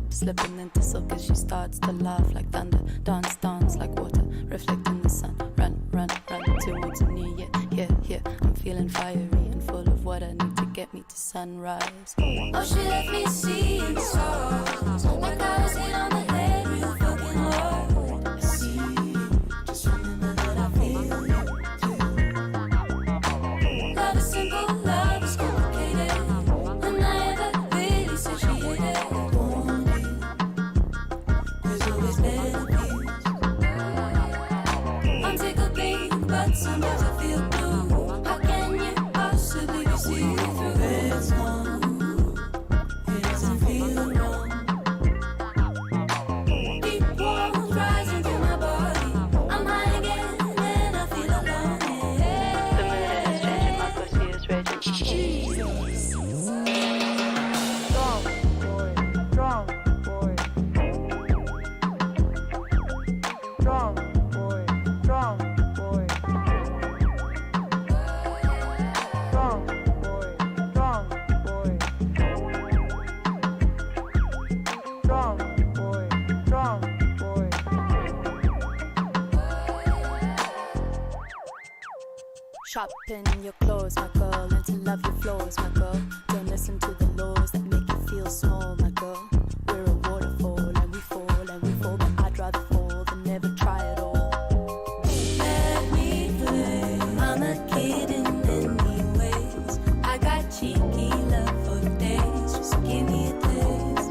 Slipping into silk as she starts to laugh like thunder. Dance, dance like water, reflecting the sun. Run, run, run towards me. Yeah, yeah. I'm feeling fiery and full of what I need to get me to sunrise. Oh, she let me see the stars, like I was hit on the head real fucking hard. I see you, just remember that I feel you too. Love is simple, love is complicated, and I ever really said she hated it. Sometimes I feel blue. How can you possibly be see-through? It's wrong. It doesn't feel wrong. Deep walls rising through my body. I'm high again and I feel alone. Yeah. The mood is changing, my pussy is raging. Jesus. Strong boy, strong boy. Strong boy, strong boy. Shopping your clothes, my girl, and to love your flows, my girl. Don't listen to the laws that make you feel small, my girl. We're a waterfall and we fall, but I'd rather fall than never try at all. Let me play. I'm a kid in many ways. I got cheeky love for days. Just give me a taste.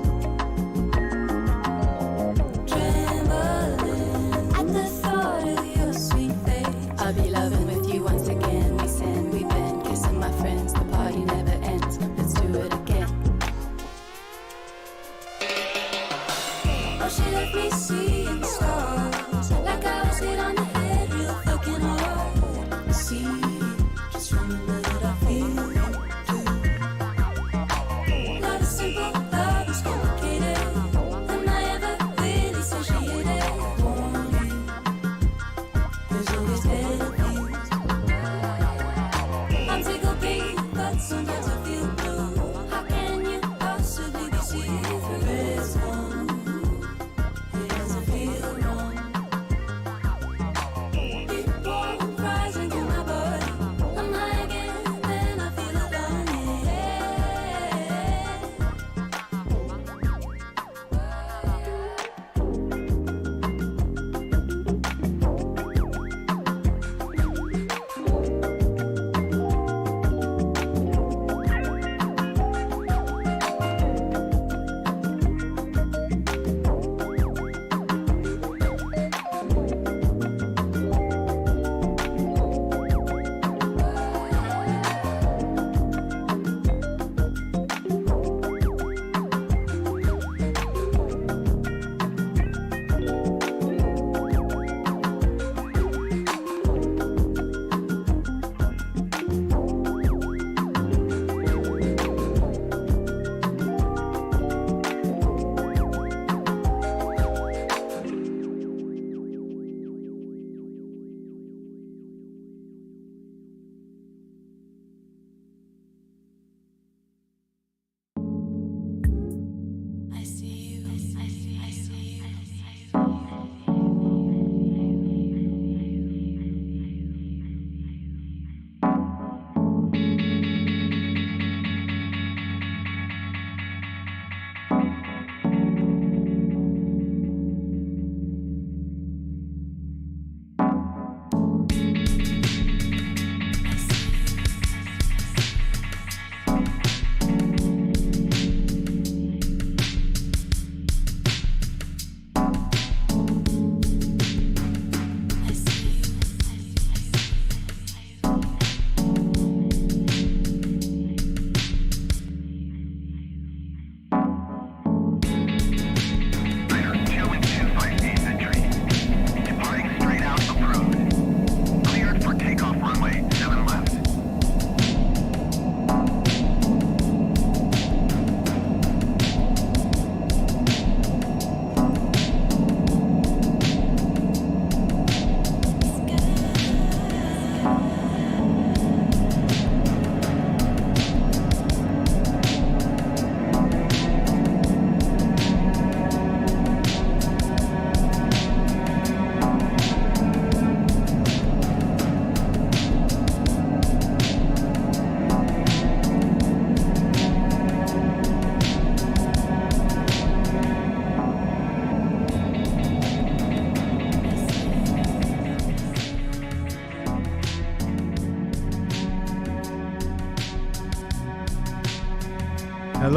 Trembling at the thought of your sweet face. I'll be loving with you once again. We sin, we've been kissing my friends. The party never ends. Let's do it again. Oh, she let me see the stars, like I was hit on the head real fucking hard. I see you, just remember that I feel you too. Love is simple, love is complicated, and I ever really said she hated it. Want you, there's always better views. I'm tickled pink, but sometimes I feel blue. How can you possibly be see-through? It's wrong. It doesn't feel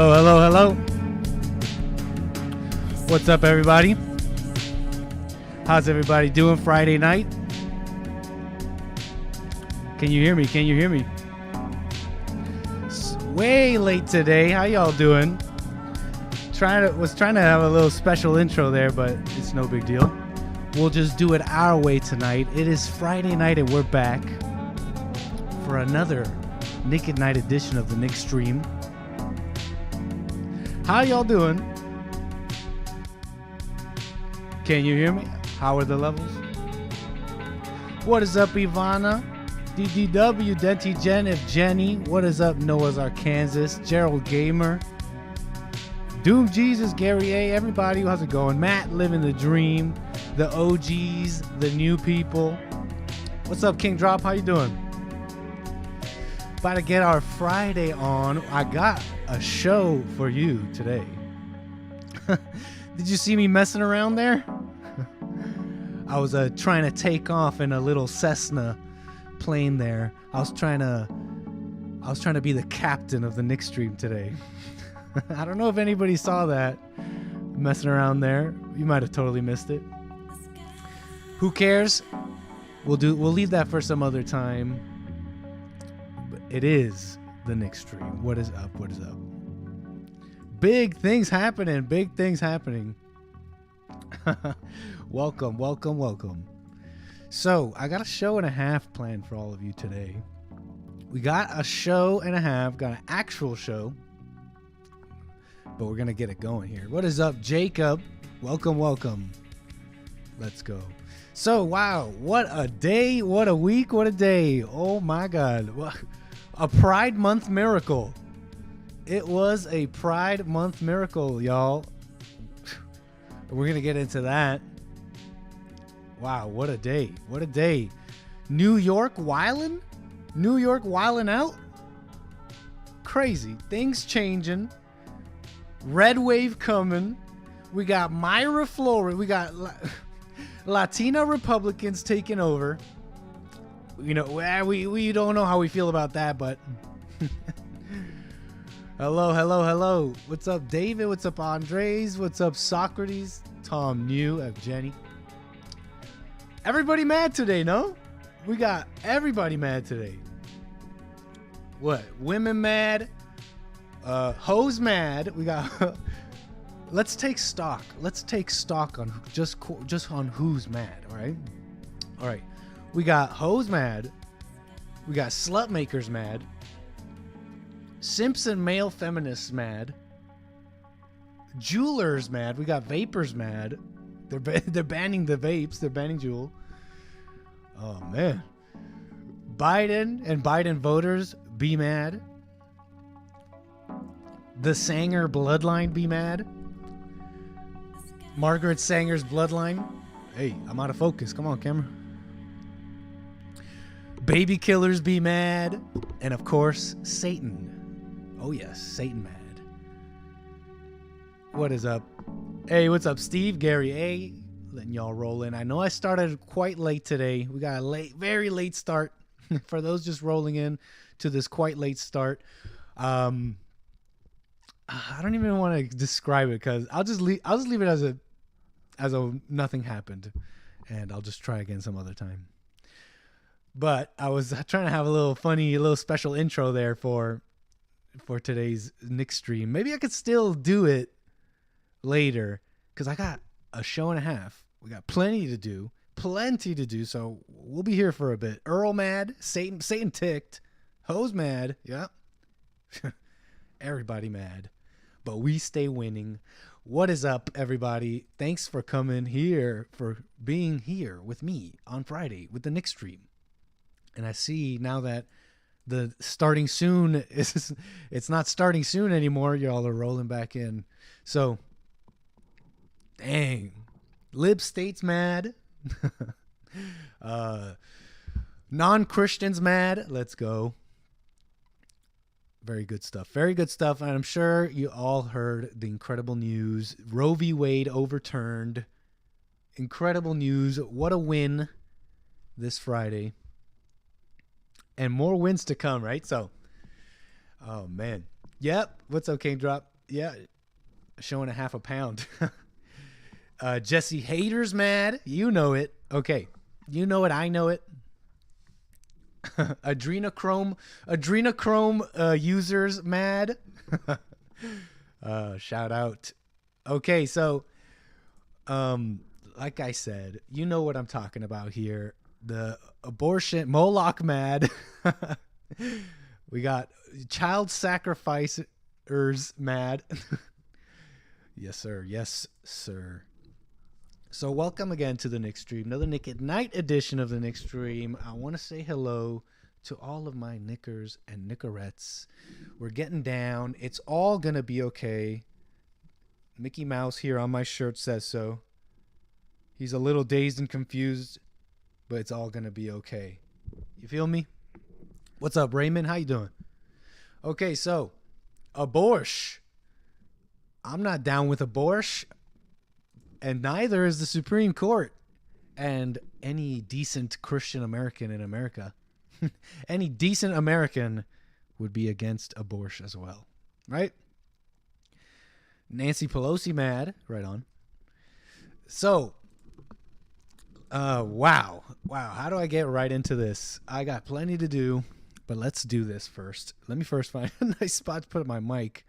Hello, hello, hello. What's up, everybody? How's everybody doing Friday night? Can you hear me? Can you hear me? It's way late today. How y'all doing? Was trying to have a little special intro there, but it's no big deal. We'll just do it our way tonight. It is Friday night and we're back for another Nick at Night edition of the Nick Stream. How y'all doing? Can you hear me? How are the levels? What is up, Ivana? DDW, Denti Jen, if Jenny. What is up, Noah's Arkansas, Gerald Gamer, Doom Jesus, Gary A. Everybody, how's it going? Matt, living the dream. The OGs, the new people. What's up, King Drop? How you doing? About to get our Friday on. I got a show for you today. Did you see me messing around there? I was trying to take off in a little Cessna plane there. I was trying to be the captain of the Nick Stream today. I don't know if anybody saw that messing around there. You might have totally missed it. Who cares? We'll leave that for some other time. But it is the Nick Stream. What is up? What is up? Big things happening. Big things happening. Welcome, welcome, welcome. So I got a show and a half planned for all of you today. We got a show and a half, got an actual show, but we're gonna get it going here. What is up, Jacob? Welcome, welcome. Let's go. So, wow, what a day, what a week, what a day. Oh my God. A Pride Month miracle. It was a Pride Month miracle, y'all. We're going to get into that. Wow, what a day. What a day. New York wildin'? New York wildin' out? Crazy. Things changing. Red wave coming. We got Myra Flores. We got Latina Republicans taking over. You know, we don't know how we feel about that, but hello, hello, hello. What's up, David? What's up, Andres? What's up, Socrates? Tom New, F Jenny. Everybody mad today, no? We got everybody mad today. What? Women mad? Hoes mad? We got. Let's take stock. Let's take stock on just on who's mad, all right? All right. We got hoes mad. We got slut makers mad. Simpson male feminists mad. Jewelers mad. We got vapors mad. They're banning the vapes. They're banning Juul. Oh man. Biden and Biden voters be mad. The Sanger bloodline be mad. Margaret Sanger's bloodline. Hey, I'm out of focus. Come on, camera. Baby killers be mad. And of course, Satan. Oh yes, Satan mad. What is up? Hey, what's up, Steve? Gary A. Letting y'all roll in. I know I started quite late today. We got a very late start. For those just rolling in to this quite late start. I don't even want to describe it because I'll just leave it as a nothing happened, and I'll just try again some other time. But I was trying to have a little special intro there for today's Nick Stream. Maybe I could still do it later because I got a show and a half. We got plenty to do. So we'll be here for a bit. Earl mad, Satan ticked, hoes mad, yeah. Everybody mad, but we stay winning. What is up, everybody? Thanks for coming here, for being here with me on Friday with the Nick Stream. And I see now that the starting soon it's not starting soon anymore. Y'all are rolling back in. So, dang. Lib State's mad. Non-Christians mad. Let's go. Very good stuff. Very good stuff. And I'm sure you all heard the incredible news. Roe v. Wade overturned. Incredible news. What a win this Friday. And more wins to come, right? So, oh, man. Yep. What's up, King Drop? Yeah, showing a half a pound. Jesse haters mad. You know it. Okay. You know it. I know it. Adrenochrome users mad. Shout out. Okay, so like I said, you know what I'm talking about here. The abortion Moloch mad. We got child sacrificers mad. Yes, sir. Yes, sir. So welcome again to the Nick Stream, another Nick at Night edition of the Nick Stream. I want to say hello to all of my Nickers and Nickerettes. We're getting down. It's all going to be okay. Mickey Mouse here on my shirt says so. He's a little dazed and confused, but it's all going to be okay. You feel me? What's up, Raymond? How you doing? Okay, so abortion. I'm not down with abortion. And neither is the Supreme Court and any decent Christian American in America. Any decent American would be against abortion as well, right? Nancy Pelosi mad, right on. So, wow. How do I get right into this? I got plenty to do, but let's do this first. Let me first find a nice spot to put my mic.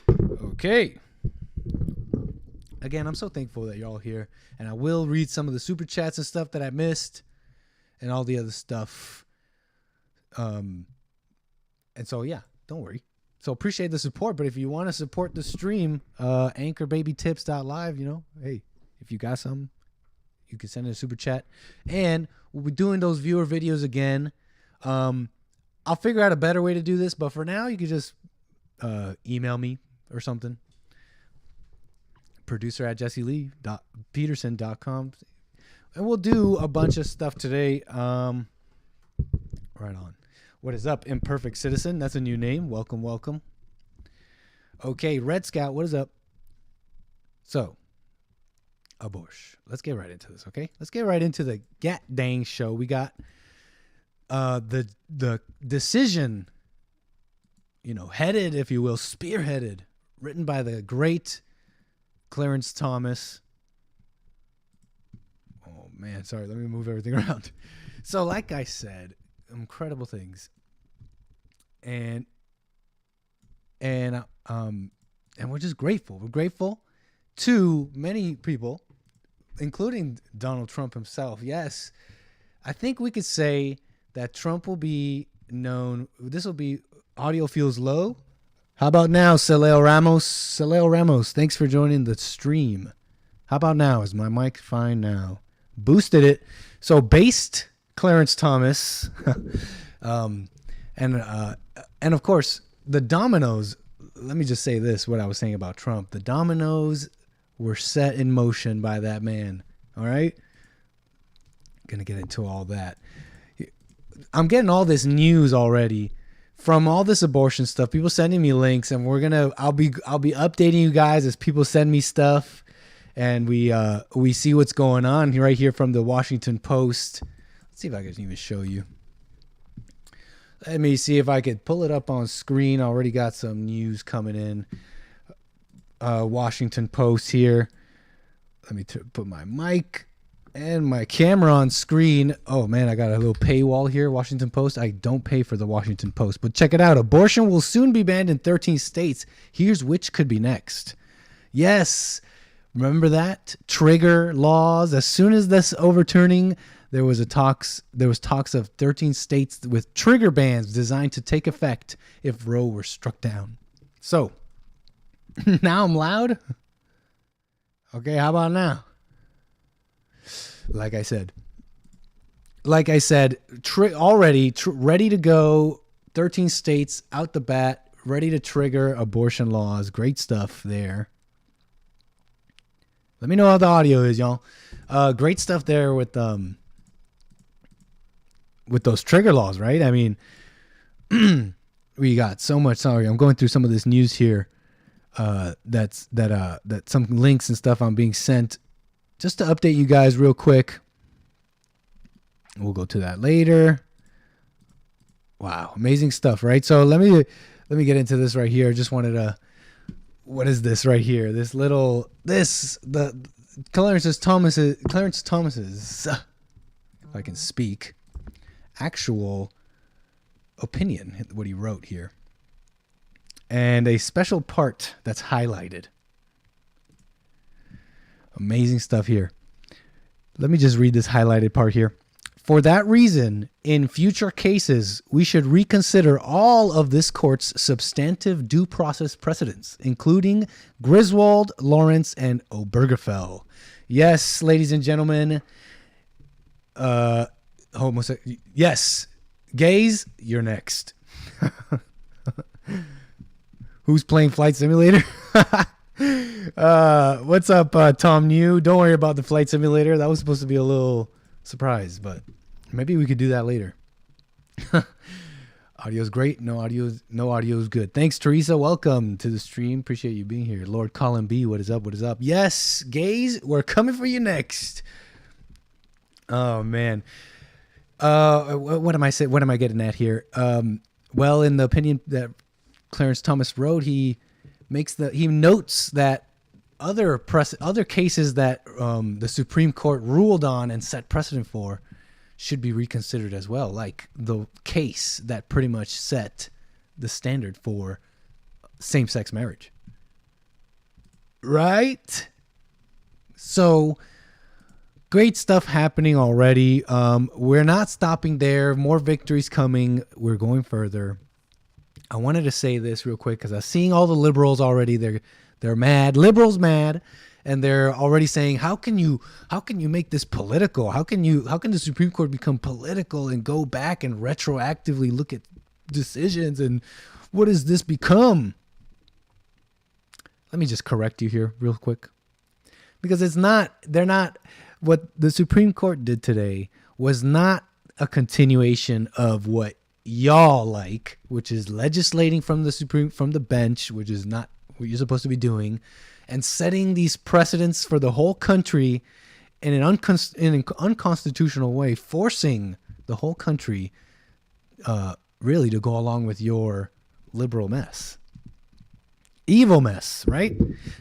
Okay. Again, I'm so thankful that you're all here, and I will read some of the super chats and stuff that I missed and all the other stuff. And so, yeah, don't worry. So appreciate the support, but if you want to support the stream, anchorbabytips.live, you know, hey, if you got some, you can send in a super chat, and we'll be doing those viewer videos again. I'll figure out a better way to do this, but for now, you can just email me or something. Producer at jesselee.peterson.com, and we'll do a bunch of stuff today. Right on. What is up, Imperfect Citizen? That's a new name. Welcome. Okay, Red Scout, what is up? So, abortion. Let's get right into this, okay? Let's get right into the Gat Dang show. We got the decision, headed, if you will, spearheaded, written by the great Clarence Thomas. Oh man, sorry. Let me move everything around. So, like I said, incredible things, and we're just grateful. We're grateful to many people, including Donald Trump himself. Yes, I think we could say that Trump will be known. This will be audio feels low. How about now, Celeo Ramos? Celeo Ramos, thanks for joining the stream. How about now? Is my mic fine now? Boosted it. So based Clarence Thomas, and of course the dominoes. Let me just say this: what I was saying about Trump, the dominoes were set in motion by that man. All right, gonna get into all that. I'm getting all this news already from all this abortion stuff. People sending me links, and I'll be updating you guys as people send me stuff, and we see what's going on right here from the Washington Post. Let's see if I can even show you. Let me see if I could pull it up on screen. I already got some news coming in. Washington Post here. Let me put my mic and my camera on screen. Oh man, I got a little paywall here. Washington Post. I don't pay for the Washington Post, but check it out. Abortion will soon be banned in 13 states. Here's which could be next. Yes, remember that? Trigger laws. As soon as this overturning, there was talks of 13 states with trigger bans designed to take effect if Roe were struck down. So now I'm loud. Okay, how about now? Like I said, already ready to go. 13 states out the bat, ready to trigger abortion laws. Great stuff there. Let me know how the audio is, y'all. Great stuff there with those trigger laws, right? I mean, we got so much. Sorry, I'm going through some of this news here. That some links and stuff I'm being sent. Just to update you guys real quick. We'll go to that later. Wow, amazing stuff, right? So let me get into this right here. Just wanted to what is this right here? The Clarence Thomas's, if I can speak, actual opinion, what he wrote here. And a special part that's highlighted. Amazing stuff here. Let me just read this highlighted part here. For that reason, in future cases, we should reconsider all of this court's substantive due process precedents, including Griswold, Lawrence, and Obergefell. Yes, ladies and gentlemen. Yes, gays, you're next. Who's playing Flight Simulator? What's up, Tom New? Don't worry about the Flight Simulator. That was supposed to be a little surprise, but maybe we could do that later. Audio's great. No audio is good. Thanks, Teresa. Welcome to the stream. Appreciate you being here. Lord Colin B, what is up? What is up? Yes, gays, we're coming for you next. Oh man. What am I saying? What am I getting at here? Well, in the opinion that Clarence Thomas wrote, he notes that other cases that the Supreme Court ruled on and set precedent for should be reconsidered as well, like the case that pretty much set the standard for same-sex marriage. Right? So great stuff happening already. We're not stopping there. More victories coming. We're going further. I wanted to say this real quick because I'm seeing all the liberals already. They're mad. Liberals mad, and they're already saying, "How can you make this political? How can the Supreme Court become political and go back and retroactively look at decisions? And what does this become?" Let me just correct you here real quick, because what the Supreme Court did today was not a continuation of what y'all like, which is legislating from the bench, which is not what you're supposed to be doing, and setting these precedents for the whole country in an unconstitutional way, forcing the whole country really to go along with your liberal mess. Evil mess, right?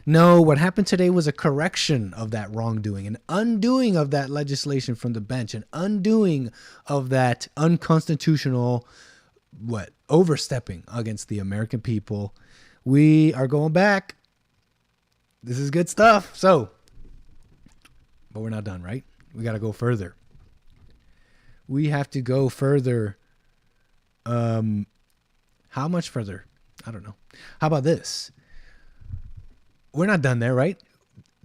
No, what happened today was a correction of that wrongdoing, an undoing of that legislation from the bench, an undoing of that unconstitutional, overstepping against the American people. We are going back. This is good stuff. So, but we're not done, right? We got to go further. We have to go further. How much further? I don't know. How about this? We're not done there, right?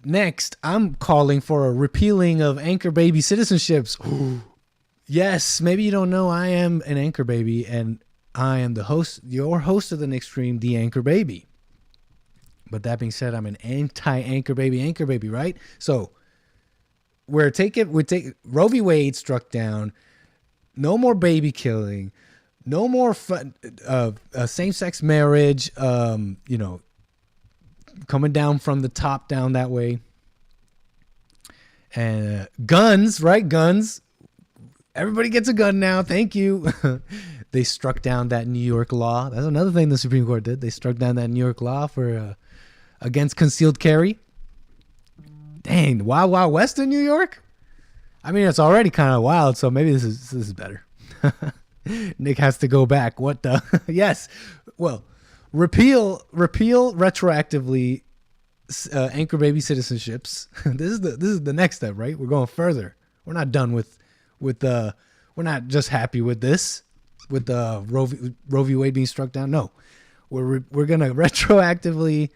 Next, I'm calling for a repealing of anchor baby citizenships. Yes, maybe you don't know I am an anchor baby, and I am your host of the next stream, the anchor baby. But that being said, I'm an anti-anchor baby, right? So we take Roe v. Wade struck down. No more baby killing. No more same-sex marriage. Coming down from the top down that way. And guns, right? Guns. Everybody gets a gun now. Thank you. They struck down that New York law. That's another thing the Supreme Court did. They struck down that New York law for against concealed carry. Dang, Wild Wild West in New York? I mean, it's already kind of wild, so maybe this is better. Nick has to go back. What the? Yes. Well, repeal retroactively anchor baby citizenships. This is the next step, right? We're going further. We're not done with we're not just happy with this, with the Roe v. Wade being struck down. No, we're gonna retroactively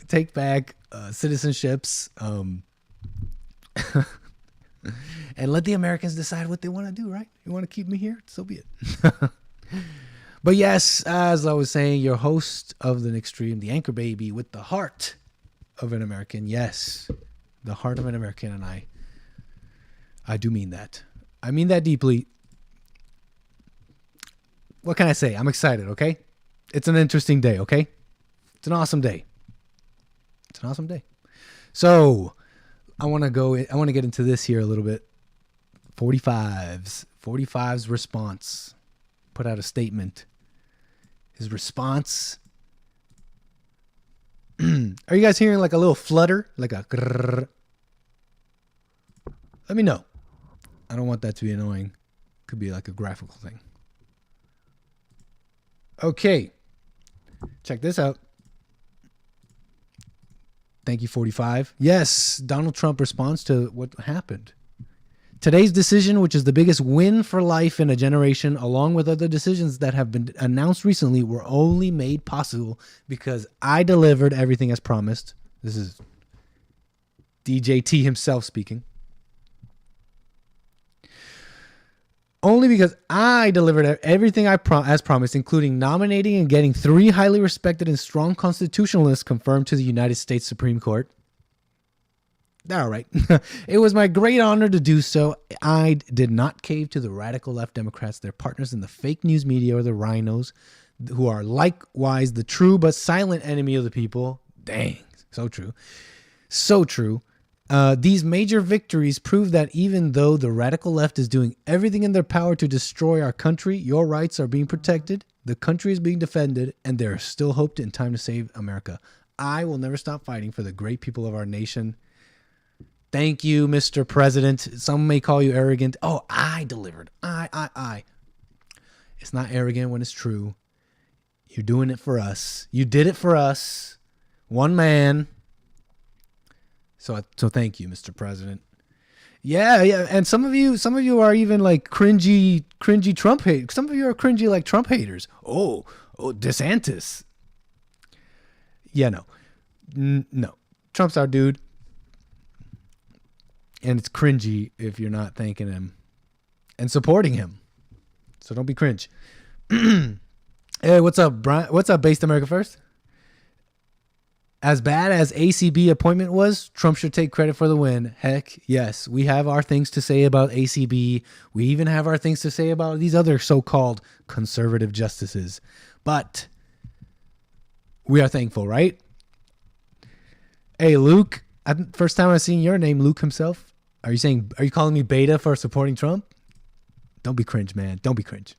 take back citizenships and let the Americans decide what they want to do. Right? You want to keep me here? So be it. But yes, as I was saying, your host of the next stream, the anchor baby with the heart of an American. Yes, the heart of an American, and I do mean that. I mean that deeply. What can I say? I'm excited, okay? It's an interesting day, okay? It's an awesome day. It's an awesome day. So, I want to get into this here a little bit. 45's response. Put out a statement. His response Are you guys hearing like a little flutter? Like a grrr? Let me know. I don't want that to be annoying. Could be like a graphical thing. Okay. Check this out. Thank you, 45. Yes, Donald Trump responds to what happened. Today's decision, which is the biggest win for life in a generation, along with other decisions that have been announced recently, were only made possible because I delivered everything as promised. This is DJT himself speaking. Only because I delivered everything as promised, including nominating and getting 3 highly respected and strong constitutionalists confirmed to the United States Supreme Court. All right. It was my great honor to do so. I did not cave to the radical left Democrats, their partners in the fake news media, or the rhinos, who are likewise the true but silent enemy of the people. Dang. So true. So true. These major victories prove that even though the radical left is doing everything in their power to destroy our country, your rights are being protected, the country is being defended, and there is still hope in time to save America. I will never stop fighting for the great people of our nation. Thank you, Mr. President. Some may call you arrogant. Oh, I delivered. I. It's not arrogant when it's true. You're doing it for us. You did it for us. One man. So thank you, Mr. President. Yeah, and some of you are even like cringy Trump hate. Some of you are cringy like Trump haters. Oh, DeSantis. Yeah, no. Trump's our dude. And it's cringy if you're not thanking him and supporting him. So don't be cringe. Hey, what's up, Brian? What's up, Based America First? As bad as ACB appointment was, Trump should take credit for the win. Heck, yes. We have our things to say about ACB. We even have our things to say about these other so-called conservative justices. But we are thankful, right? Hey, Luke. First time I've seen your name, Luke himself. Are you calling me beta for supporting Trump? Don't be cringe, man. Don't be cringe.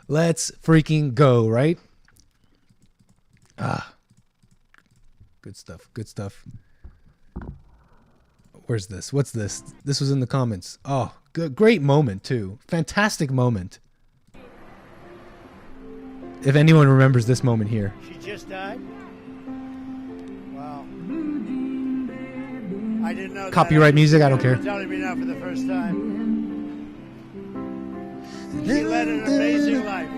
Let's freaking go, right? Good stuff. Good stuff. Where's this? What's this? This was in the comments. Oh, good. Great moment, too. Fantastic moment. If anyone remembers this moment here. She just died? Wow. I didn't know Copyright that. music, I don't care. You're telling me now for the first time. She led an amazing life.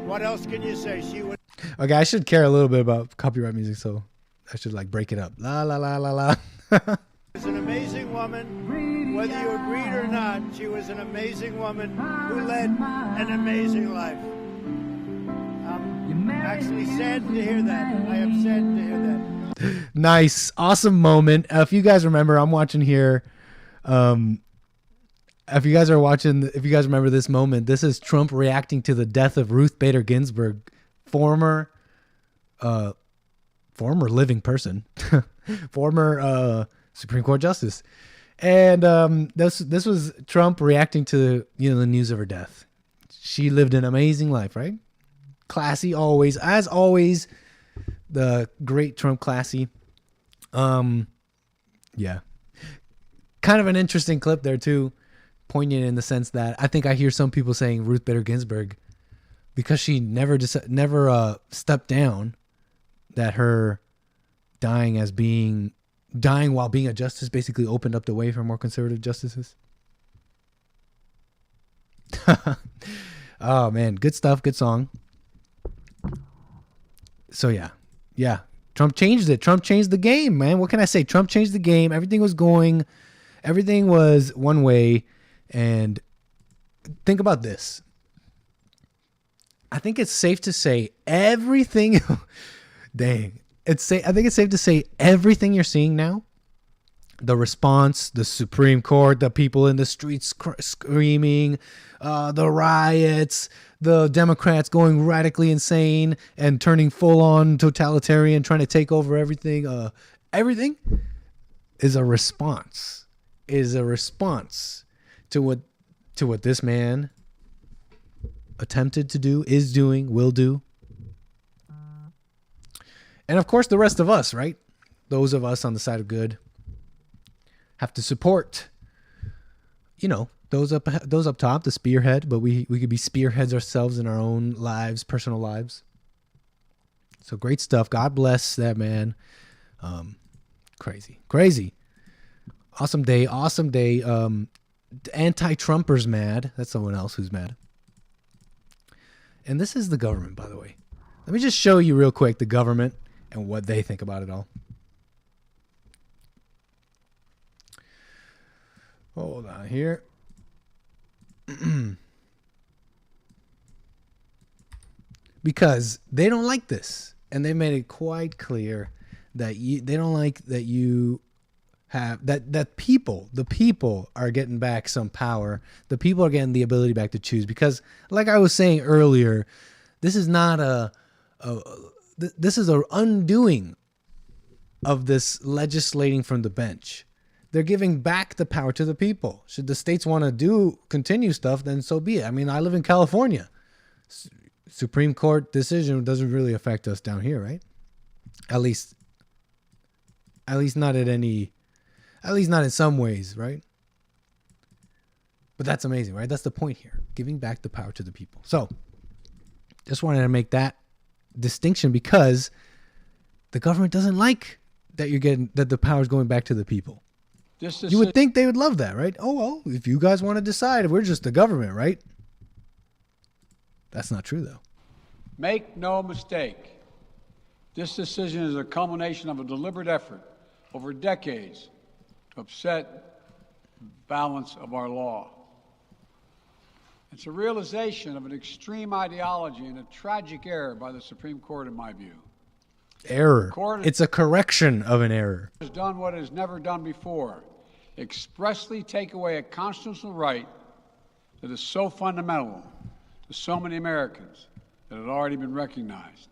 What else can you say? She would. Okay, I should care a little bit about copyright music, so I should like break it up. La la la la la. She was an amazing woman. Whether you agreed or not, she was an amazing woman who led an amazing life. I'm actually sad to hear that. I am sad to hear that. Nice. Awesome moment. If you guys remember, I'm watching here. If you guys remember this moment, this is Trump reacting to the death of Ruth Bader Ginsburg, former living person, former Supreme Court justice. And this was Trump reacting to the news of her death. She lived an amazing life, right? Classy always, as always. The great Trump classy. Yeah. Kind of an interesting clip there too. Poignant in the sense that I think I hear some people saying Ruth Bader Ginsburg, because she never stepped down, that her dying while being a justice basically opened up the way for more conservative justices. Oh man, good stuff, good song. So yeah. Trump changed it. Trump changed the game, man. What can I say? Trump changed the game. Everything was one way. And think about this. I think it's safe to say everything. Dang. I think it's safe to say everything you're seeing now. The response, the Supreme Court, the people in the streets screaming, the riots, the Democrats going radically insane and turning full on totalitarian, trying to take over everything. Everything is a response. To what this man attempted to do, is doing, will do. And of course, the rest of us, right? Those of us on the side of good have to support, those up top, the spearhead, but we could be spearheads ourselves in our own lives, personal lives. So great stuff. God bless that man. Crazy. Awesome day. Anti-Trumpers mad. That's someone else who's mad. And this is the government, by the way. Let me just show you real quick the government and what they think about it all. Hold on here. Because they don't like this. And they made it quite clear that they don't like that you have that the people are getting back some power. The people are getting the ability back to choose, because like I was saying earlier, this is not this is a undoing of this legislating from the bench. They're giving back the power to the people. Should the states want to continue stuff, then so be it. I mean, I live in California. Supreme Court decision doesn't really affect us down here, right? At least not in some ways, right? But that's amazing, right? That's the point here. Giving back the power to the people. So just wanted to make that distinction, because the government doesn't like that that the power is going back to the people. You would think they would love that, right? Oh, well, if you guys want to decide, we're just the government, right? That's not true, though. Make no mistake, this decision is a culmination of a deliberate effort over decades to upset the balance of our law. It's a realization of an extreme ideology and a tragic error by the Supreme Court, in my view. Error. It's a correction of an error. Has done what it has never done before: expressly take away a constitutional right that is so fundamental to so many Americans that had already been recognized.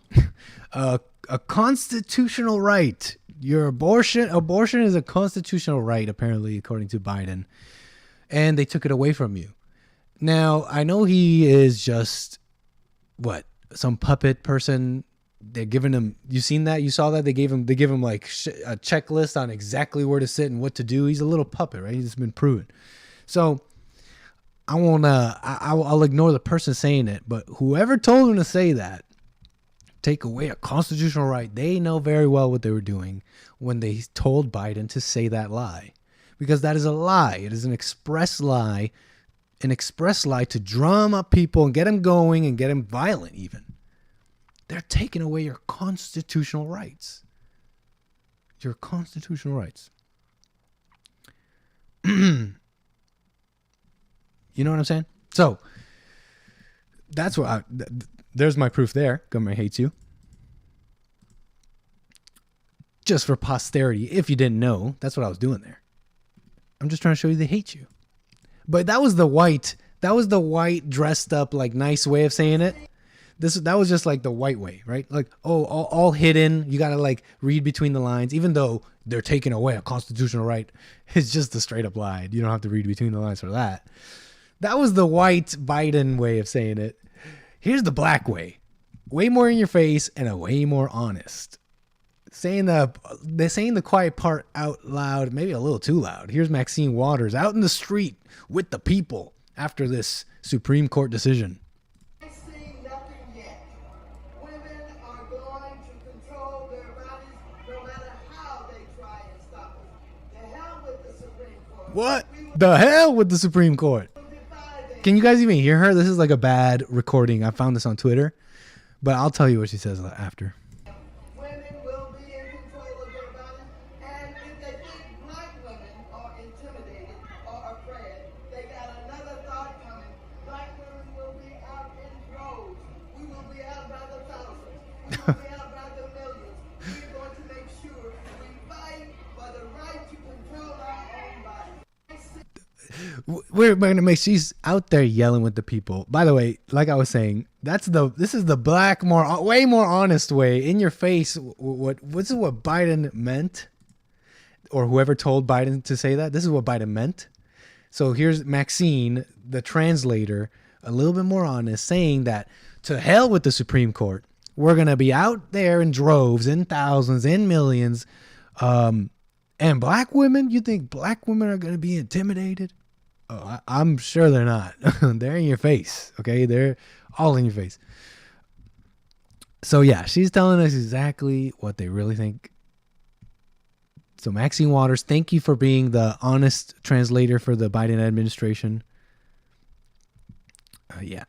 A constitutional right. Your abortion is a constitutional right, apparently, according to Biden. And they took it away from you. Now, I know he is just, some puppet person. They're giving him, you seen that? You saw that? They give him like a checklist on exactly where to sit and what to do. He's a little puppet, right? He's been proven. So I'll ignore the person saying it, but whoever told him to say that, take away a constitutional right, they know very well what they were doing when they told Biden to say that lie. Because that is a lie. It is an express lie to drum up people and get them going and get them violent even. They're taking away your constitutional rights. Your constitutional rights. You know what I'm saying? So that's what there's my proof there. Government hates you. Just for posterity, if you didn't know, that's what I was doing there. I'm just trying to show you they hate you. But that was the white dressed up, like, nice way of saying it. That was just like the white way, right? Like, all hidden. You got to like read between the lines, even though they're taking away a constitutional right. It's just a straight up lie. You don't have to read between the lines for that. That was the white Biden way of saying it. Here's the black way. Way more in your face and a way more honest. They're saying the quiet part out loud, maybe a little too loud. Here's Maxine Waters out in the street with the people after this Supreme Court decision. I see nothing yet. Women are going to control their bodies no matter how they try and stop it. The hell with the Supreme Court. What? The hell with the Supreme Court. Can you guys even hear her? This is like a bad recording. I found this on Twitter, but I'll tell you what she says after. Women will be in control of their bodies, and if they think black women are intimidated or afraid, they got another thought coming. Black women will be out in droves. We will be out by the thousands. We will be out by the millions. We're going to make sure we fight for the right to control our own bodies. We're going to make she's out there yelling with the people. By the way, like I was saying, this is the black, way more honest way, in your face. This is what Biden meant, or whoever told Biden to say that. This is what Biden meant. So here's Maxine, the translator, a little bit more honest, saying that to hell with the Supreme Court. We're going to be out there in droves, in thousands, in millions. And black women, you think black women are going to be intimidated? Oh, I'm sure they're not. They're in your face, okay? They're all in your face. So, yeah, she's telling us exactly what they really think. So, Maxine Waters, thank you for being the honest translator for the Biden administration. Yeah.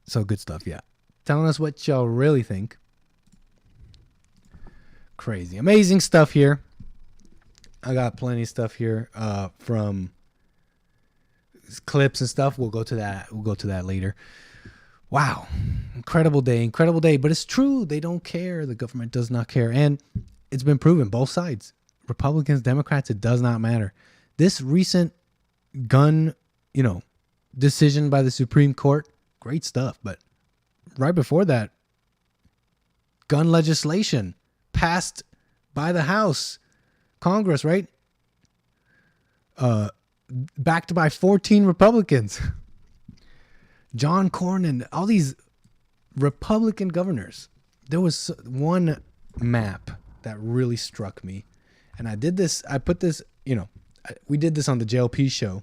So, good stuff, yeah. Telling us what y'all really think. Crazy. Amazing stuff here. I got plenty of stuff here from clips and stuff. We'll go to that. We'll go to that later. Wow. Incredible day. Incredible day. But it's true. They don't care. The government does not care. And it's been proven, both sides. Republicans, Democrats, it does not matter. This recent gun, decision by the Supreme Court, great stuff. But right before that, gun legislation passed by the House, Congress, right? Backed by 14 Republicans. John Cornyn, all these Republican governors. There was one map that really struck me. And I did this, I put this, we did this on the JLP show.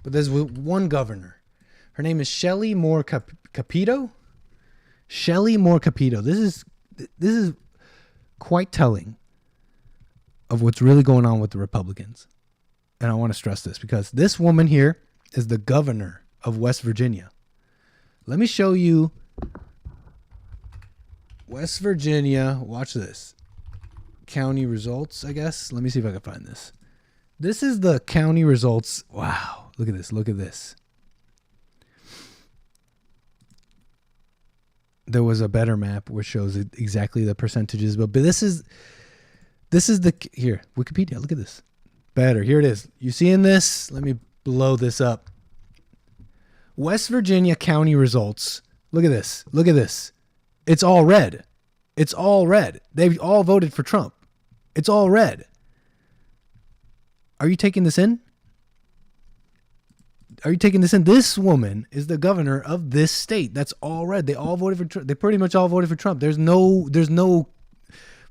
But there's one governor. Her name is Shelley Moore Capito. Shelley Moore Capito. This is quite telling of what's really going on with the Republicans. And I want to stress this because this woman here is the governor of West Virginia. Let me show you West Virginia. Watch this. County results, I guess. Let me see if I can find this. This is the county results. Wow. Look at this. Look at this. There was a better map which shows exactly the percentages, but this is the here, Wikipedia. Look at this. Better. Here it is. You seeing this? Let me blow this up. West Virginia county results. Look at this. Look at this. It's all red. It's all red. They've all voted for Trump. It's all red. Are you taking this in? Are you taking this in? This woman is the governor of this state. That's all red. They all voted for Trump. They pretty much all voted for Trump. There's no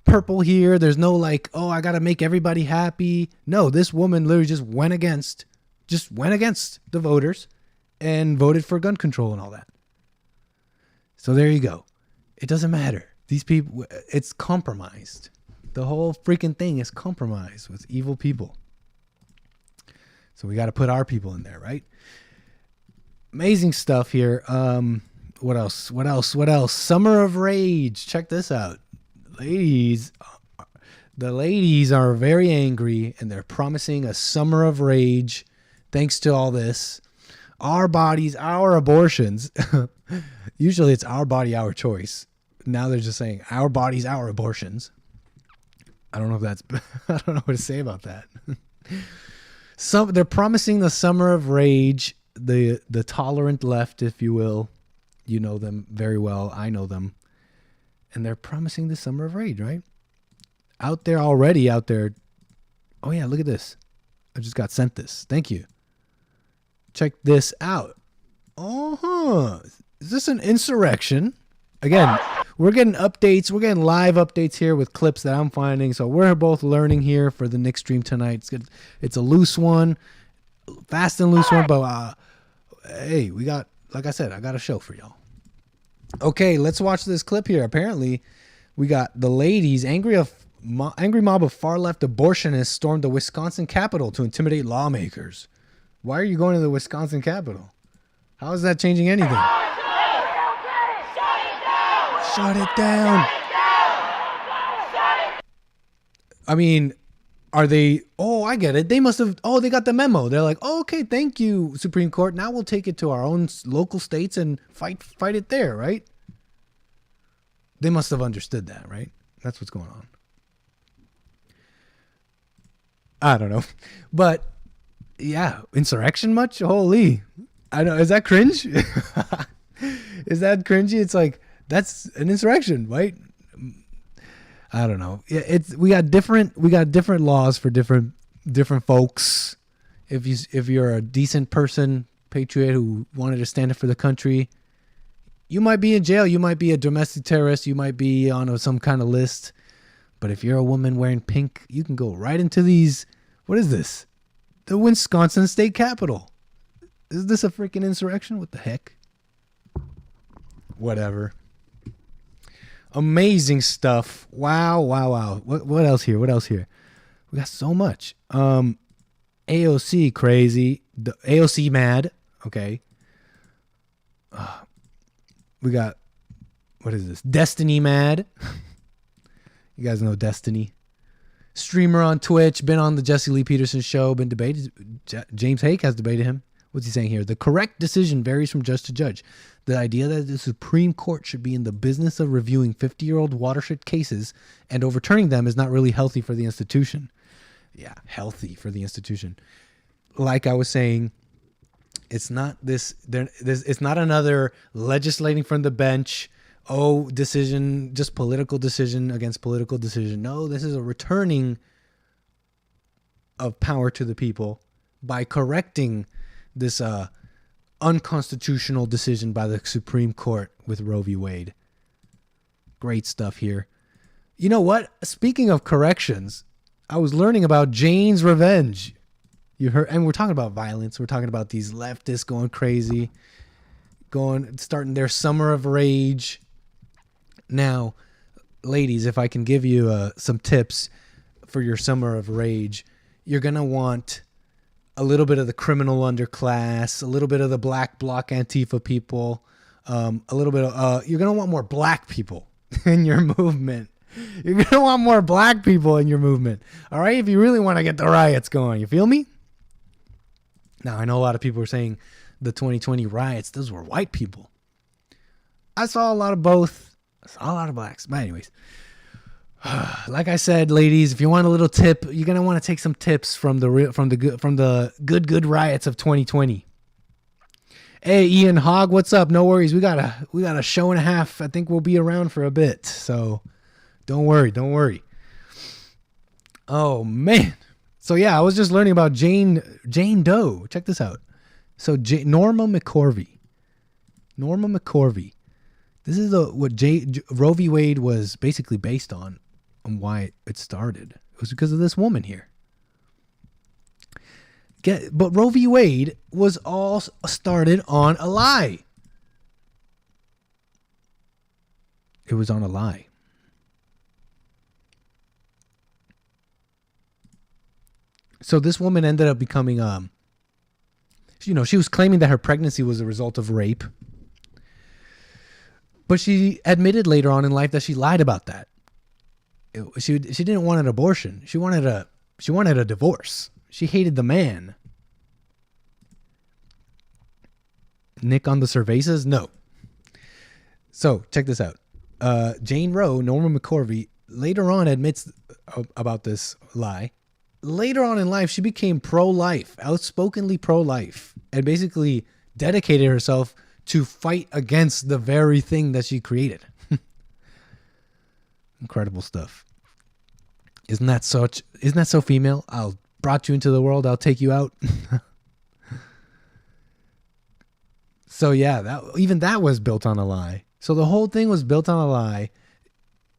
purple here. There's no like, oh, I got to make everybody happy. No, this woman literally just went against the voters and voted for gun control and all that. So there you go. It doesn't matter. These people, it's compromised. The whole freaking thing is compromised with evil people. So we got to put our people in there, right? Amazing stuff here. What else? Summer of Rage. Check this out. Ladies, the ladies are very angry and they're promising a summer of rage thanks to all this. Our bodies, our abortions. Usually it's our body, our choice. Now they're just saying our bodies, our abortions. I don't know if that's, I don't know what to say about that. They're promising the summer of rage, the tolerant left, if you will. You know them very well. I know them. And they're promising the summer of rage, right? Out there. Oh yeah, look at this. I just got sent this. Thank you. Check this out. Is this an insurrection? Again, we're getting updates. We're getting live updates here with clips that I'm finding. So we're both learning here for the Nick stream tonight. It's good. It's a loose one, fast and loose one. But hey, we got, like I said, I got a show for y'all. Okay, let's watch this clip here. Apparently, we got the ladies, angry mob of far-left abortionists stormed the Wisconsin Capitol to intimidate lawmakers. Why are you going to the Wisconsin Capitol? How is that changing anything? Shut it down. I mean, are they... Oh, I get it. They must have... Oh, they got the memo. They're like, oh, okay, thank you, Supreme Court. Now we'll take it to our own local states and fight it there, right? They must have understood that, right? That's what's going on. I don't know. But, yeah, insurrection much? Holy. I know. Is that cringe? Is that cringy? It's like, that's an insurrection, right? I don't know. We got different laws for different folks. If you're a decent person, patriot who wanted to stand up for the country, You might be in jail. You might be a domestic terrorist. You might be on some kind of list. But if you're a woman wearing pink, you can go right into these. What is this? The Wisconsin State Capitol. Is this a freaking insurrection? What the heck? Whatever. Amazing stuff. Wow. What else here? We got so much. AOC crazy. The AOC mad. Okay. We got, what is this? Destiny mad. You guys know Destiny. Streamer on Twitch, been on the Jesse Lee Peterson show, been debated. James Hake has debated him. What's he saying here? The correct decision varies from judge to judge. The idea that the Supreme Court should be in the business of reviewing 50-year-old watershed cases and overturning them is not really healthy for the institution. Yeah, healthy for the institution. Like I was saying, it's not it's not another legislating from the bench. Oh, decision, just political decision against political decision. No, this is a returning of power to the people by correcting this unconstitutional decision by the Supreme Court with Roe v. Wade. Great stuff here. You know what? Speaking of corrections, I was learning about Jane's Revenge. You heard, and we're talking about violence. We're talking about these leftists going crazy, starting their summer of rage. Now, ladies, if I can give you some tips for your summer of rage, you're going to want a little bit of the criminal underclass, a little bit of the black bloc Antifa people, a little bit of, you're going to want more black people in your movement. You're going to want more black people in your movement. All right. If you really want to get the riots going, you feel me? Now, I know a lot of people are saying the 2020 riots, those were white people. I saw a lot of both. I saw a lot of blacks. But anyways, like I said, ladies, if you want a little tip, you're going to want to take some tips from the good riots of 2020. Hey, Ian Hogg, what's up? No worries. We got a show and a half. I think we'll be around for a bit. So don't worry. Oh, man. So, yeah, I was just learning about Jane Doe. Check this out. So, Norma McCorvey. This is what Roe v. Wade was basically based on why it started. It was because of this woman here. But Roe v. Wade was all started on a lie. It was on a lie. So this woman ended up becoming, she was claiming that her pregnancy was a result of rape. But she admitted later on in life that she lied about that. She didn't want an abortion. She wanted a divorce. She hated the man. Nick on the cervezas? No. So check this out. Jane Roe, Norma McCorvey, later on admits about this lie. Later on in life, she became pro-life, outspokenly pro-life, and basically dedicated herself to fight against the very thing that she created. Incredible stuff. Isn't that so female? I'll brought you into the world, I'll take you out. So yeah, that was built on a lie. So the whole thing was built on a lie.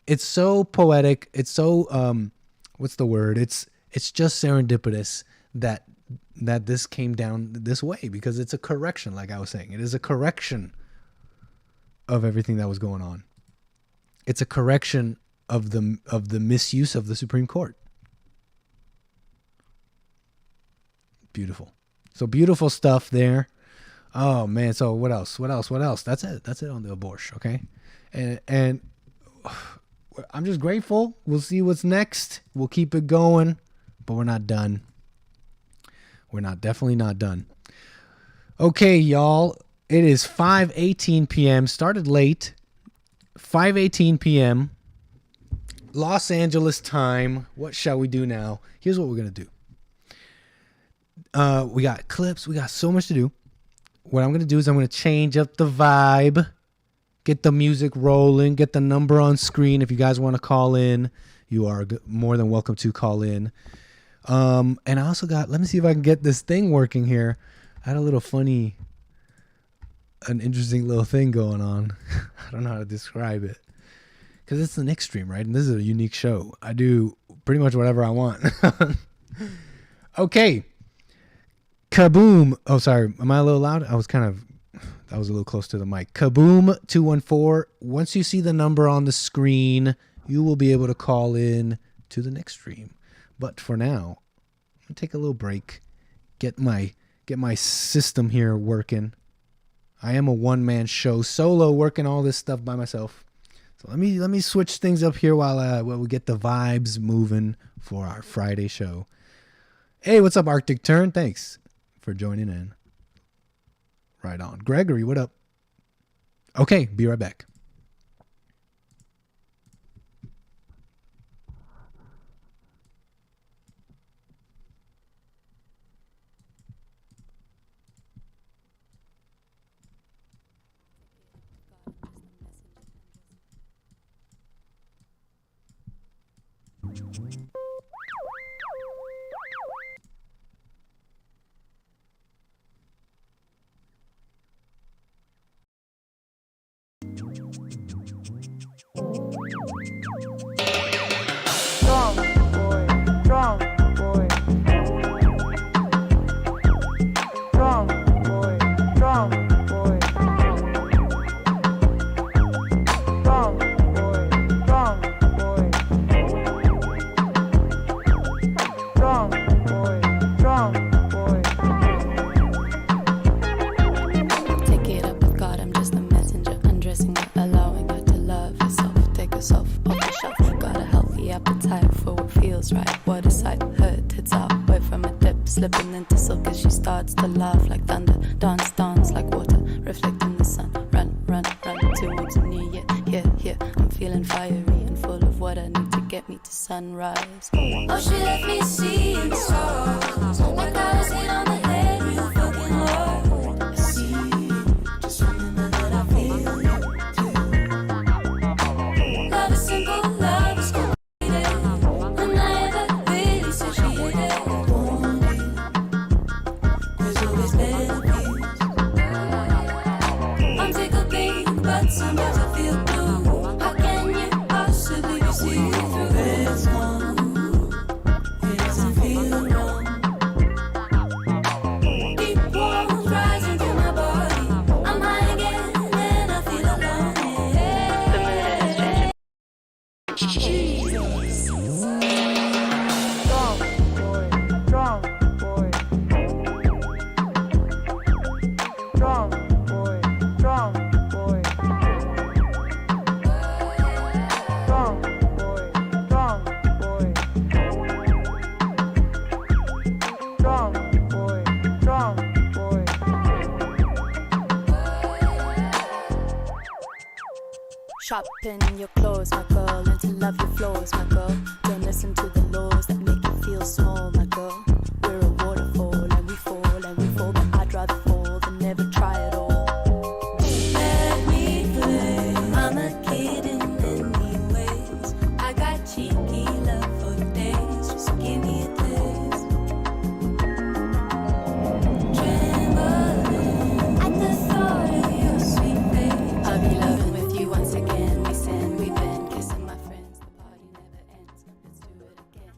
It's so poetic. It's so what's the word? It's just serendipitous that this came down this way, because it's a correction, like I was saying. It is a correction of everything that was going on. It's a correction of the misuse of the Supreme Court. Beautiful. So beautiful stuff there. Oh man, so what else? That's it on the abortion, okay? And I'm just grateful. We'll see what's next. We'll keep it going, but we're not done. Definitely not done. Okay, y'all. It is 5:18 p.m. Started late. 5:18 p.m. Los Angeles time. What shall we do now? Here's what we're going to do. We got clips. We got so much to do. What I'm going to do is I'm going to change up the vibe. Get the music rolling. Get the number on screen. If you guys want to call in, you are more than welcome to call in. And I also got, let me see if I can get this thing working here. I had a little funny an interesting little thing going on. I don't know how to describe it. Because it's the Nick stream, right? And this is a unique show. I do pretty much whatever I want. Okay. Kaboom. Oh, sorry. Am I a little loud? I was a little close to the mic. Kaboom 214. Once you see the number on the screen, you will be able to call in to the next stream. But for now, I'm going to take a little break. Get my system here working. I am a one-man show, solo, working all this stuff by myself. So let me switch things up here while we get the vibes moving for our Friday show. Hey, what's up, Arctic Turn? Thanks for joining in. Right on. Gregory, what up? Okay, be right back. Strong boy, strong boy. Strong boy, strong boy. Strong boy, strong boy. Strong boy, strong boy. Take it up with God, I'm just a messenger. Undressing her, allowing her to love herself. Take herself off the shelf. Got a healthy appetite for what feels right. What a sight, her tits out, way from a dip. Slipping into silk as she starts to laugh like thunder. Dance, dance like water, reflecting the sun. Run, run, run towards me. Yeah, here, I'm feeling fiery and full of what I need to get me to sunrise. Oh, she left me seeing stars. Like I was hit on the head real fucking hard. I see you, just remember that I feel you too. Love is simple, love is complicated. And I ever really said she hated it. Only there's always better views. I'm tickled pink, but sometimes I feel blue. How can you possibly be see through? It's one, it doesn't feel wrong. Deep warmth rising through my body. I'm high again and I feel alone. Yeah. Jesus. Strong boy, strong boy. Strong boy, strong boy. Strong boy, strong boy. Strong boy, strong boy. Shopping your clothes, my girl, and to love your flows, my girl. Don't listen to the laws that make you feel small, my girl. We're a waterfall and we fall, but I'd rather fall than never try at all. Let me play. I'm a kid in many ways. I got cheeky love for days. Just give me a taste. Trembling at the thought of your sweet face. I'll be loving with you once again. We sin, we've been kissing my friends. The party never ends. Let's do it again.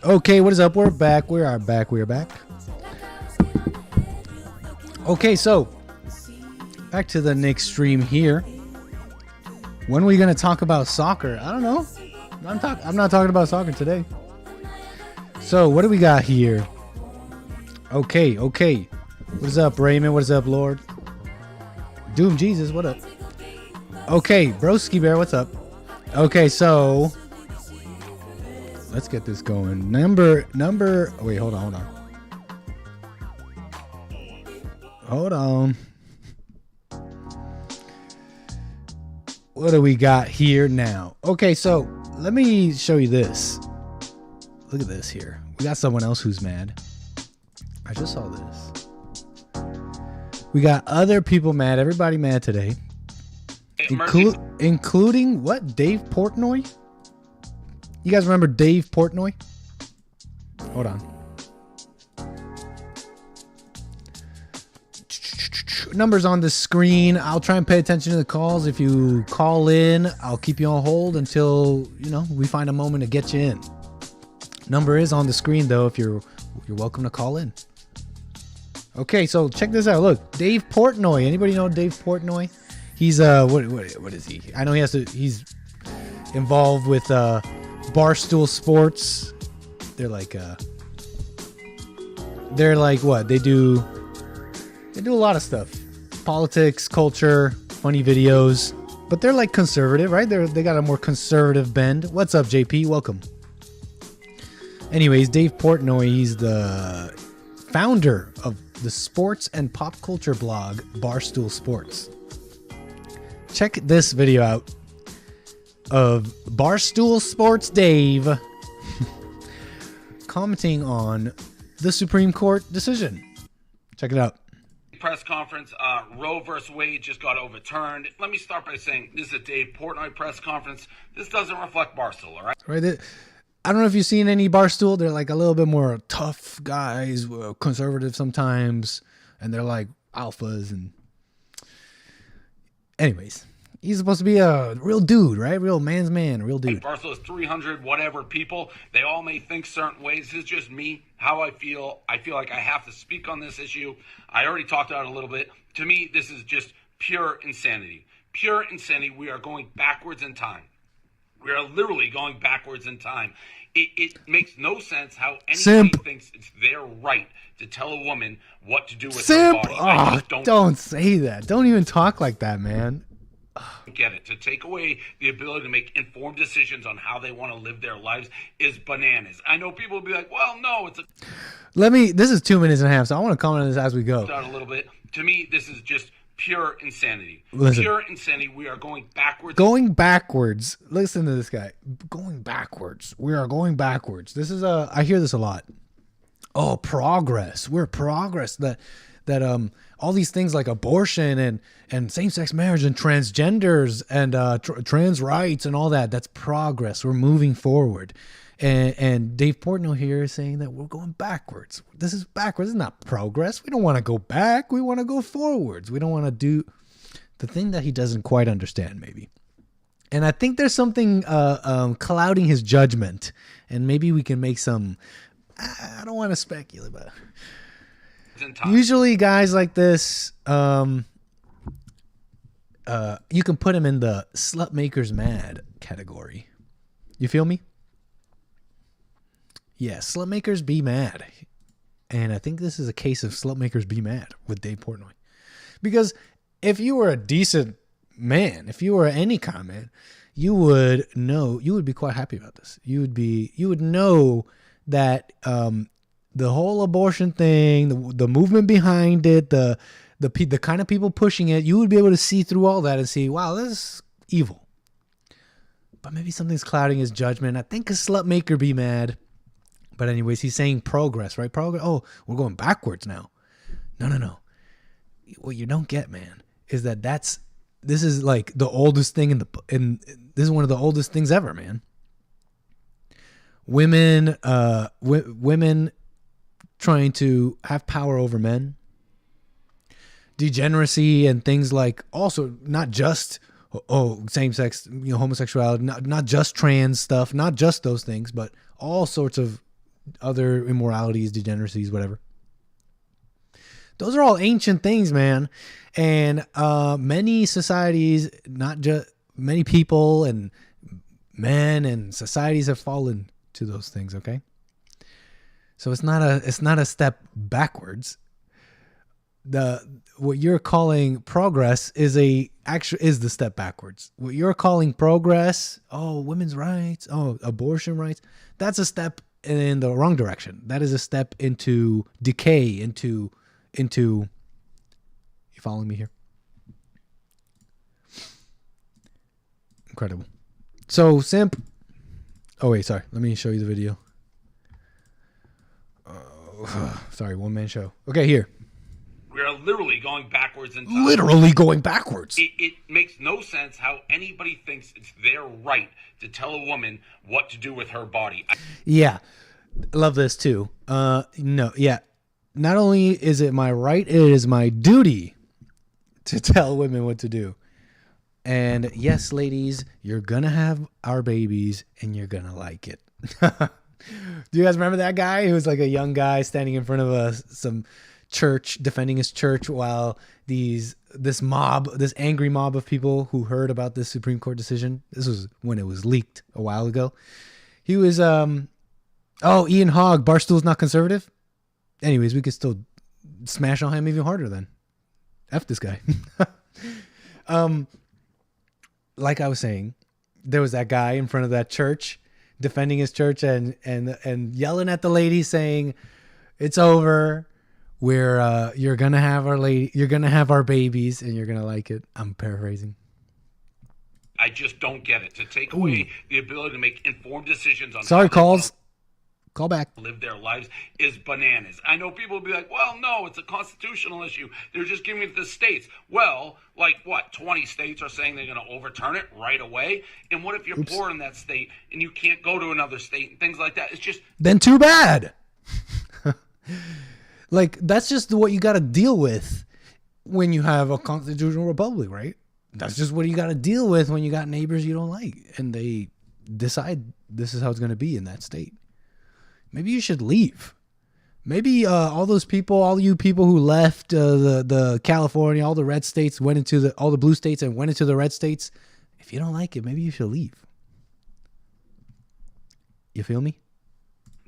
Okay, what is up? We're back. We are back. Okay, so back to the Nick stream here. When are we gonna talk about soccer? I don't know. I'm not talking about soccer today. So what do we got here? Okay. What is up, Raymond? What is up, Lord? Doom Jesus, what up? Okay, Broski Bear, what's up? Okay, so let's get this going. Number. Wait, hold on. What do we got here now? Okay, so let me show you this. Look at this here. We got someone else who's mad. I just saw this. We got other people mad. Everybody mad today. Including what? Dave Portnoy? You guys remember Dave Portnoy? Hold on. Numbers on the screen. I'll try and pay attention to the calls. If you call in, I'll keep you on hold until, we find a moment to get you in. Number is on the screen, though, if you're welcome to call in. Okay, so check this out. Look, Dave Portnoy. Anybody know Dave Portnoy? He's what is he? I know he's involved with Barstool Sports. They're like what? They do a lot of stuff. Politics, culture, funny videos. But they're like conservative, right? They got a more conservative bend. What's up, JP? Welcome. Anyways, Dave Portnoy, he's the founder of the sports and pop culture blog Barstool Sports. Check this video out of Barstool Sports Dave commenting on the Supreme Court decision. Check it out. Press conference, Roe versus Wade just got overturned. Let me start by saying this is a Dave Portnoy press conference. This doesn't reflect Barstool, all right? Right. I don't know if you've seen any Barstool. They're like a little bit more tough guys, conservative sometimes, and they're like alphas. And anyways, he's supposed to be a real dude, right? Real man's man, real dude. Barstool is 300 whatever people. They all may think certain ways. This is just me, how I feel. I feel like I have to speak on this issue. I already talked about it a little bit. To me, this is just pure insanity. Pure insanity. We are going backwards in time. We are literally going backwards in time. It makes no sense how anybody thinks it's their right to tell a woman what to do with her body. I just don't say that. Don't even talk like that, man. Get it. To take away the ability to make informed decisions on how they want to live their lives is bananas. I know people will be like, well, no, it's a... This is 2 minutes and a half, so I want to comment on this as we go. A little bit. To me, this is just pure insanity. Listen, pure insanity. We are going backwards. Going backwards. Listen to this guy. Going backwards. We are going backwards. This is I hear this a lot. Oh, progress. We're progress. That all these things like abortion and same-sex marriage and transgenders and trans rights and all that. That's progress. We're moving forward. And Dave Portnoy here is saying that we're going backwards. This is backwards. This is not progress. We don't want to go back. We want to go forwards. We don't want to do the thing that he doesn't quite understand, maybe. And I think there's something clouding his judgment. And maybe we can make some... I don't want to speculate, but... Usually guys like this, you can put him in the slut makers mad category. You feel me? Yeah, slut makers be mad. And I think this is a case of slut makers be mad with Dave Portnoy. Because if you were a decent man, if you were any kind of man, you would be quite happy about this. You would know that the whole abortion thing, the movement behind it, the kind of people pushing it, you would be able to see through all that and see, wow, this is evil. But maybe something's clouding his judgment. I think a slut maker be mad. But anyways, he's saying progress, right? Progress. Oh, we're going backwards now. No. What you don't get, man, is that this is like the oldest thing this is one of the oldest things ever, man. Women trying to have power over men. Degeneracy and things like, also not just same-sex, homosexuality, not just trans stuff, not just those things, but all sorts of other immoralities, degeneracies, whatever. Those are all ancient things, man. And many societies, not just many people and men and societies have fallen to those things, okay? So it's not a step backwards. What you're calling progress is the step backwards. What you're calling progress, women's rights, abortion rights, that's a step in the wrong direction. That is a step into decay, into you following me here? Incredible. So simp. Oh wait, sorry. Let me show you the video. Sorry, one man show. Okay, here. We are literally going backwards in time. Literally going backwards. It makes no sense how anybody thinks it's their right to tell a woman what to do with her body. Yeah. I love this too. No, yeah. Not only is it my right, it is my duty to tell women what to do. And yes, ladies, you're gonna have our babies and you're gonna like it. Do you guys remember that guy who was like a young guy standing in front of some church, defending his church, while this angry mob of people who heard about this Supreme Court decision? This was when it was leaked a while ago. He was Ian Hogg, Barstool's not conservative. Anyways, we could still smash on him even harder then. F this guy. Like I was saying, there was that guy in front of that church defending his church and yelling at the lady saying, "It's over. You're gonna have our babies and you're gonna like it." I'm paraphrasing. I just don't get it. To take away the ability to make informed decisions on Call back. Live their lives is bananas. I know people will be like, well, no, it's a constitutional issue. They're just giving it to the states. Well, like what? 20 states are saying they're going to overturn it right away. And what if you're poor in that state and you can't go to another state and things like that? It's just... Then too bad. Like, that's just what you got to deal with when you have a constitutional republic, right? That's just what you got to deal with when you got neighbors you don't like. And they decide this is how it's going to be in that state. Maybe you should leave. Maybe all you people who left the California, all the red states went into all the blue states and went into the red states. If you don't like it, maybe you should leave. You feel me?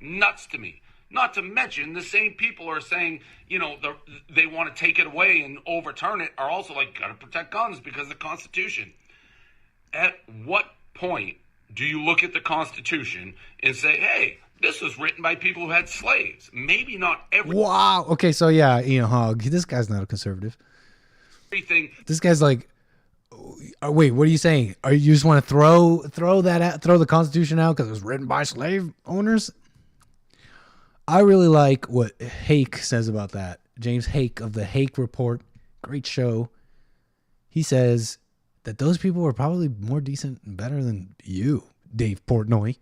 Nuts to me. Not to mention the same people are saying, they want to take it away and overturn it are also like, got to protect guns because of the Constitution. At what point do you look at the Constitution and say, hey, this was written by people who had slaves? Maybe not everything. Wow. Okay, so yeah, Ian Hogg. This guy's not a conservative. This guy's like, wait, what are you saying? You just want to throw the Constitution out because it was written by slave owners? I really like what Hake says about that. James Hake of the Hake Report, great show. He says that those people were probably more decent and better than you, Dave Portnoy.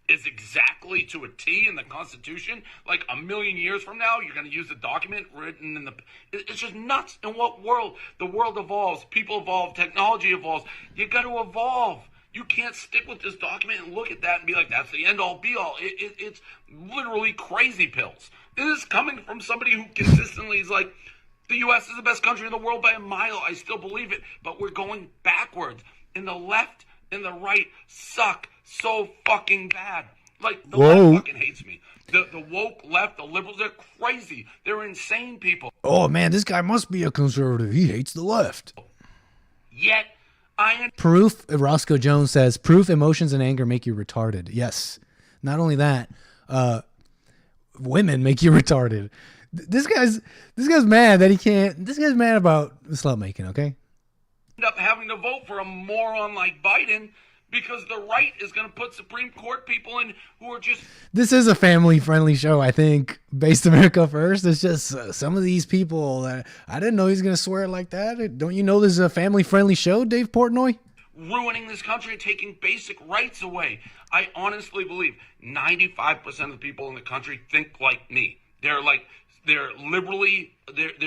Is exactly to a T in the Constitution. Like a million years from now, you're going to use the document written in the... It's just nuts. In what world? The world evolves. People evolve. Technology evolves. You got to evolve. You can't stick with this document and look at that and be like, that's the end-all, be-all. It's literally crazy pills. This is coming from somebody who consistently is like, the U.S. is the best country in the world by a mile. I still believe it. But we're going backwards. And the left and the right suck so fucking bad. Like, the left fucking hates me. The woke left, the liberals, they're crazy. They're insane people. Oh, man, this guy must be a conservative. He hates the left. Yet, Proof, Roscoe Jones says, proof, emotions, and anger make you retarded. Yes. Not only that, women make you retarded. This guy's mad that he can't. This guy's mad about slut making, okay? End up having to vote for a moron like Biden because the right is going to put Supreme Court people in who are just... This is a family-friendly show, I think, based America First. It's just some of these people that I didn't know he's going to swear like that. Don't you know this is a family-friendly show, Dave Portnoy? Ruining this country and taking basic rights away. I honestly believe 95% of the people in the country think like me. They're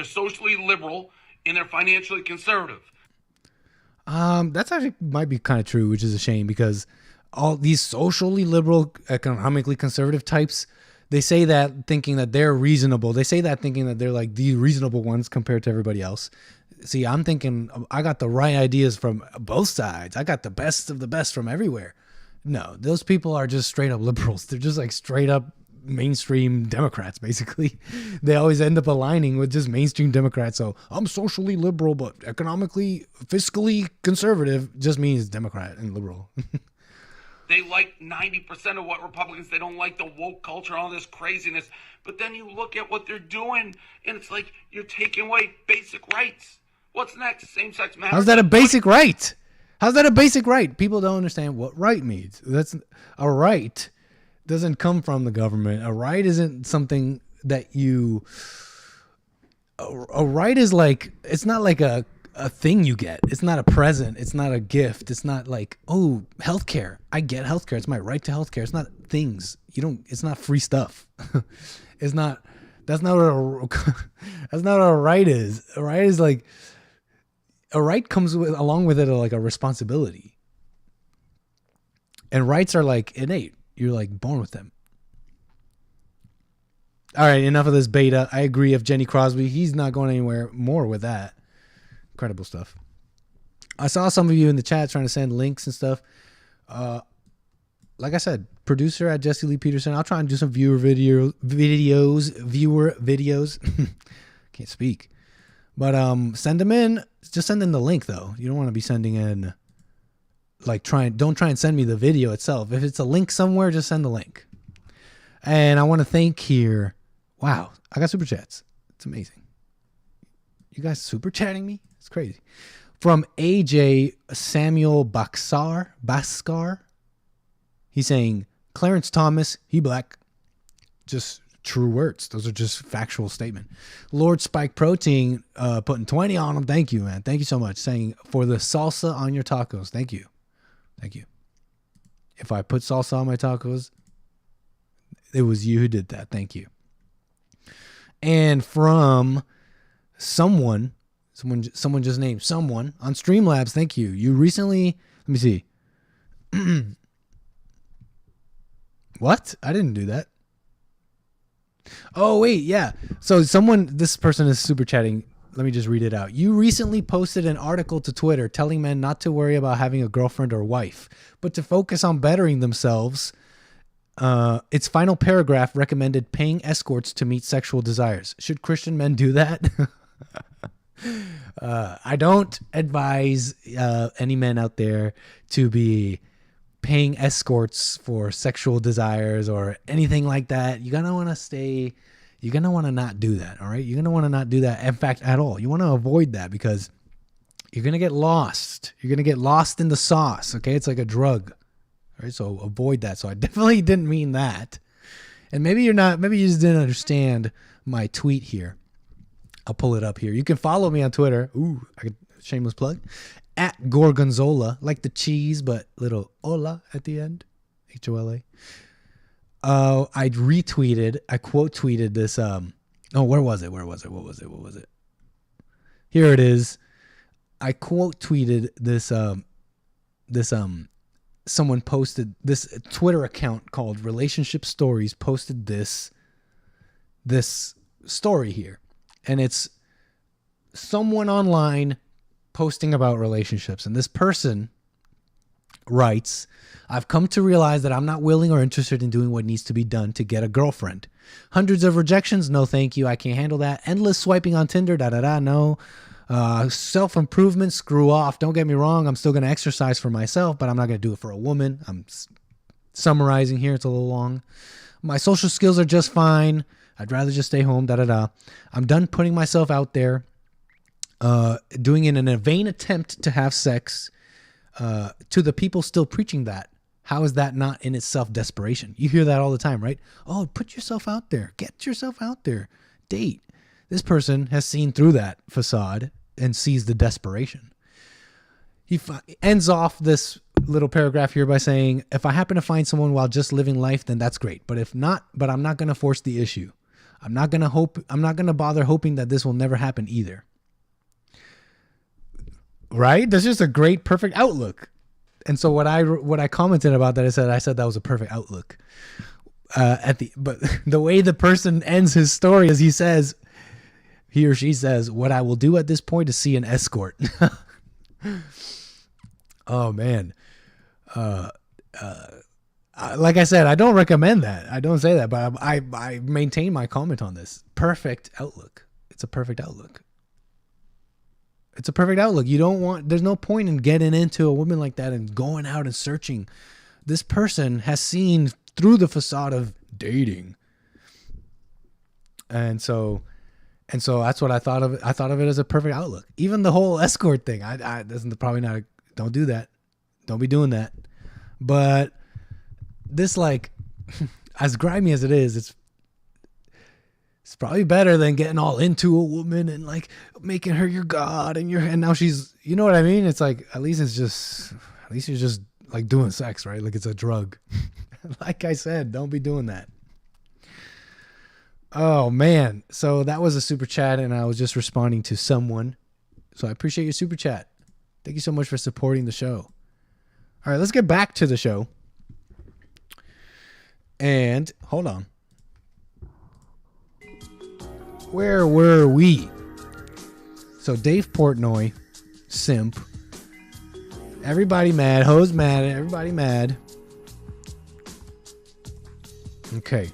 socially liberal and they're financially conservative. That's actually might be kind of true, which is a shame because all these socially liberal, economically conservative types, they say that thinking that they're reasonable. They say that thinking that they're like the reasonable ones compared to everybody else. See, I'm thinking I got the right ideas from both sides. I got the best of the best from everywhere. No, those people are just straight up liberals. They're just like straight up mainstream Democrats, basically. They always end up aligning with just mainstream Democrats. So I'm socially liberal, but economically, fiscally conservative just means Democrat and liberal. They like 90% of what Republicans, they don't like the woke culture, all this craziness. But then you look at what they're doing, and it's like you're taking away basic rights. What's next? Same-sex marriage? How's that a basic right? How's that a basic right? People don't understand what right means. That's a right. Doesn't come from the government. A right isn't something that you... A right is like... It's not like a thing you get. It's not a present. It's not a gift. It's not like, oh, healthcare. I get healthcare. It's my right to healthcare. It's not things. It's not free stuff. That's not what a right is. A right is like a right comes along with it like a responsibility. And rights are like innate. You're like born with them. All right, enough of this beta. I agree of Jenny Crosby. He's not going anywhere more with that. Incredible stuff. I saw some of you in the chat trying to send links and stuff. Like I said, producer at Jesse Lee Peterson. I'll try and do some viewer videos. Can't speak. But send them in. Just send in the link though. You don't want to be sending in like don't try and send me the video itself. If it's a link somewhere, just send the link. And I want to thank here. Wow, I got super chats. It's amazing. You guys super chatting me? It's crazy. From AJ Samuel Baskar. He's saying Clarence Thomas, he black. Just true words. Those are just factual statement. Lord Spike Protein putting 20 on them. Thank you, man. Thank you so much. Saying for the salsa on your tacos. Thank you. Thank you. If I put salsa on my tacos, it was you who did that. Thank you. And from someone just named someone on Streamlabs. Thank you. You recently, let me see. What? I didn't do that. Oh, wait. Yeah. So this person is super chatting. Let me just read it out. You recently posted an article to Twitter telling men not to worry about having a girlfriend or wife, but to focus on bettering themselves. Its final paragraph recommended paying escorts to meet sexual desires. Should Christian men do that? I don't advise any men out there to be paying escorts for sexual desires or anything like that. You're going to want to not do that. All right. You're going to want to not do that. In fact, at all. You want to avoid that because you're going to get lost. You're going to get lost in the sauce. Okay. It's like a drug. All right. So avoid that. So I definitely didn't mean that. And maybe you just didn't understand my tweet here. I'll pull it up here. You can follow me on Twitter. Ooh, shameless plug. At Gorgonzola, like the cheese, but little hola at the end. HOLA. I quote tweeted this. Where was it? What was it? Here it is. I quote tweeted this. Someone posted this Twitter account called Relationship Stories posted this story here. And it's someone online posting about relationships. And this person writes, I've come to realize that I'm not willing or interested in doing what needs to be done to get a girlfriend. Hundreds of rejections. No, thank you. I can't handle that. Endless swiping on Tinder. No. Self-improvement. Screw off. Don't get me wrong. I'm still going to exercise for myself, but I'm not going to do it for a woman. I'm summarizing here. It's a little long. My social skills are just fine. I'd rather just stay home, I'm done putting myself out there, doing it in a vain attempt to have sex, to the people still preaching that. How is that not in itself desperation? You hear that all the time, right? Oh, put yourself out there. Get yourself out there. Date. This person has seen through that facade and sees the desperation. He ends off this little paragraph here by saying, if I happen to find someone while just living life, then that's great. But if not, I'm not going to force the issue. I'm not going to bother hoping that this will never happen either. Right? That's just a great, perfect outlook. And so what I commented about that, I said that was a perfect outlook. But the way the person ends his story is he or she says, what I will do at this point is see an escort. Oh man. Like I said, I don't recommend that. I don't say that, but I maintain my comment on this. Perfect outlook. It's a perfect outlook. It's a perfect outlook. There's no point in getting into a woman like that and going out and searching. This person has seen through the facade of dating. And so that's what I thought of it. I thought of it as a perfect outlook. Even the whole escort thing, don't do that. Don't be doing that. But this, like, as grimy as it is, it's probably better than getting all into a woman and like making her your god and now she's, you know what I mean? It's like, at least you're just like doing sex, right? Like it's a drug. Like I said, don't be doing that. Oh man. So that was a super chat and I was just responding to someone So I appreciate your super chat. Thank you so much for supporting the show. All right, let's get back to the show. And hold on. Where were we? So Dave Portnoy, simp. Everybody mad. Hoes mad. Everybody mad. Okay.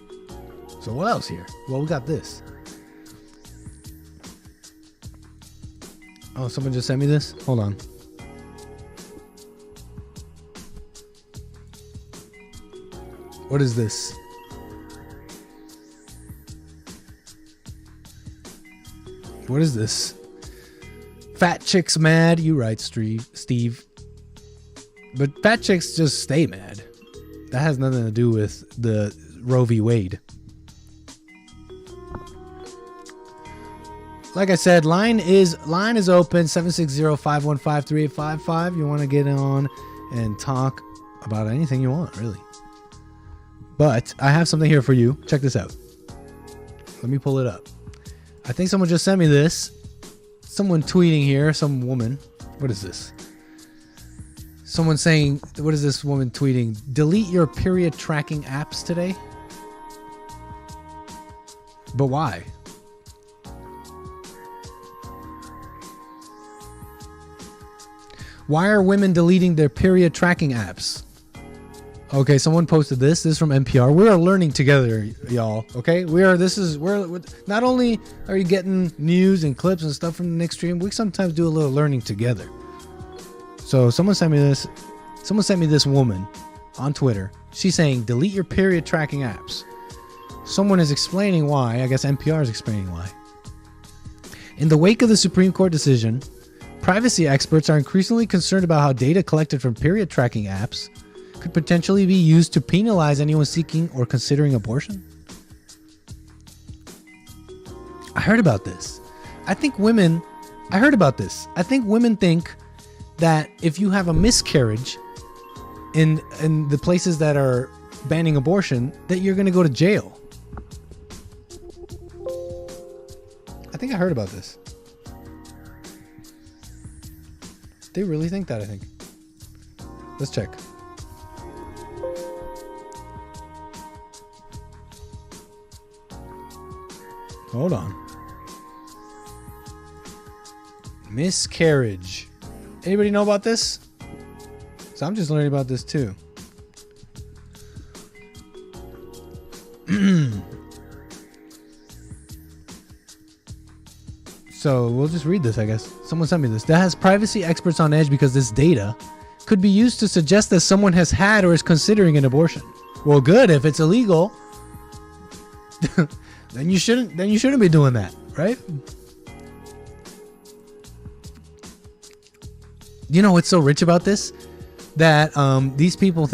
So what else here? Well, we got this. Oh, someone just sent me this? Hold on. What is this? What is this? Fat chicks mad. You right, Steve. But fat chicks just stay mad. That has nothing to do with the Roe v. Wade. Like I said, line is open, 760-515-3855. You want to get on and talk about anything you want, really. But I have something here for you. Check this out. Let me pull it up. I think someone just sent me this. Someone tweeting here, some woman. What is this? Someone saying, what is this woman tweeting? Delete your period tracking apps today? But why? Why are women deleting their period tracking apps? Okay, someone posted this. This is from NPR. We are learning together, y'all. Okay, we're not only are you getting news and clips and stuff from the nickstream, we sometimes do a little learning together. So someone sent me this. Someone sent me this woman on Twitter. She's saying delete your period tracking apps. Someone is explaining why. I guess NPR is explaining why. In the wake of the Supreme Court decision, privacy experts are increasingly concerned about how data collected from period tracking apps could potentially be used to penalize anyone seeking or considering abortion. I heard about this. I heard about this. I think women think that if you have a miscarriage in the places that are banning abortion, that you're going to go to jail. I think I heard about this. They really think that, I think. Let's check. Hold on. Miscarriage. Anybody know about this? So I'm just learning about this too. So we'll just read this, I guess. Someone sent me this. That has privacy experts on edge because this data could be used to suggest that someone has had or is considering an abortion. Well, good. If it's illegal, then you shouldn't be doing that, right? You know what's so rich about this? That these people are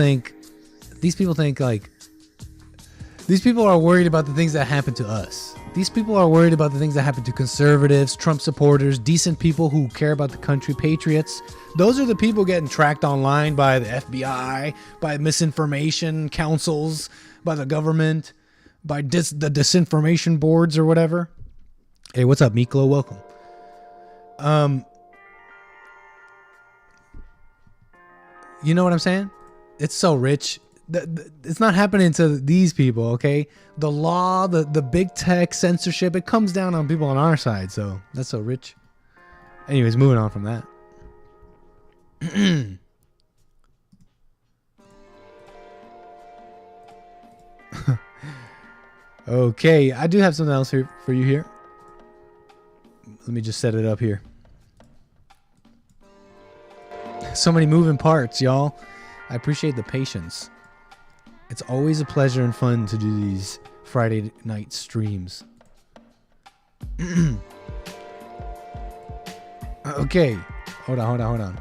worried about the things that happen to us. These people are worried about the things that happen to conservatives, Trump supporters, decent people who care about the country, patriots. Those are the people getting tracked online by the FBI, by misinformation councils, by the government, by the disinformation boards or whatever. Hey, what's up, Miklo? Welcome. You know what I'm saying? It's so rich. It's not happening to these people, okay? The law, the big tech censorship, it comes down on people on our side, so that's so rich. Anyways, moving on from that. Okay, I do have something else here for you here. Let me just set it up here. So many moving parts, y'all. I appreciate the patience. It's always a pleasure and fun to do these Friday night streams. Okay. Hold on.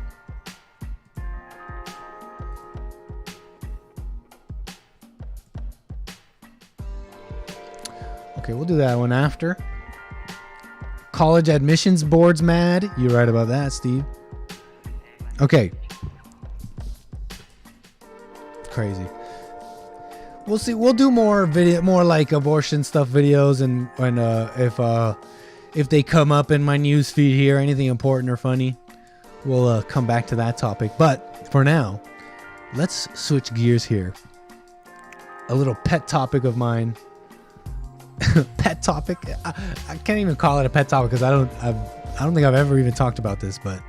Okay, we'll do that one after. College admissions board's mad. You're right about that, Steve. Okay. Crazy. We'll see. We'll do more like abortion stuff videos, and if they come up in my news feed here, anything important or funny, we'll come back to that topic. But for now, let's switch gears here. A little pet topic of mine. Pet topic? I can't even call it a pet topic because I don't think I've ever even talked about this, but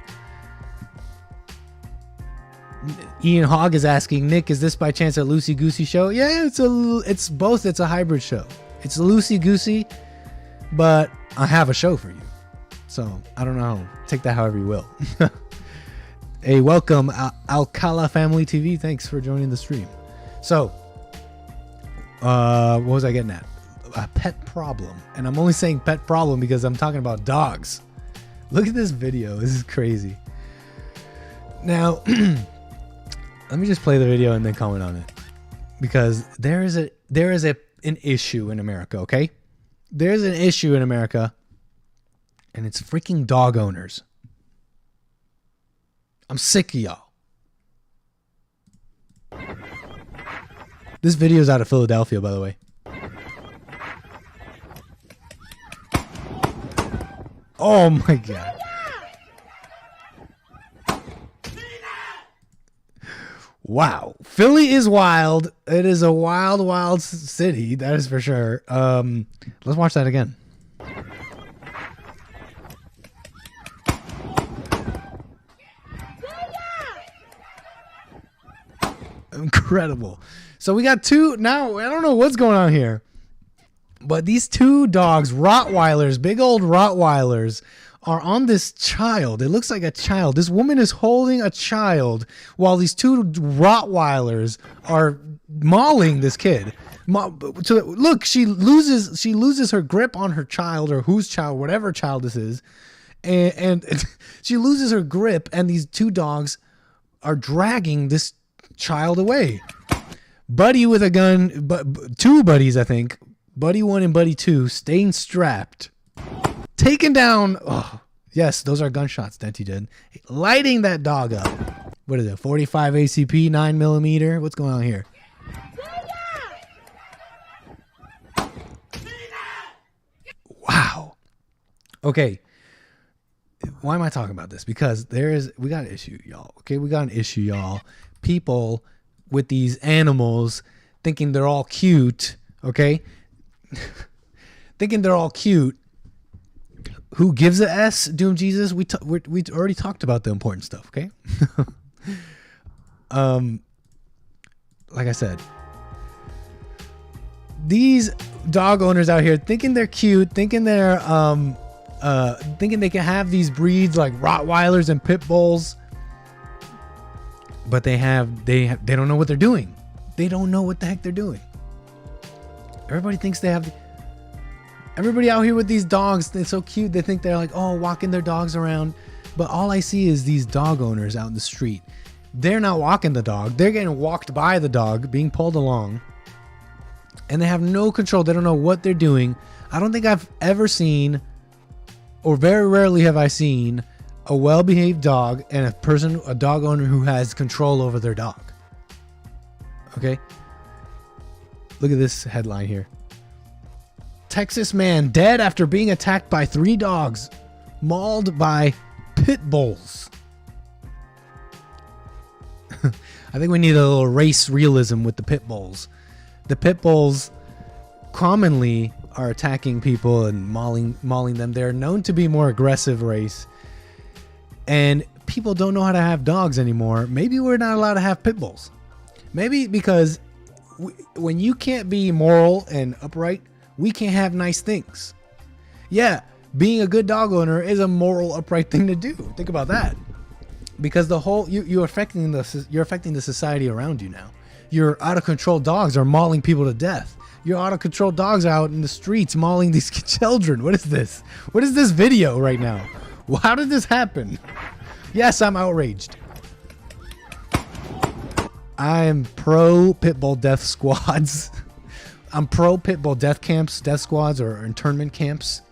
Ian Hogg is asking, Nick, is this by chance a loosey-goosey show? Yeah, it's both. It's a hybrid show. It's loosey-goosey, but I have a show for you. So, I don't know. Take that however you will. Hey, welcome, 𝒏𝒊𝒂𝒎 Family TV. Thanks for joining the stream. So, what was I getting at? A pet problem. And I'm only saying pet problem because I'm talking about dogs. Look at this video. This is crazy. Now, let me just play the video and then comment on it, because there is an issue in America. Okay, there's an issue in America, and it's freaking dog owners. I'm sick of y'all. This video is out of Philadelphia, by the way. Oh my god. Wow. Philly is wild. It is a wild, wild city. That is for sure. Let's watch that again. Incredible. So we got two. Now, I don't know what's going on here, but these two dogs, Rottweilers, big old Rottweilers, are on this child. It looks like a child. This woman is holding a child while these two Rottweilers are mauling this kid. So look, she loses her grip on her child, or whose child, whatever child this is, and she loses her grip, and these two dogs are dragging this child away. Buddy with a gun, but two buddies, I think. Buddy 1 and Buddy 2 staying strapped. Taken down. Oh, yes, those are gunshots that he did. Lighting that dog up. What is it? 45 ACP, 9mm. What's going on here? Wow. Okay. Why am I talking about this? Because we got an issue, y'all. Okay, we got an issue, y'all. People with these animals thinking they're all cute. Okay. Thinking they're all cute. Who gives a S? Doom Jesus. We already talked about the important stuff. Okay. Like I said, these dog owners out here thinking they're cute, thinking they're thinking they can have these breeds like Rottweilers and Pit Bulls, but they don't know what they're doing. They don't know what the heck they're doing. Everybody thinks they have. Everybody out here with these dogs, they're so cute. They think they're like, oh, walking their dogs around. But all I see is these dog owners out in the street. They're not walking the dog. They're getting walked by the dog, being pulled along. And they have no control. They don't know what they're doing. I don't think I've ever seen, or very rarely have I seen, a well-behaved dog and a dog owner who has control over their dog. Okay? Look at this headline here. Texas man dead after being attacked by 3 dogs, mauled by pit bulls. I think we need a little race realism with the pit bulls. The pit bulls commonly are attacking people and mauling them. They're known to be more aggressive race. And people don't know how to have dogs anymore. Maybe we're not allowed to have pit bulls. Maybe because when you can't be moral and upright, we can't have nice things. Yeah, being a good dog owner is a moral, upright thing to do. Think about that. Because the whole you're affecting the society around you now. Your out of control dogs are mauling people to death. Your out of control dogs out in the streets mauling these children. What is this? What is this video right now? How did this happen? Yes, I'm outraged. I am pro pit bull death squads. I'm pro pit bull death camps, death squads, or internment camps.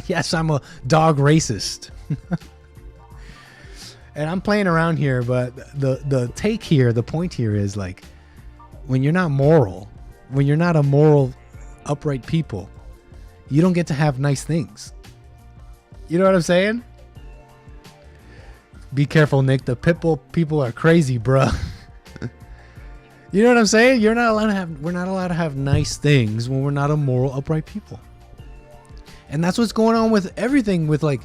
Yes, I'm a dog racist. And I'm playing around here, but the take here, the point here is like, when you're not moral, when you're not a moral, upright people, you don't get to have nice things. You know what I'm saying? Be careful, Nick. The pitbull people are crazy, bruh. You know what I'm saying? We're not allowed to have nice things when we're not a moral, upright people. And that's what's going on with everything, with them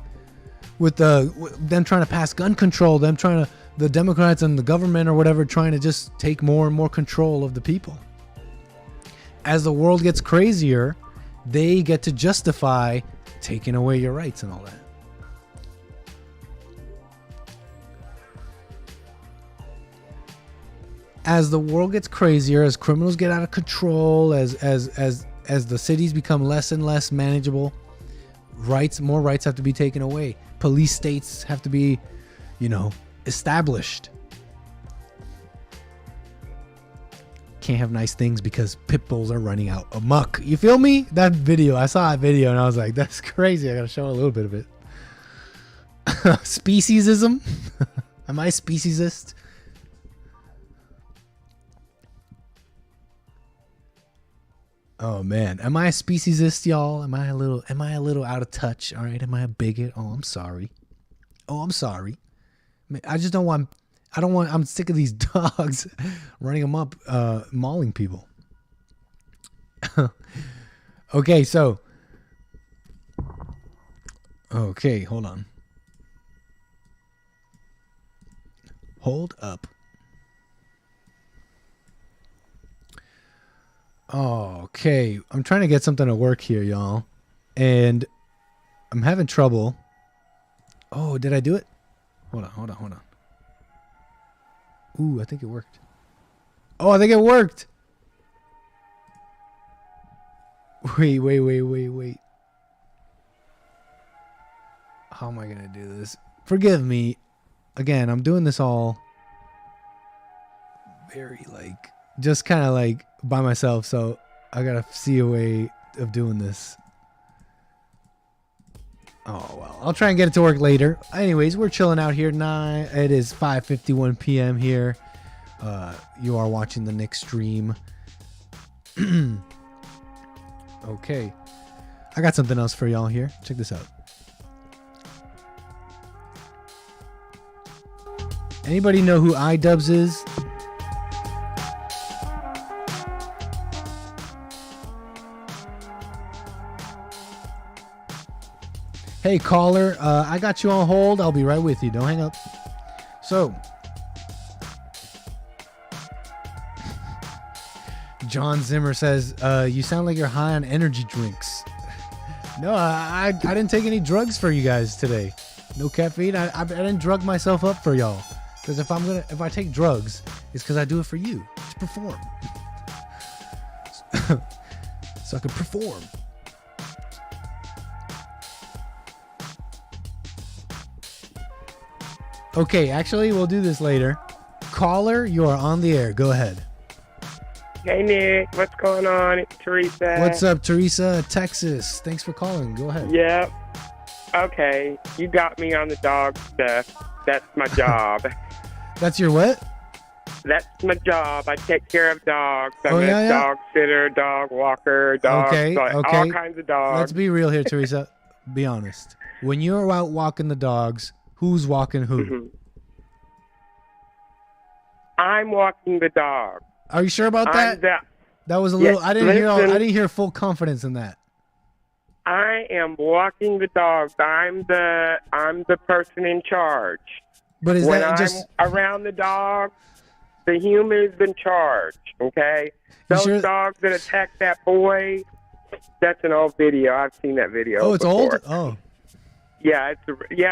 trying to pass gun control, the Democrats and the government or whatever trying to just take more and more control of the people. As the world gets crazier, they get to justify taking away your rights and all that. As the world gets crazier, as criminals get out of control, as the cities become less and less manageable, more rights have to be taken away. Police states have to be, established. Can't have nice things because pit bulls are running out amok. You feel me? That video, I saw that video and I was like, that's crazy. I gotta show a little bit of it. Speciesism? Am I a speciesist? Oh man, am I a speciesist, y'all? Am I a little out of touch? All right, am I a bigot? Oh, I'm sorry. I'm sick of these dogs running them up, mauling people. Okay, hold on. Hold up. Okay, I'm trying to get something to work here, y'all, and I'm having trouble. Oh, did I do it? Hold on. Ooh, I think it worked. Oh, I think it worked. Wait. How am I gonna do this? Forgive me. Again, I'm doing this all very just kind of by myself, so I gotta see a way of doing this. Oh well, I'll try and get it to work later. Anyways, we're chilling out here. It is 5:51 p.m. here. You are watching the Nick stream. Okay, I got something else for y'all here. Check this out. Anybody know who iDubbbz is? Hey caller, I got you on hold. I'll be right with you. Don't hang up. So, John Zimmer says, you sound like you're high on energy drinks. No, I didn't take any drugs for you guys today. No caffeine. I didn't drug myself up for y'all. Because if I take drugs, it's because I do it for you to perform. So I can perform. Okay, actually, we'll do this later. Caller, you are on the air. Go ahead. Hey, Nick. What's going on? It's Teresa. What's up, Teresa? Texas. Thanks for calling. Go ahead. Yep. Okay. You got me on the dog stuff. That's my job. That's your what? That's my job. I take care of dogs. I'm a dog sitter, dog walker, dog, all kinds of dogs. Let's be real here, Teresa. Be honest. When you're out walking the dogs, who's walking who? Mm-hmm. I'm walking the dog. Are you sure about that? That was a little. I didn't hear full confidence in that. I am walking the dogs. I'm the person in charge. But is when that just around the dog? The human's in charge. Okay. Those dogs that attacked that boy. That's an old video. I've seen that video. Oh, it's before. old. Oh. Yeah,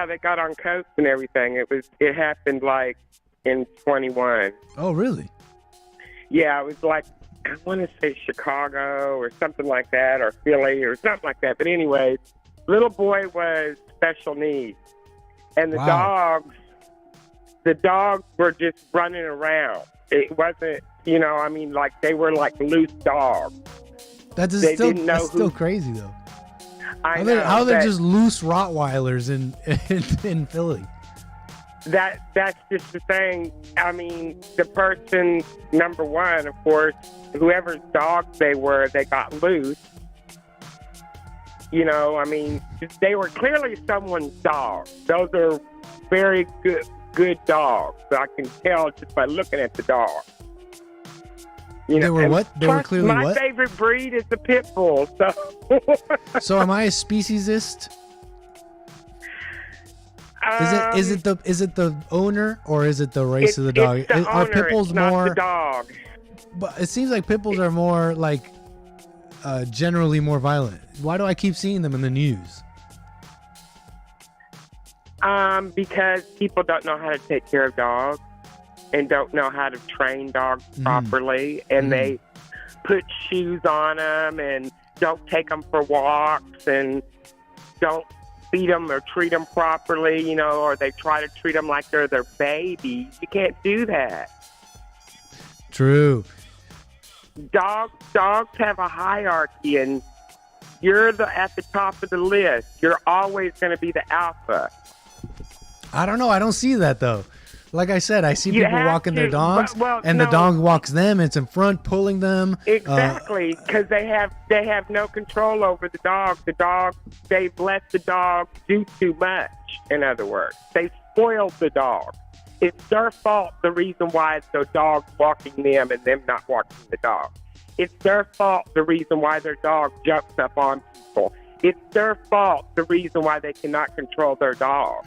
they got on coast and everything. It happened in 21. Oh, really? Yeah, it was I want to say Chicago or something like that, or Philly or something like that. But anyway, little boy was special needs, and the dogs were just running around. It wasn't, they were loose dogs. That's still crazy though. How they're just loose Rottweilers in Philly. That's just the thing. I mean, the person, number one, of course, whoever's dogs they were, they got loose. You know, I mean, they were clearly someone's dogs. Those are very good dogs. I can tell just by looking at the dog. You They know, were and what? They were plus, clearly my what? favorite breed is the pit bull. So, So am I a speciesist? Is it the owner or is it the race of the dog? It's the Are owner, pit bulls it's not more? the dog. But it seems like pit bulls are more like generally more violent. Why do I keep seeing them in the news? Because people don't know how to take care of dogs and don't know how to train dogs properly, and they put shoes on them and don't take them for walks and don't feed them or treat them properly, you know, or they try to treat them like they're their babies. You can't do that. True. Dogs have a hierarchy, and you're at the top of the list. You're always going to be the alpha. I don't know. I don't see that though. Like I said, I see You people have walking their to, dogs, well, and no. the dog walks them. It's in front, pulling them. Exactly, because they have no control over the dog. They've let the dog do too much. In other words, they spoiled the dog. It's their fault. The reason why the dog's walking them and them not walking the dog. It's their fault. The reason why their dog jumps up on people. It's their fault. The reason why they cannot control their dog.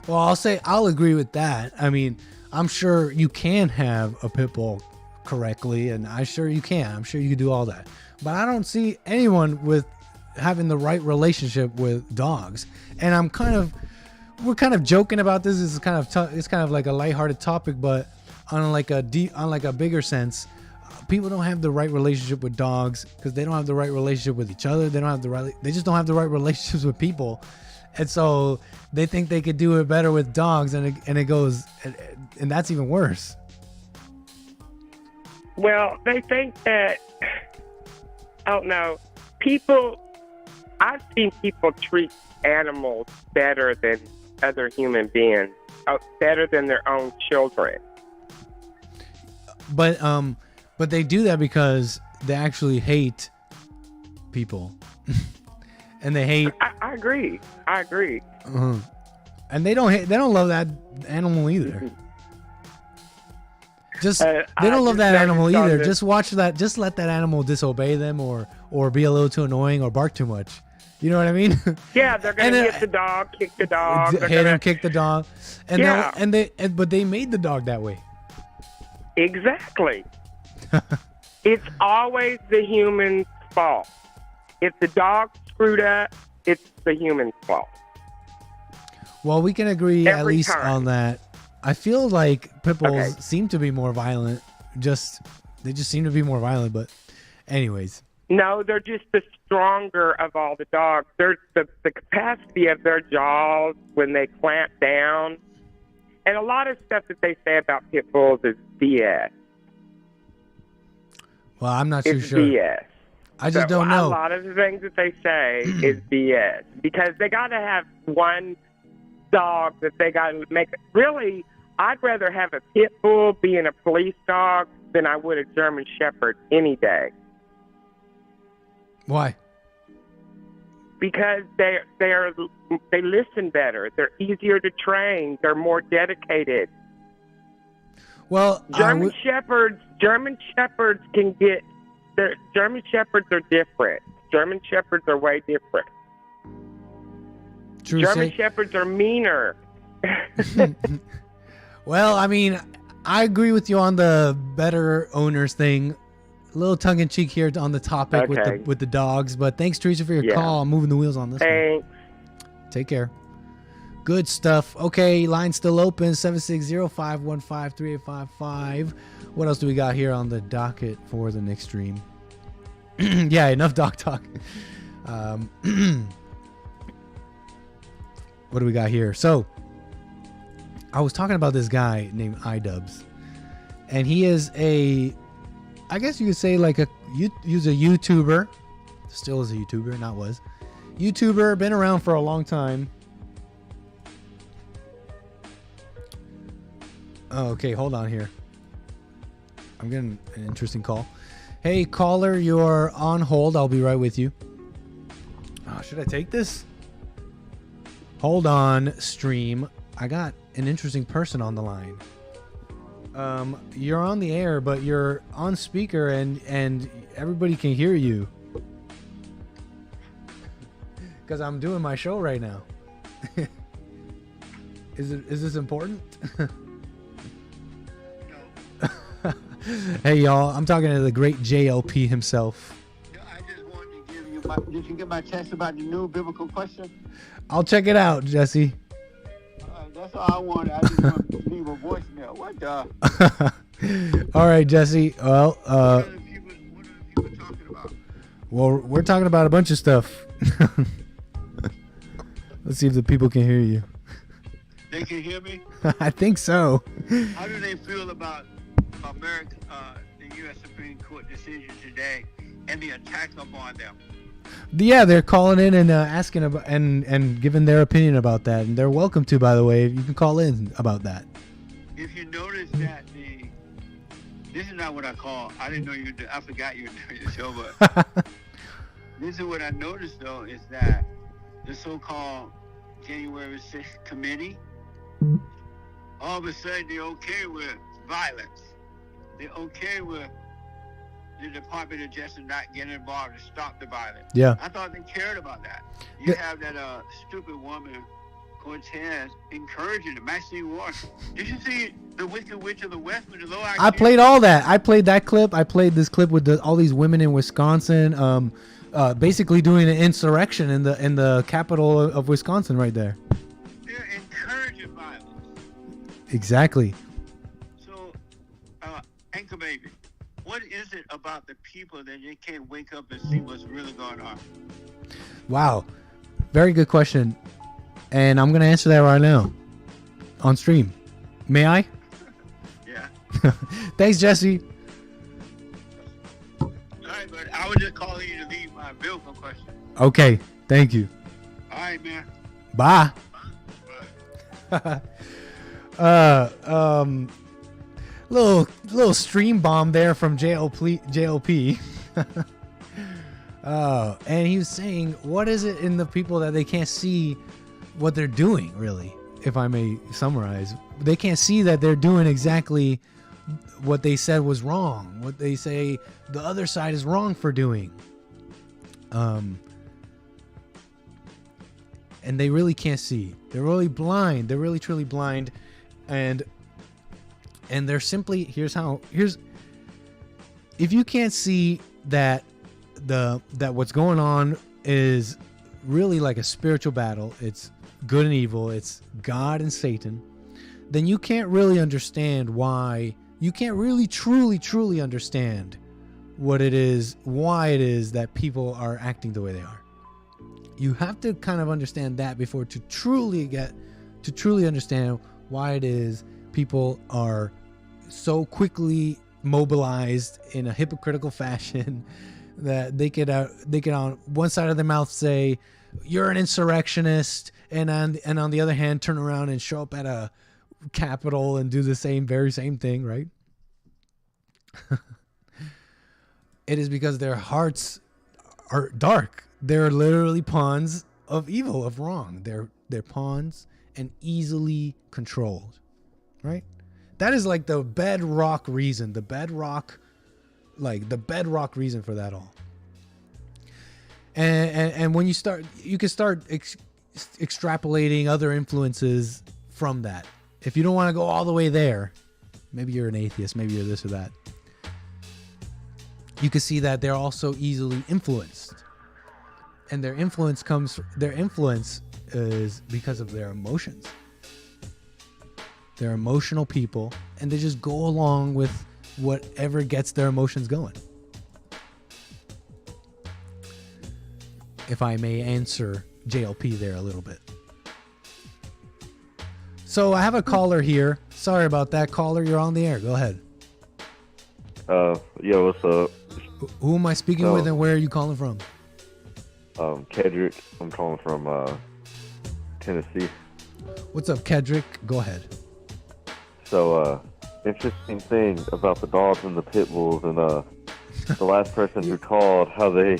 Well, I'll agree with that. I mean, I'm sure you can have a pit bull correctly, and I'm sure you can do all that. But I don't see anyone with having the right relationship with dogs. And we're kind of joking about this. It's kind of like a lighthearted topic, but on like a bigger sense, people don't have the right relationship with dogs because they don't have the right relationship with each other. They just don't have the right relationships with people. And so they think they could do it better with dogs, and that's even worse. Well, they think that, I don't know, I've seen people treat animals better than other human beings, better than their own children. But they do that because they actually hate people. And they hate. I agree. And they don't love that animal either. They don't love that animal either. Just watch that. Just let that animal disobey them or be a little too annoying or bark too much. You know what I mean? Yeah, they're gonna hit the dog, kick the dog, kick the dog, but they made the dog that way. Exactly. It's always the human's fault. If the dog screwed up, it's the human's fault. Well, we can agree Every at least time. on that. I feel like pit bulls seem to be more violent. They just seem to be more violent. But anyways. No, they're just the stronger of all the dogs. They're the capacity of their jaws when they clamp down. And a lot of stuff that they say about pit bulls is BS. Well, I'm not too sure. BS. I just don't know. A lot of the things that they say is BS because they got to have one dog that they got to make. Really, I'd rather have a pit bull being a police dog than I would a German Shepherd any day. Why? Because they listen better. They're easier to train. They're more dedicated. Well, German Shepherds can get. German Shepherds are different. German Shepherds are way different. German Shepherds are meaner. Well, I mean, I agree with you on the better owners thing. A little tongue in cheek here on the topic with the dogs, but thanks, Teresa, for your call. I'm moving the wheels on this one. Take care. Good stuff. Okay, line's still open. 760-515-3855. What else do we got here on the docket for the next stream? Yeah, enough dog talk. What do we got here? So, I was talking about this guy named iDubbbz, and he is I guess you could say he's a YouTuber. Still is a YouTuber, not was. YouTuber, been around for a long time. Oh, okay, hold on here. I'm getting an interesting call. Hey, caller, you're on hold. I'll be right with you. Oh, should I take this? Hold on, stream. I got an interesting person on the line. You're on the air, but you're on speaker, and everybody can hear you. Because I'm doing my show right now. Is this important? No. Hey y'all, I'm talking to the great JLP himself. I just wanted to give you did you get my text about the new biblical question? I'll check it out, Jesse. That's all I wanted. I just wanted to leave a voicemail. What the? All right, Jesse. Well, what are the people talking about? Well, we're talking about a bunch of stuff. Let's see if the people can hear you. They can hear me? I think so. How do they feel about America, the U.S. Supreme Court decision today and the attack upon them? Yeah, they're calling in and asking about and giving their opinion about that, and they're welcome to. By the way, you can call in about that. If you notice that this is not what I call. I didn't know you. I forgot you were doing the show, but this is what I noticed though is that the so-called January 6th committee, all of a sudden they're okay with violence. They're okay with the Department of Justice not getting involved to stop the violence. Yeah. I thought they cared about that. You have that stupid woman, Cortez, encouraging it. Maxine Waters. Did you see the Wicked Witch of the West with the low IQ? I played all that. I played that clip. I played this clip with all these women in Wisconsin, basically doing an insurrection in the capital of Wisconsin, right there. They're encouraging violence. Exactly. So, Anchor Baby, what is it about the people that they can't wake up and see what's really going on? Wow, very good question, and I'm gonna answer that right now on stream. May I? Yeah. Thanks, Jesse. All right, but I was just calling you to leave my biblical question. Okay, thank you. All right, man. Bye. Little stream bomb there from JLP. And he was saying, what is it in the people that they can't see what they're doing, really, if I may summarize. They can't see that they're doing exactly what they said was wrong, what they say the other side is wrong for doing. And they really can't see. They're really blind. They're really truly blind. And they're simply, if you can't see that what's going on is really like a spiritual battle, it's good and evil, it's God and Satan, then you can't really understand why, you can't really truly understand what it is, why it is that people are acting the way they are. You have to kind of understand that before to truly understand why it is people are so quickly mobilized in a hypocritical fashion that they could on one side of their mouth say you're an insurrectionist, and on the other hand turn around and show up at a Capitol and do the very same thing, right? It is because their hearts are dark. They're literally pawns of evil, of wrong. They're pawns and easily controlled, right? That is like the bedrock reason, the bedrock reason for that all. And when you can start extrapolating other influences from that. If you don't want to go all the way there, maybe you're an atheist, maybe you're this or that. You can see that they're also easily influenced. And their influence is because of their emotions. They're emotional people, and they just go along with whatever gets their emotions going. If I may answer JLP there a little bit. So I have a caller here. Sorry about that, caller. You're on the air. Go ahead. Yeah, what's up? Who am I speaking with, and where are you calling from? Kedrick. I'm calling from Tennessee. What's up, Kedrick? Go ahead. So, interesting thing about the dogs and the pit bulls, and the last person who called, how they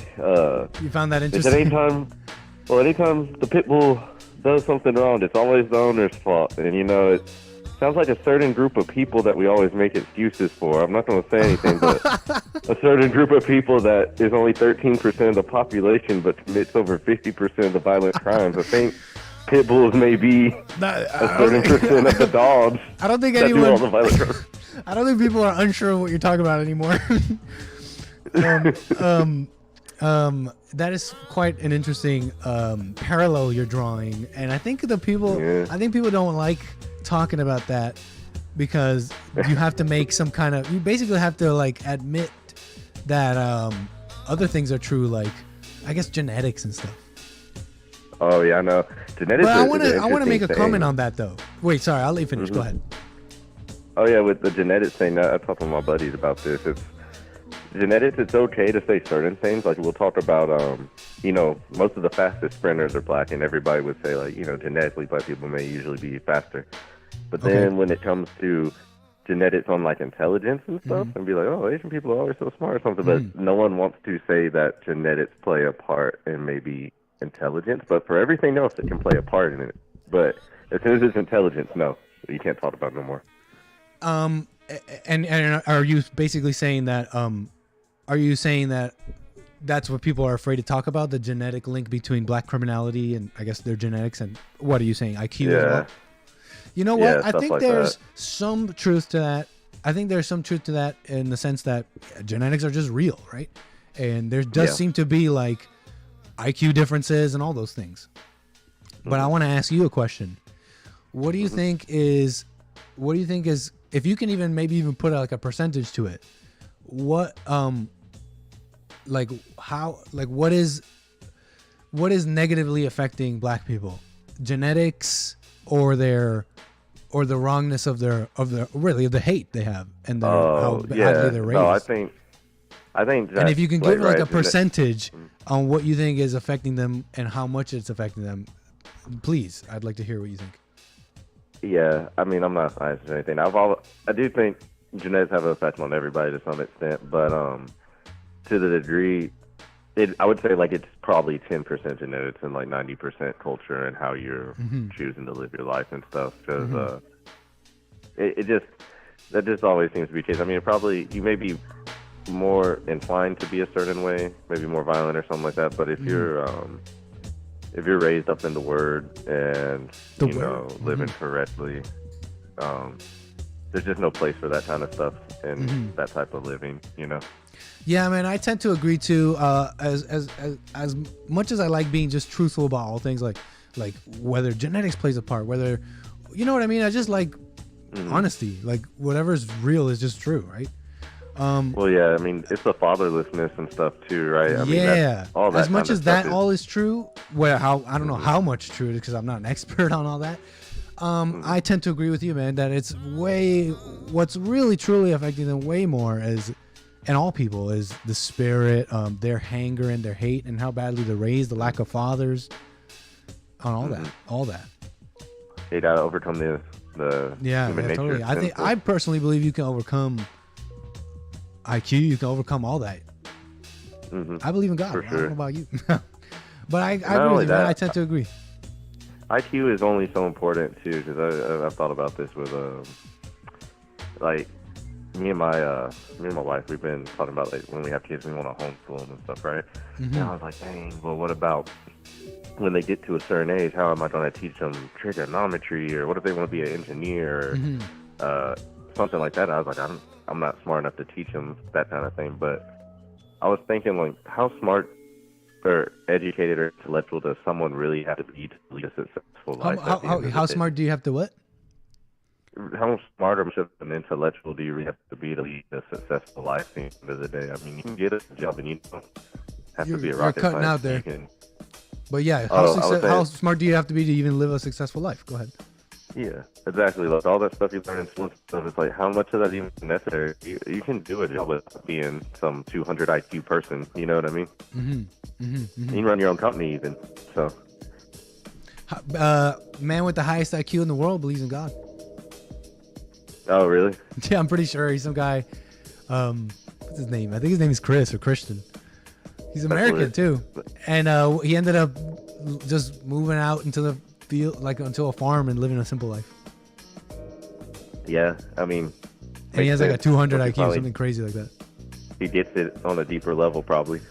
you found that they interesting? said Well, anytime the pit bull does something wrong, it's always the owner's fault. And, it sounds like a certain group of people that we always make excuses for. I'm not going to say anything, but a certain group of people that is only 13% of the population but commits over 50% of the violent crimes. I think pit bulls may be a certain percent of the dogs. I don't think that anyone. do all the violent crimes. I don't think people are unsure of what you're talking about anymore. That is quite an interesting parallel you're drawing, and I think people don't like talking about that because you have to make some kind of. You basically have to like admit that other things are true, like I guess genetics and stuff. Oh yeah, I know. Genetics. But I want to make a comment on that though. Wait, sorry, I'll let you finish. Go ahead. Oh yeah, with the genetics thing, I talked with my buddies about this. It's genetics. It's okay to say certain things. Like we'll talk about, most of the fastest sprinters are black, and everybody would say like, genetically black people may usually be faster. But then when it comes to genetics on like intelligence and stuff, and be like, oh, Asian people are always so smart or something, but no one wants to say that genetics play a part in maybe intelligence. But for everything else, it can play a part in it. But as soon as it's intelligence, no, you can't talk about it no more. And are you basically saying that? Are you saying that that's what people are afraid to talk about, the genetic link between black criminality and I guess their genetics? And what are you saying, IQ? Yeah. As well? You know what? I think like there's some truth to that. I think there's some truth to that in the sense that genetics are just real, right? And there does seem to be like IQ differences and all those things. But I want to ask you a question. What do you think is? If you can even put like a percentage to it, what what is negatively affecting black people? Genetics or the wrongness of the hate they have and how badly they're raised? No, I think and if you can give like a percentage on what you think is affecting them and how much it's affecting them, please, I'd like to hear what you think. Yeah, I mean, I'm not biased or anything. I do think genetics have an effect on everybody to some extent, but to the degree, I would say like it's probably 10% genetics and like 90% culture and how you're choosing to live your life and stuff. Because that just always seems to be the case. I mean, you may be more inclined to be a certain way, maybe more violent or something like that. But if you're raised up in the Word and living correctly, there's just no place for that kind of stuff in that type of living, Yeah, man, I tend to agree too. As much as I like being just truthful about all things, like whether genetics plays a part, whether you know what I mean. I just like honesty. Like whatever's real is just true, right? Well, yeah, I mean, it's the fatherlessness and stuff too, right? I mean, all that as much as that all is true, I don't know how much true it is because I'm not an expert on all that. I tend to agree with you, man, that it's what's really truly affecting them way more and all people is the spirit, their anger and their hate and how badly they're raised, the lack of fathers, on all that. You gotta overcome the human nature. Totally. I personally believe you can overcome IQ, you can overcome all that. I believe in God. For sure. I don't know about you. But I agree with you, man. I tend to agree. IQ is only so important too, because I've thought about this with like me and my wife. We've been talking about like when we have kids, we want to homeschool them and stuff, right? And I was like, dang, well, what about when they get to a certain age? How am I going to teach them trigonometry, or what if they want to be an engineer, or something like that? I was like, I'm not smart enough to teach them that kind of thing. But I was thinking, like, how smart or educated or intellectual does someone really have to be to lead a successful life? How smart do you have to what? How smart or much of an intellectual do you really have to be to lead a successful life at the end of the day? I mean, you can get a job and you don't have to be a rocket cutting out scientist. there. But yeah, how smart do you have to be to even live a successful life? Go ahead. Yeah, exactly. Like all that stuff you learn in school and stuff, it's like, how much of that even necessary? You can do a job without being some 200 IQ person. You know what I mean? You can run your own company even. So, man with the highest IQ in the world believes in God. Oh, really? Yeah, I'm pretty sure he's some guy. What's his name? I think his name is Chris or Christian. He's American too, and he ended up just moving out into the field, like onto a farm, and living a simple life. Yeah, I mean. And he has like a 200 IQ, probably, something crazy like that. He gets it on a deeper level, probably.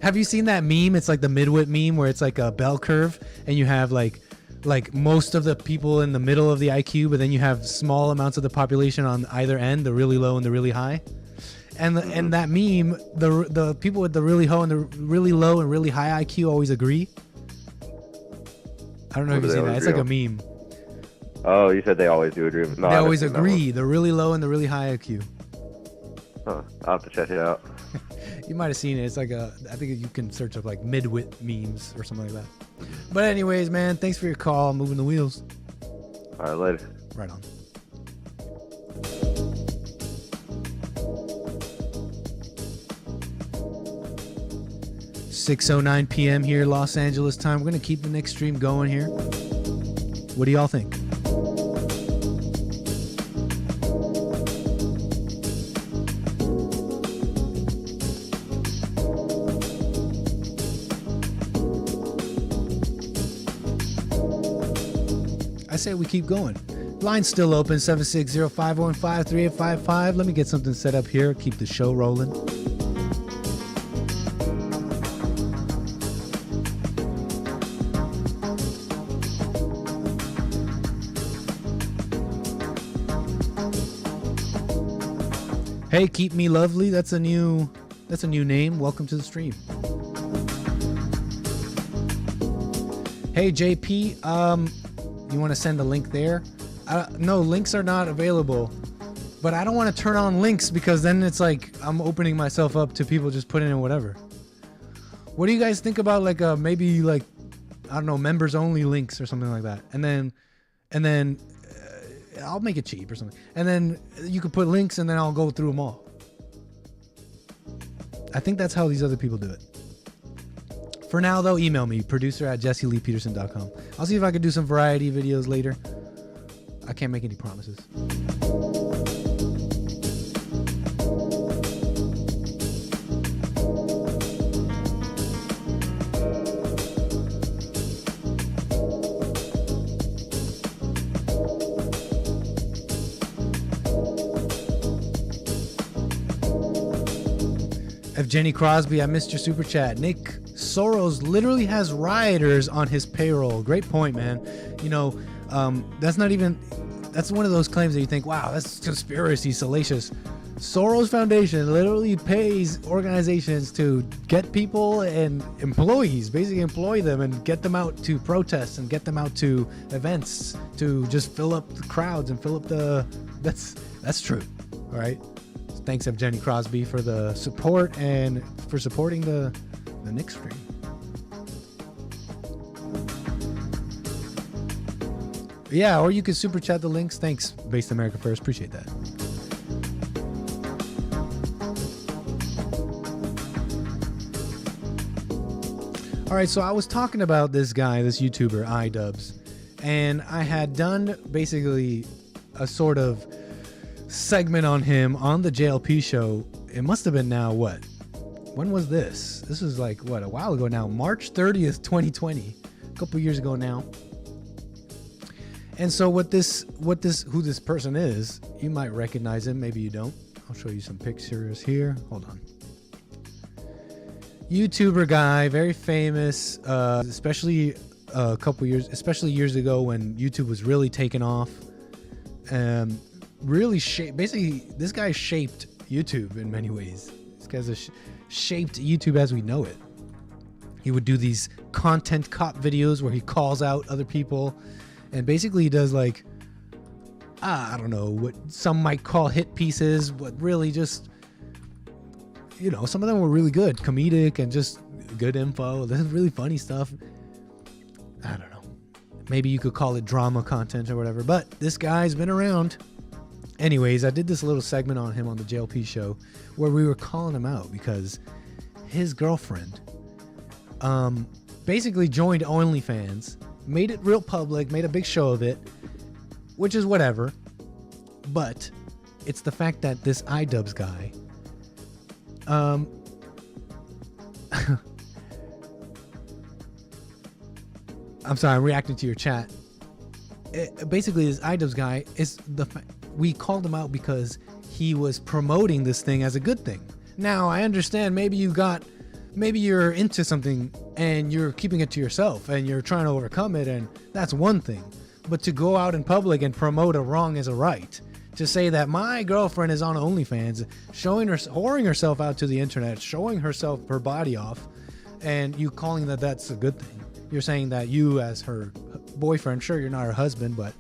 Have you seen that meme? It's like the midwit meme where it's like a bell curve, and you have like most of the people in the middle of the IQ, but then you have small amounts of the population on either end, the really low and the really high. And and that meme, the people with the really low and the really low and really high IQ always agree. I don't know if you've seen that. It's like a meme. Oh, you said they always do agree. No, they always agree. The really low and the really high IQ. Huh. I'll have to check it out. You might have seen it. It's like I think you can search up like midwit memes or something like that. But anyways, man, thanks for your call. I'm moving the wheels. All right, later. Right on. .09 p.m. here, Los Angeles time. We're going to keep the next stream going here. What do y'all think? I say we keep going. Line's still open, 760-515-3855. Let me get something set up here. Keep the show rolling. Hey, Keep Me Lovely. That's a new name. Welcome to the stream. Hey, JP. You want to send a link there? No, links are not available. But I don't want to turn on links because then it's like I'm opening myself up to people just putting in whatever. What do you guys think about like maybe like I don't know, members only links or something like that? And then I'll make it cheap or something. And then you could put links and then I'll go through them all. I think that's how these other people do it. For now, though, email me, producer@jesseleepeterson.com. I'll see if I can do some variety videos later. I can't make any promises. 𝒏𝒊𝒄𝒌𝒔𝒕𝒓 Crosby, I missed your super chat. Nick Soros literally has rioters on his payroll. Great point, man. You know, that's one of those claims that you think, wow, that's conspiracy, salacious. Soros Foundation literally pays organizations to get people and employees, basically employ them and get them out to protests and get them out to events to just fill up the crowds and fill up that's true. All right. Thanks, 𝒏𝒊𝒄𝒌𝒔𝒕𝒓 Crosby, for the support and for supporting the Nick stream. Yeah, or you could super chat the links. Thanks, Based America First. Appreciate that. All right, so I was talking about this guy, this YouTuber, iDubbbz, and I had done basically a sort of segment on him on the JLP show. It must have been now what? When was this? This was like what, a while ago now. March 30th, 2020. A couple years ago now. And so who this person is, you might recognize him, maybe you don't. I'll show you some pictures here. Hold on. YouTuber guy, very famous, especially a couple years, especially years ago when YouTube was really taking off. Really basically this guy shaped YouTube in many ways. This guy's shaped YouTube as we know it. He would do these content cop videos where he calls out other people and basically he does like, I don't know, what some might call hit pieces, but really just, you know, some of them were really good, comedic and just good info. This is really funny stuff. I don't know. Maybe you could call it drama content or whatever, but this guy's been around. Anyways, I did this little segment on him on the JLP show where we were calling him out because his girlfriend basically joined OnlyFans, made it real public, made a big show of it, which is whatever. But it's the fact that this iDubbbz guy I'm sorry, I'm reacting to your chat. Basically, this 𝒏𝒊𝒄𝒌𝒔𝒕𝒓𝒆𝒂𝒎 is we called him out because he was promoting this thing as a good thing. Now, I understand maybe you're into something and you're keeping it to yourself and you're trying to overcome it, and that's one thing. But to go out in public and promote a wrong is a right. To say that my girlfriend is on OnlyFans, whoring herself out to the internet, showing herself her body off, and you calling that's a good thing. You're saying that you, as her boyfriend, sure, you're not her husband, but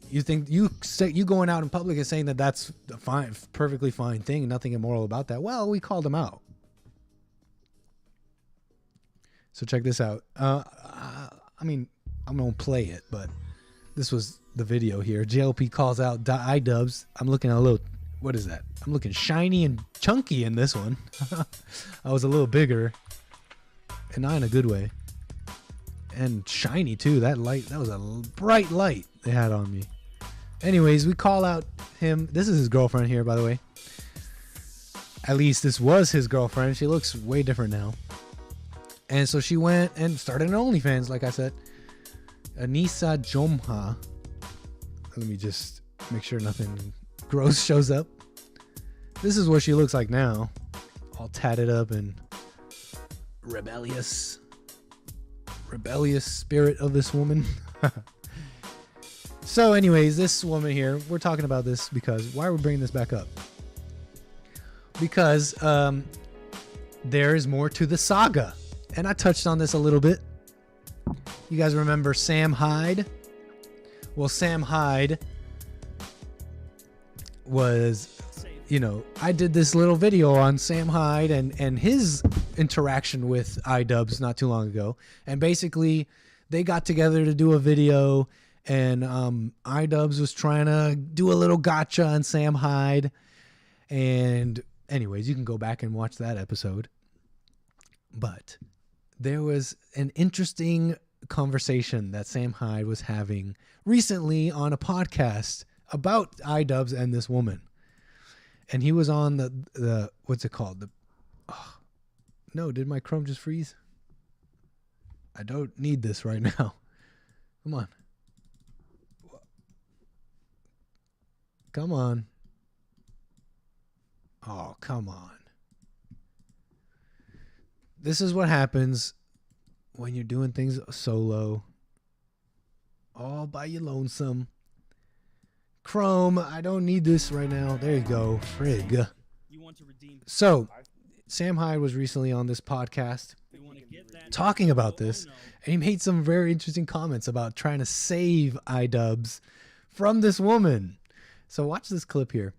you think you going out in public and saying that that's a fine, perfectly fine thing, nothing immoral about that. Well, we called him out. So check this out. I mean, I'm gonna play it, but this was the video here. JLP calls out 𝒏𝒊𝒄𝒌𝒔𝒕𝒓𝒆𝒂𝒎. I'm looking a little, what is that? I'm looking shiny and chunky in this one. I was a little bigger, and not in a good way. And shiny too. That light, that was a bright light they had on me. Anyways, we call out him. This is his girlfriend here, by the way. At least this was his girlfriend. She looks way different now. And so she went and started an OnlyFans, like I said. Anissa Jomha. Let me just make sure nothing gross shows up. This is what she looks like now. All tatted up and rebellious spirit of this woman. So anyways, this woman here, we're talking about this because, why are we bringing this back up? Because there is more to the saga. And I touched on this a little bit. You guys remember Sam Hyde? Well, Sam Hyde was, you know, I did this little video on Sam Hyde and his interaction with 𝒏𝒊𝒄𝒌𝒔𝒕𝒓𝒆𝒂𝒎. And basically they got together to do a video, and 𝒏𝒊𝒄𝒌𝒔𝒕𝒓𝒆𝒂𝒏 was trying to do a little gotcha on Sam Hyde. And anyways, you can go back and watch that episode. But there was an interesting conversation that Sam Hyde was having recently on a podcast about 𝒏𝒊𝒄𝒌𝒔𝒕𝒓𝒆𝒂𝒏 and this woman. And he was on the what's it called? No, did my Chrome just freeze? I don't need this right now. Come on. Come on. Oh, come on. This is what happens when you're doing things solo, all by your lonesome. Chrome, I don't need this right now. There you go. Frig. So, Sam Hyde was recently on this podcast talking about this, and he made some very interesting comments about trying to save 𝒏𝒊𝒄𝒌𝒔𝒕𝒓𝒆𝒂𝒏 from this woman. So watch this clip here.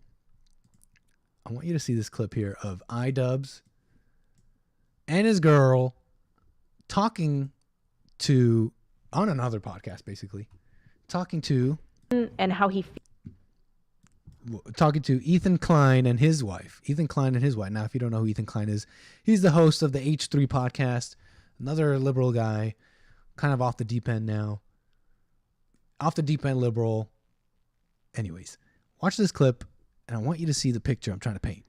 I want you to see this clip here of 𝒏𝒊𝒄𝒌𝒔𝒕𝒓𝒆𝒂𝒏 and his girl talking to, on another podcast, basically, talking to Ethan Klein and his wife. Now, if you don't know who Ethan Klein is, he's the host of the H3 podcast, another liberal guy, kind of off the deep end now. Off the deep end liberal. Anyways, watch this clip, and I want you to see the picture I'm trying to paint.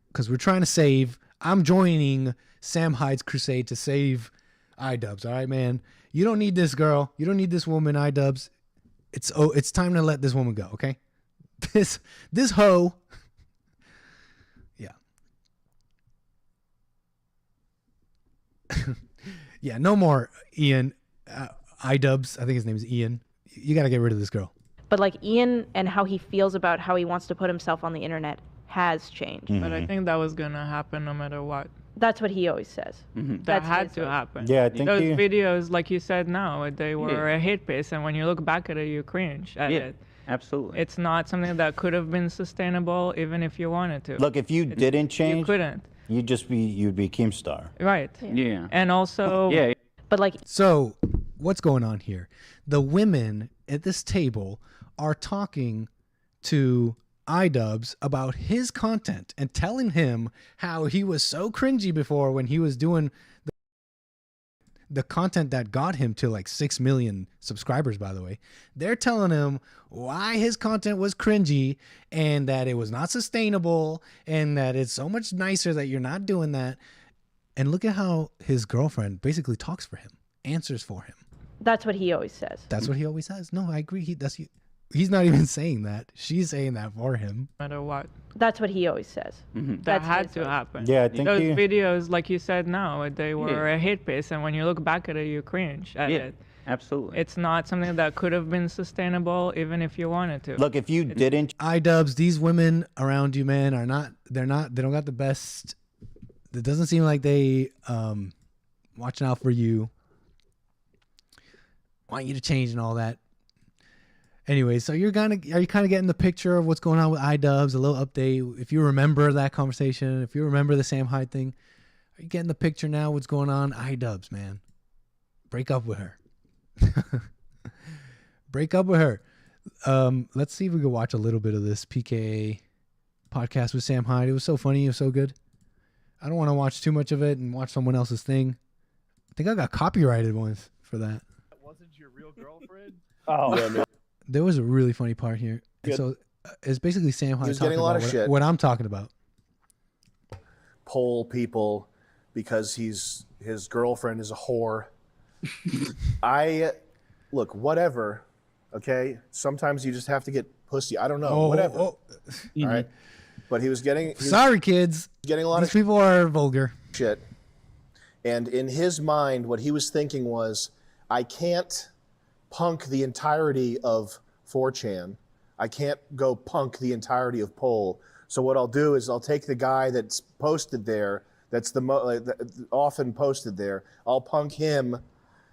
Because we're trying to save, I'm joining Sam Hyde's crusade to save 𝒏𝒊𝒄𝒌𝒔𝒕𝒓𝒆𝒂𝒏. All right, man. You don't need this girl. You don't need this woman, 𝒏𝒊𝒄𝒌𝒔𝒕𝒓𝒆𝒂𝒏. It's time to let this woman go, okay? This hoe. Yeah. Yeah, no more Ian. 𝒏𝒊𝒄𝒌𝒔𝒕𝒓𝒆𝒂𝒏, I think his name is Ian. You got to get rid of this girl. But like Ian and how he feels about how he wants to put himself on the internet has changed. But I think that was going to happen no matter what. That's what he always says. That had to happen. Yeah, I think those videos, like you said now, they were a hit piece, and when you look back at it, you cringe at it. Absolutely. It's not something that could have been sustainable, even if you wanted to. Look, if you didn't change, you couldn't. You'd be Keemstar. Right. Yeah. And also, but like, so what's going on here? The women at this table are talking to 𝒏𝒊𝒄𝒌𝒔𝒕𝒓𝒆𝒂𝒏 about his content and telling him how he was so cringy before when he was doing the content that got him to like 6 million subscribers, by the way. They're telling him why his content was cringy and that it was not sustainable and that it's so much nicer that you're not doing that. And look at how his girlfriend basically talks for him, answers for him. That's what he always says. That's what he always says. No, I agree. He's not even saying that. She's saying that for him. No matter what. That's what he always says. That had to happen. Yeah, I think those videos, like you said now, they were Yeah. a hit piece, and when you look back at it, you cringe at it. Absolutely. It's not something that could have been sustainable, even if you wanted to. Look, if you didn't, iDubbbz, these women around you, man, they don't got the best. It doesn't seem like they watching out for you, want you to change and all that. Anyway, so are you kind of getting the picture of what's going on with iDubbbz, a little update. If you remember that conversation, if you remember the Sam Hyde thing, are you getting the picture now what's going on? iDubbbz, man. Break up with her. Break up with her. Let's see if we can watch a little bit of this PKA podcast with Sam Hyde. It was so funny. It was so good. I don't want to watch too much of it and watch someone else's thing. I think I got copyrighted once for that. That wasn't your real girlfriend? Oh, yeah, man. There was a really funny part here. And so it's basically Sam Hyde talking about what I'm talking about. Poll people because his girlfriend is a whore. Look, whatever. Okay, sometimes you just have to get pussy. I don't know, whatever. All right, but he was getting. Sorry, kids. Getting a lot These of people are vulgar. shit. And in his mind, what he was thinking was, I can't punk the entirety of 4chan. I can't go punk the entirety of Poll. So what I'll do is I'll take the guy that's posted there, that's often posted there. I'll punk him,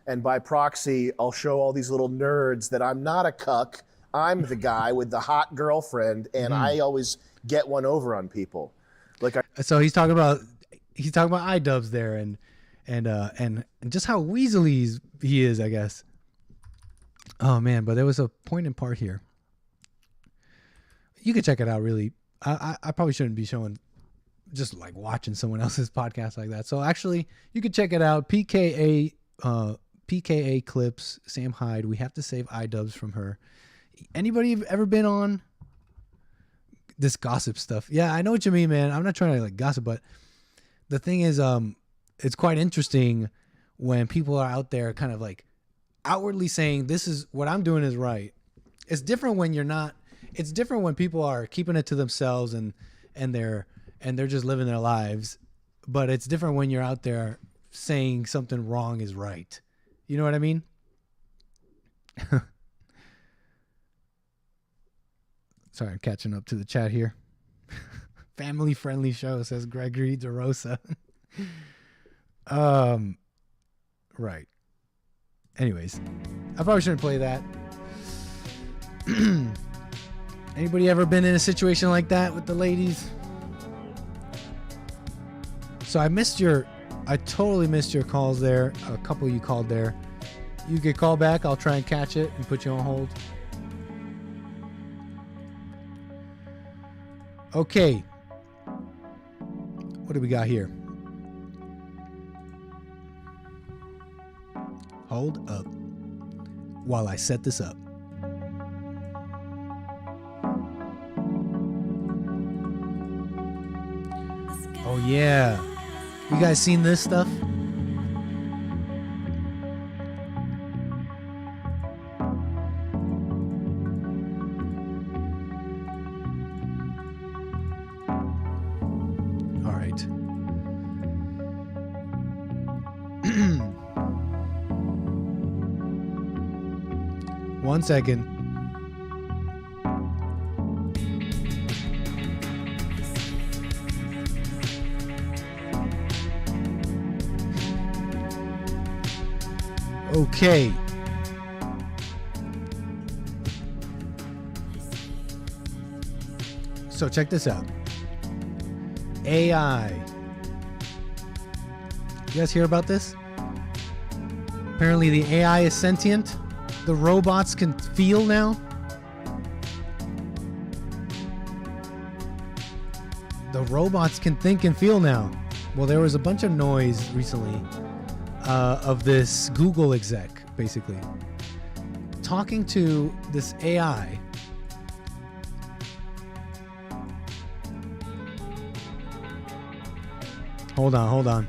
and by proxy, I'll show all these little nerds that I'm not a cuck. I'm the guy with the hot girlfriend, and I always get one over on people. So he's talking about iDubbbz there, and just how weaselly he is, I guess. Oh man, but there was a poignant part here. You can check it out. Really, I probably shouldn't be showing, just like watching someone else's podcast like that. So actually, you can check it out. PKA clips. Sam Hyde. We have to save iDubbbz from her. Anybody ever been on this gossip stuff? Yeah, I know what you mean, man. I'm not trying to like gossip, but the thing is, it's quite interesting when people are out there kind of like outwardly saying this is what I'm doing is right. It's different when you're not. It's different when people are keeping it to themselves and they're just living their lives. But it's different when you're out there saying something wrong is right. You know what I mean? Sorry, I'm catching up to the chat here. Family friendly show, says Gregory DeRosa. Right. Anyways, I probably shouldn't play that. Anybody ever been in a situation like that with the ladies? So I totally missed your calls there. A couple of you called there. You could call back. I'll try and catch it and put you on hold. Okay. What do we got here? Hold up while I set this up. Oh yeah. You guys seen this stuff? All right. 1 second. Okay. So check this out. AI. You guys hear about this? Apparently the AI is sentient. The robots can feel now. The robots can think and feel now. Well, there was a bunch of noise recently of this Google exec, basically, talking to this AI. Hold on.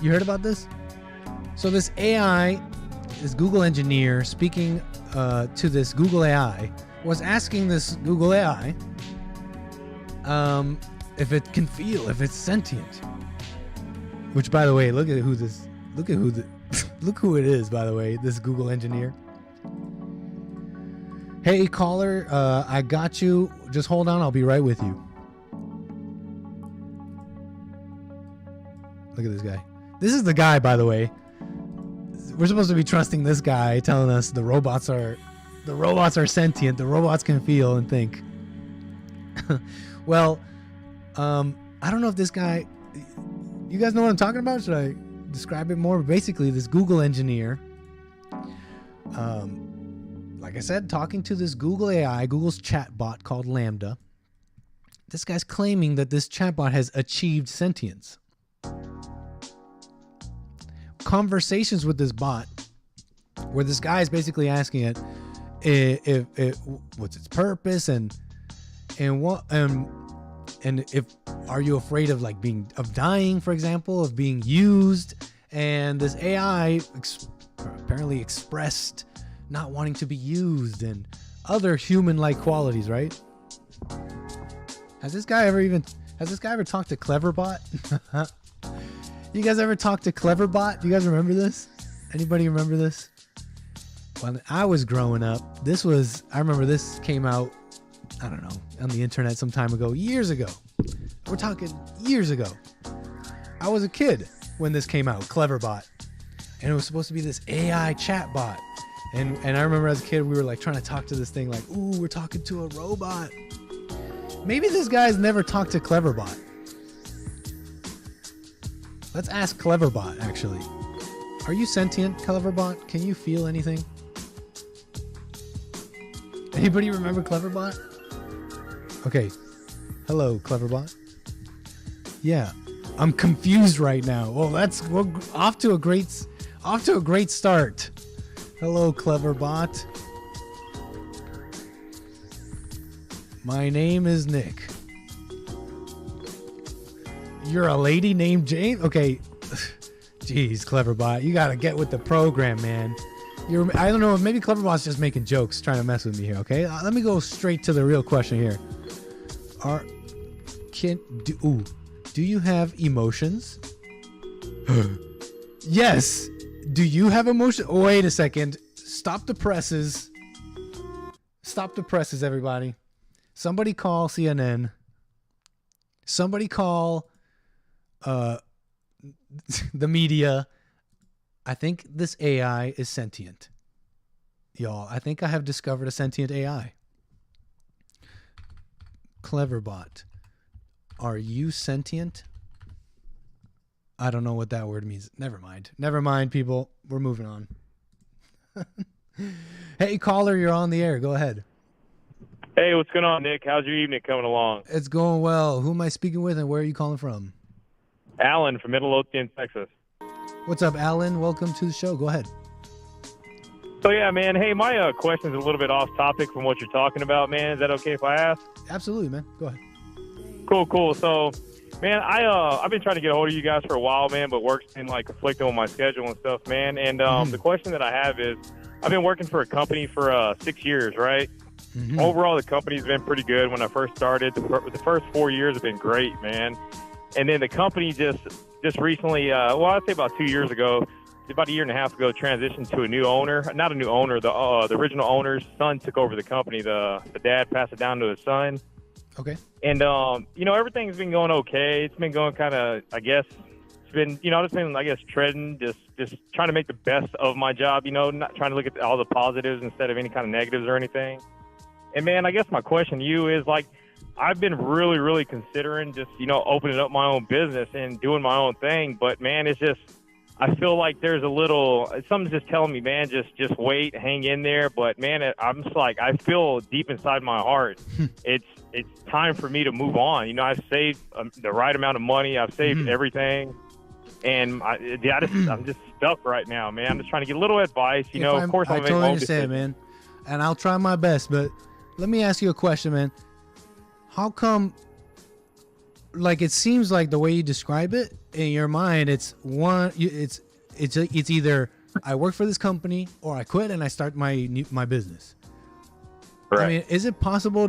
You heard about this? So this AI, this Google engineer speaking to this Google AI, was asking this Google AI if it can feel, if it's sentient. Which, by the way, look who it is, by the way, this Google engineer. Hey, caller, I got you. Just hold on, I'll be right with you. Look at this guy. This is the guy, by the way. We're supposed to be trusting this guy telling us the robots are sentient, the robots can feel and think. Well, I don't know if this guy, you guys know what I'm talking about? Should I describe it more? Basically, this Google engineer, like I said, talking to this Google AI, Google's chatbot called Lambda. This guy's claiming that this chatbot has achieved sentience. Conversations with this bot, where this guy is basically asking it if what's its purpose and if are you afraid of of dying, for example, of being used, and this AI apparently expressed not wanting to be used and other human-like qualities, right? Has this guy ever talked to Cleverbot? You guys ever talked to Cleverbot? Do you guys remember this? Anybody remember this? When I was growing up, I remember this came out, I don't know, on the internet some time ago, years ago. We're talking years ago. I was a kid when this came out, Cleverbot. And it was supposed to be this AI chatbot. And I remember as a kid, we were trying to talk to this thing ooh, we're talking to a robot. Maybe this guy's never talked to Cleverbot. Let's ask Cleverbot, actually. Are you sentient, Cleverbot? Can you feel anything? Anybody remember Cleverbot? Okay. Hello, Cleverbot. Yeah. I'm confused right now. Well, we're off to a great start. Hello, Cleverbot. My name is Nick. You're a lady named Jane? Okay. Jeez, Cleverbot. You gotta get with the program, man. I don't know, maybe Cleverbot's just making jokes, trying to mess with me here, okay? Let me go straight to the real question here. Do you have emotions? Yes. Do you have emotion? Oh, wait a second. Stop the presses. Stop the presses, everybody. Somebody call CNN. Somebody call the media. I think this AI is sentient. Y'all, I think I have discovered a sentient AI. Cleverbot, are you sentient? I don't know what that word means. Never mind. Never mind, people. We're moving on. Hey, caller, you're on the air. Go ahead. Hey, what's going on, Nick? How's your evening coming along? It's going well. Who am I speaking with, and where are you calling from? Alan from Midlothian, Texas. What's up, Alan? Welcome to the show. Go ahead. So, yeah, man. Hey, my question's a little bit off topic from what you're talking about, man. Is that okay if I ask? Absolutely, man. Go ahead. Cool. So, man, I've been trying to get a hold of you guys for a while, man, but work's been conflicting with my schedule and stuff, man. And the question that I have is, I've been working for a company for 6 years, right? Mm-hmm. Overall, the company's been pretty good. When I first started, the first 4 years have been great, man. And then the company just recently, I'd say about 2 years ago, about a year and a half ago, transitioned to a new owner. Not a new owner, the original owner's son took over the company. The dad passed it down to his son. Okay. And, everything's been going okay. It's been going kind of, I guess, it's been, just been, I guess, treading, just trying to make the best of my job, not trying to look at all the positives instead of any kind of negatives or anything. And, man, I guess my question to you is, I've been really, really considering just, opening up my own business and doing my own thing. But, man, it's just, I feel like there's something's just telling me, man, just wait, hang in there. But, man, I'm just I feel deep inside my heart, it's time for me to move on. You know, I've saved the right amount of money. I've saved everything. And I'm just stuck right now, man. I'm just trying to get a little advice. You know, of course, I I'm totally understand, man. And I'll try my best. But let me ask you a question, man. How come, like, it seems like the way you describe it in your mind, it's either I work for this company or I quit and I start my business. Right. I mean, is it possible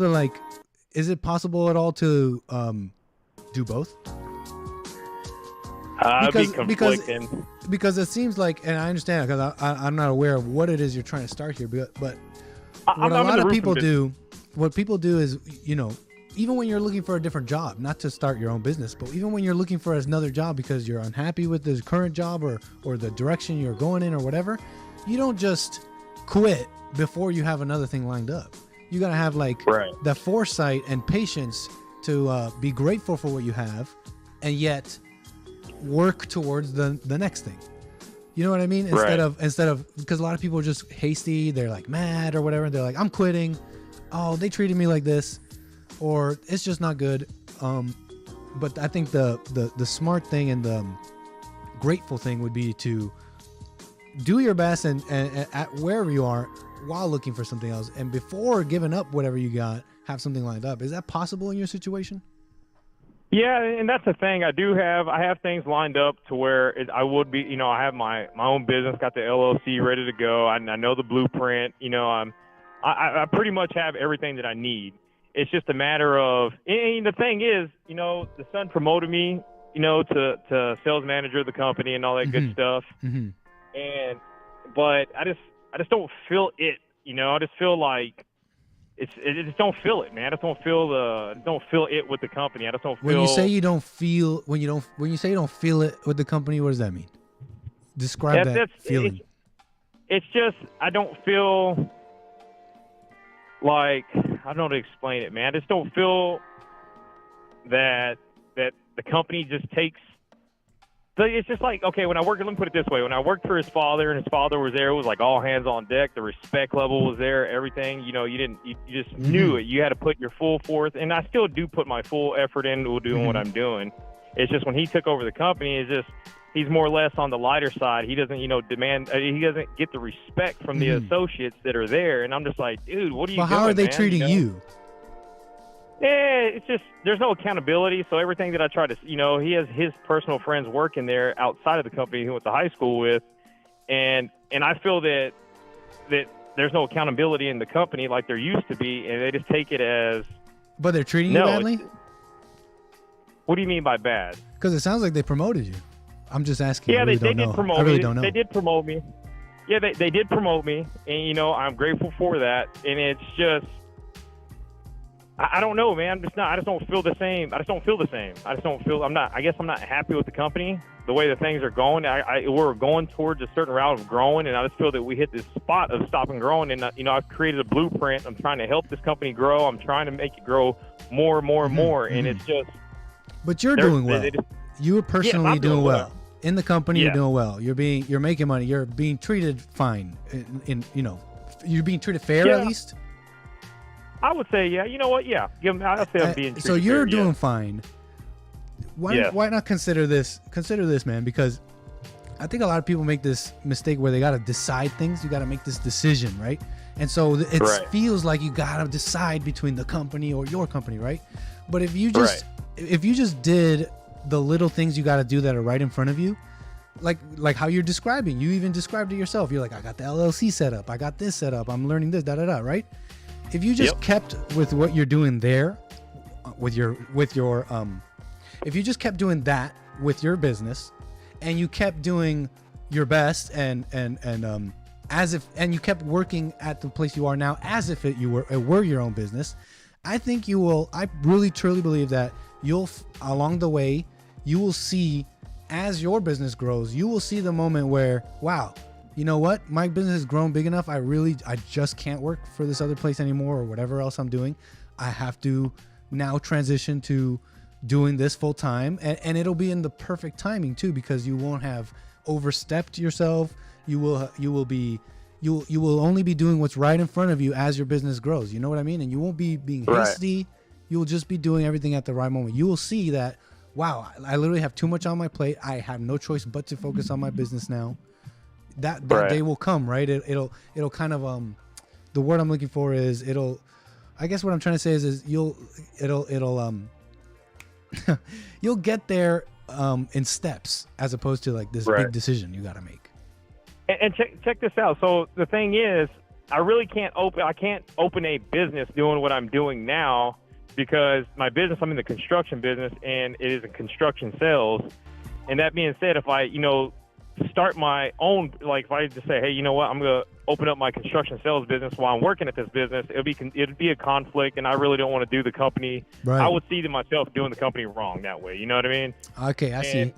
at all to do both? Because it seems like, and I understand because I'm not aware of what it is you're trying to start here, but what a lot of people do, what people do is, you know, even when you're looking for a different job, not to start your own business, but even when you're looking for another job because you're unhappy with the current job or the direction you're going in or whatever, you don't just quit before you have another thing lined up. You got to have the foresight and patience to be grateful for what you have and yet work towards the next thing. You know what I mean? Instead of because a lot of people are just hasty, they're like mad or whatever, they're like, I'm quitting, oh, they treated me like this, or it's just not good. But I think the smart thing and the grateful thing would be to do your best and at wherever you are while looking for something else, and before giving up whatever you got, have something lined up. Is that possible in your situation? Yeah, and that's the thing. I have things lined up to where I would be, you know, I have my own business, got the LLC ready to go. I know the blueprint, you know, I pretty much have everything that I need. It's just a matter of, and the thing is, you know, the son promoted me, you know, to sales manager of the company and all that good stuff. But I just don't feel it, you know. I just feel like I just don't feel it, man. I just don't feel it with the company. I just don't feel. When you say you don't feel, when you say you don't feel it with the company, what does that mean? Describe that feeling. It's just I don't feel like, I don't know how to explain it, man. I just don't feel that the company just takes. It's just like, okay, when I worked, let me put it this way. When I worked for his father and his father was there, it was like all hands on deck. The respect level was there, everything. You know, you just knew it. You had to put your full forth. And I still do put my full effort into doing what I'm doing. It's just when he took over the company, it's just, he's more or less on the lighter side. He doesn't, you know, demand, he doesn't get the respect from the associates that are there. And I'm just like, dude, what are you doing, how are they man? treating you? Yeah, it's just, there's no accountability. So everything that I try to, you know, he has his personal friends working there outside of the company he went to high school with. And I feel that there's no accountability in the company like there used to be. And they just take it as. But they're treating you badly? What do you mean by bad? Because it sounds like they promoted you. I'm just asking. Yeah, I really they did promote me. I really don't know. They did promote me. Yeah, they did promote me. And, you know, I'm grateful for that. And it's just, I don't know, man. I just don't feel the same. I just don't not happy with the company, the way the things are going. We're going towards a certain route of growing, and I just feel that we hit this spot of stopping growing. And, you know, I've created a blueprint. I'm trying to help this company grow. I'm trying to make it grow more and more and more. And it's just. But you're doing well. You're personally doing well. In the company, you're doing well. You're making money. You're being treated fine. In you know, you're being treated fair at least. I would say, yeah. You know what? Yeah. I'll say I'm being treated so you're fair, doing fine. Why not consider this? Consider this, man, because I think a lot of people make this mistake where they got to decide things. You got to make this decision, right? And so it feels like you got to decide between the company or your company, right? But if you just did the little things you got to do that are right in front of you, like how you're describing, you even described it yourself. You're like, I got the LLC set up. I got this set up. I'm learning this, right? If you just kept with what you're doing there, if you just kept doing that with your business, and you kept doing your best and you kept working at the place you are now as if it were your own business, I think you will. I really truly believe that along the way you will see, as your business grows, you will see the moment where, wow, you know what? My business has grown big enough. I just can't work for this other place anymore or whatever else I'm doing. I have to now transition to doing this full time, and it'll be in the perfect timing too, because you won't have overstepped yourself. You will only be doing what's right in front of you as your business grows. You know what I mean? And you won't be being hasty. You'll just be doing everything at the right moment. You will see that, wow, I literally have too much on my plate. I have no choice but to focus on my business now. That day will come, right? It'll kind of the word I'm looking for is I guess what I'm trying to say is you'll you'll get there in steps as opposed to like this big decision you got to make. And check this out. So the thing is, I can't open a business doing what I'm doing now, because my business, I'm in the construction business, and it is in construction sales. And that being said, if I, start my own, like if I just say, hey, you know what, I'm going to open up my construction sales business while I'm working at this business, it'd be a conflict, and I really don't want to do the company. Right. I would see myself doing the company wrong that way. You know what I mean? Okay, I see.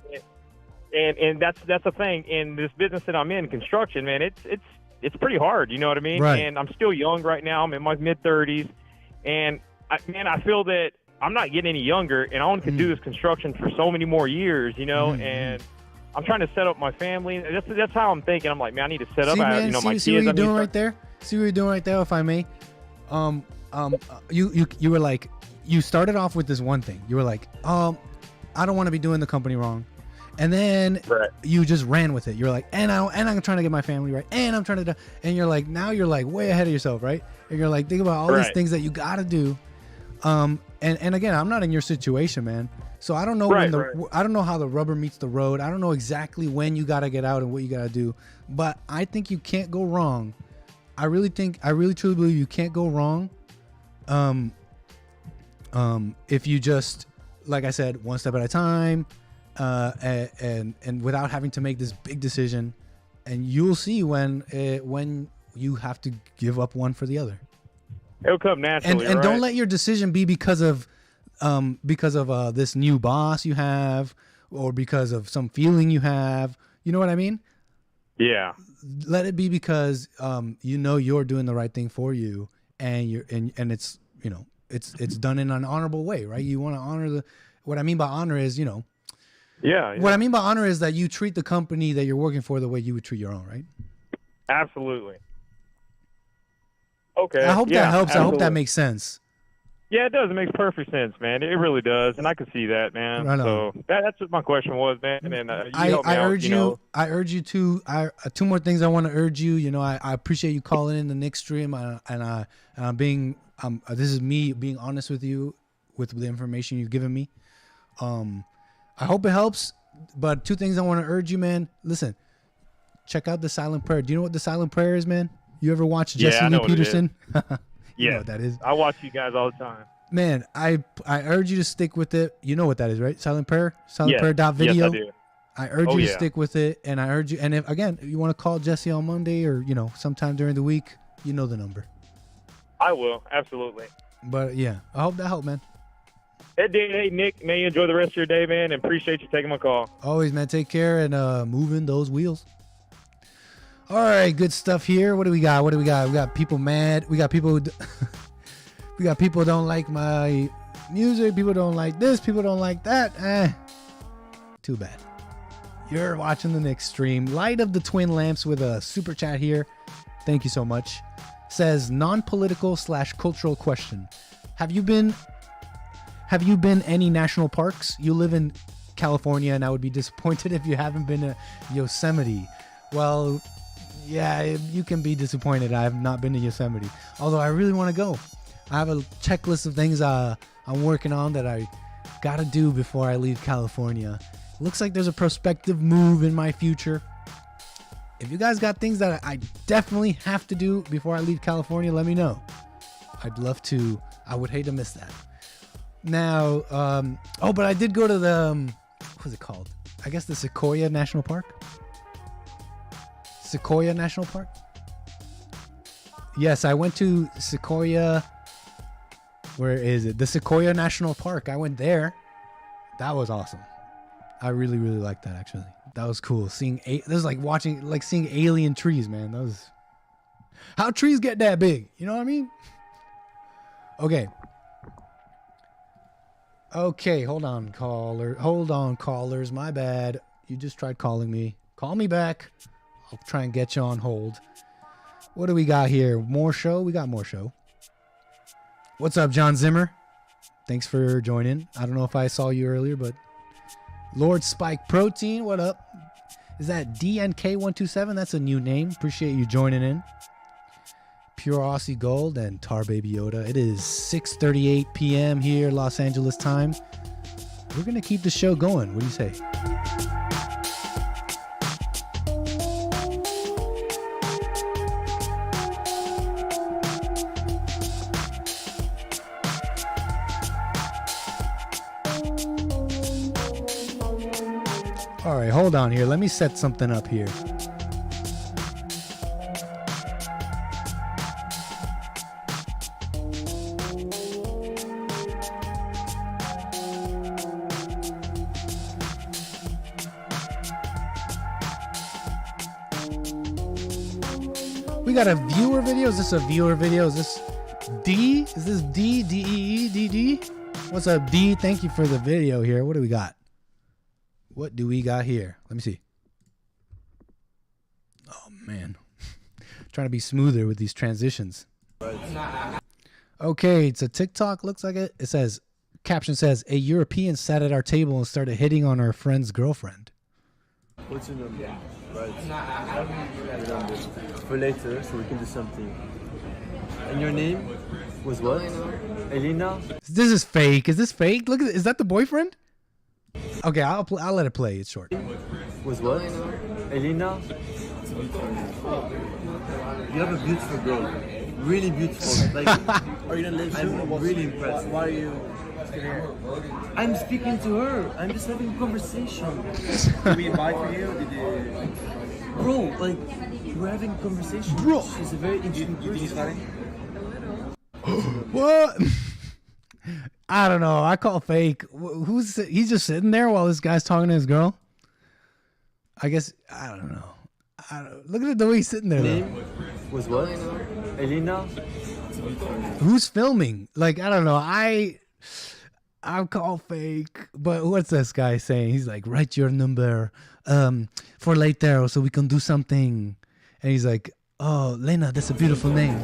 And that's the thing in this business that I'm in, construction, man. It's pretty hard. You know what I mean? Right. And I'm still young right now. I'm in my mid 30s, and I feel that I'm not getting any younger, and I only could do this construction for so many more years. And I'm trying to set up my family. That's how I'm thinking. I'm like, man, I need to set up. Man, my kids. See what you're doing right there. See what you're doing right there, if I may. You were like, you started off with this one thing. You were like, I don't want to be doing the company wrong. And then you just ran with it. You're like, and I'm trying to get my family right, and I'm trying to, and you're like, now you're like way ahead of yourself, right? And you're like, think about all these things that you got to do. And again, I'm not in your situation, man. So I don't know I don't know how the rubber meets the road. I don't know exactly when you got to get out and what you got to do, but I think you can't go wrong. I really truly believe you can't go wrong. If you just, like I said, one step at a time, and without having to make this big decision, and you'll see when you have to give up one for the other. It'll come naturally. And don't let your decision be because of this new boss you have, or because of some feeling you have. You know what I mean? Yeah. Let it be because you're doing the right thing for you, and it's it's done in an honorable way, right? You want to honor what I mean by honor is Yeah. What I mean by honor is that you treat the company that you're working for the way you would treat your own, right? Absolutely. Okay. I hope that helps. Absolutely. I hope that makes sense. Yeah, it does. It makes perfect sense, man. It really does, and I can see that, man. I know. So that's what my question was, man. And I urge you. I urge you to. Two more things I want to urge you. I appreciate you calling in the Nick stream, and I'm being. This is me being honest with you with the information you've given me. I hope it helps. But two things I want to urge you, man. Listen, check out the silent prayer. Do you know what the silent prayer is, man? You ever watch Jesse Lee Peterson? You know what that is. I watch you guys all the time. Man, I urge you to stick with it. You know what that is, right? Silent prayer? Silentprayer.video. Yes, I do. I urge you to stick with it, and I urge you, and if you want to call Jesse on Monday or sometime during the week, you know the number. I will, absolutely. But yeah, I hope that helped, man. Hey, Nick, may you enjoy the rest of your day, man, and appreciate you taking my call. Always, man. Take care and moving those wheels. All right, good stuff here. What do we got? We got people mad. We got people. We got people don't like my music. People don't like this. People don't like that. Too bad. You're watching the next stream. Light of the Twin Lamps with a super chat here. Thank you so much. Says non-political / cultural question. Have you been any national parks? You live in California, and I would be disappointed if you haven't been to Yosemite. Well, yeah, you can be disappointed. I have not been to Yosemite, although I really want to go. I have a checklist of things I'm working on that I gotta do before I leave California. Looks like there's a prospective move in my future. If you guys got things that I definitely have to do before I leave California, let me know. I'd love to. I would hate to miss that. Now, but I did go to the, what's it called? I guess the Sequoia National Park. Sequoia National Park? Yes, I went to Sequoia. Where is it? The Sequoia National Park. I went there. That was awesome. I really, really liked that, actually. That was cool. Seeing seeing alien trees, man. That was how trees get that big. You know what I mean? Okay, hold on, caller. Hold on, callers. My bad. You just tried calling me. Call me back. I'll try and get you on hold. What do we got here? More show? We got more show. What's up, John Zimmer? Thanks for joining. I don't know if I saw you earlier, but Lord Spike Protein, what up? Is that DNK127? That's a new name. Appreciate you joining in. Pure Aussie Gold and Tar Baby Yoda. It is 6:38 p.m. here, Los Angeles time. We're going to keep the show going. What do you say? All right, hold on here. Let me set something up here. We got a viewer video. Is this a viewer video? Is this D? Is this D? D-E-E-D-D? What's up, D? Thank you for the video here. What do we got? What do we got here? Let me see. Oh, man. Trying to be smoother with these transitions. Okay, it's a TikTok. Looks like it. It says, caption says, a European sat at our table and started hitting on our friend's girlfriend. What's your number? Right. For later, so we can do something. And your name was what? Elena? This is fake. Is this fake? Look at it. Is that the boyfriend? Okay, I'll let it play. It's short. Was what? Elena? You have a beautiful girl. Really beautiful. Like, are you gonna live soon? I'm really impressed. Why are you here? I'm speaking to her. I'm just having a conversation. Did we invite you? Bro, like, we're having a conversation. Bro, she's a very interesting person. What? I don't know. I call fake. He's just sitting there while this guy's talking to his girl. I guess I don't know. Look at the way he's sitting there. Name was what? Elena. Who's filming? Like, I don't know. I'll call fake. But what's this guy saying? He's like, write your number for later so we can do something. And he's like, oh, Lena, that's a beautiful name.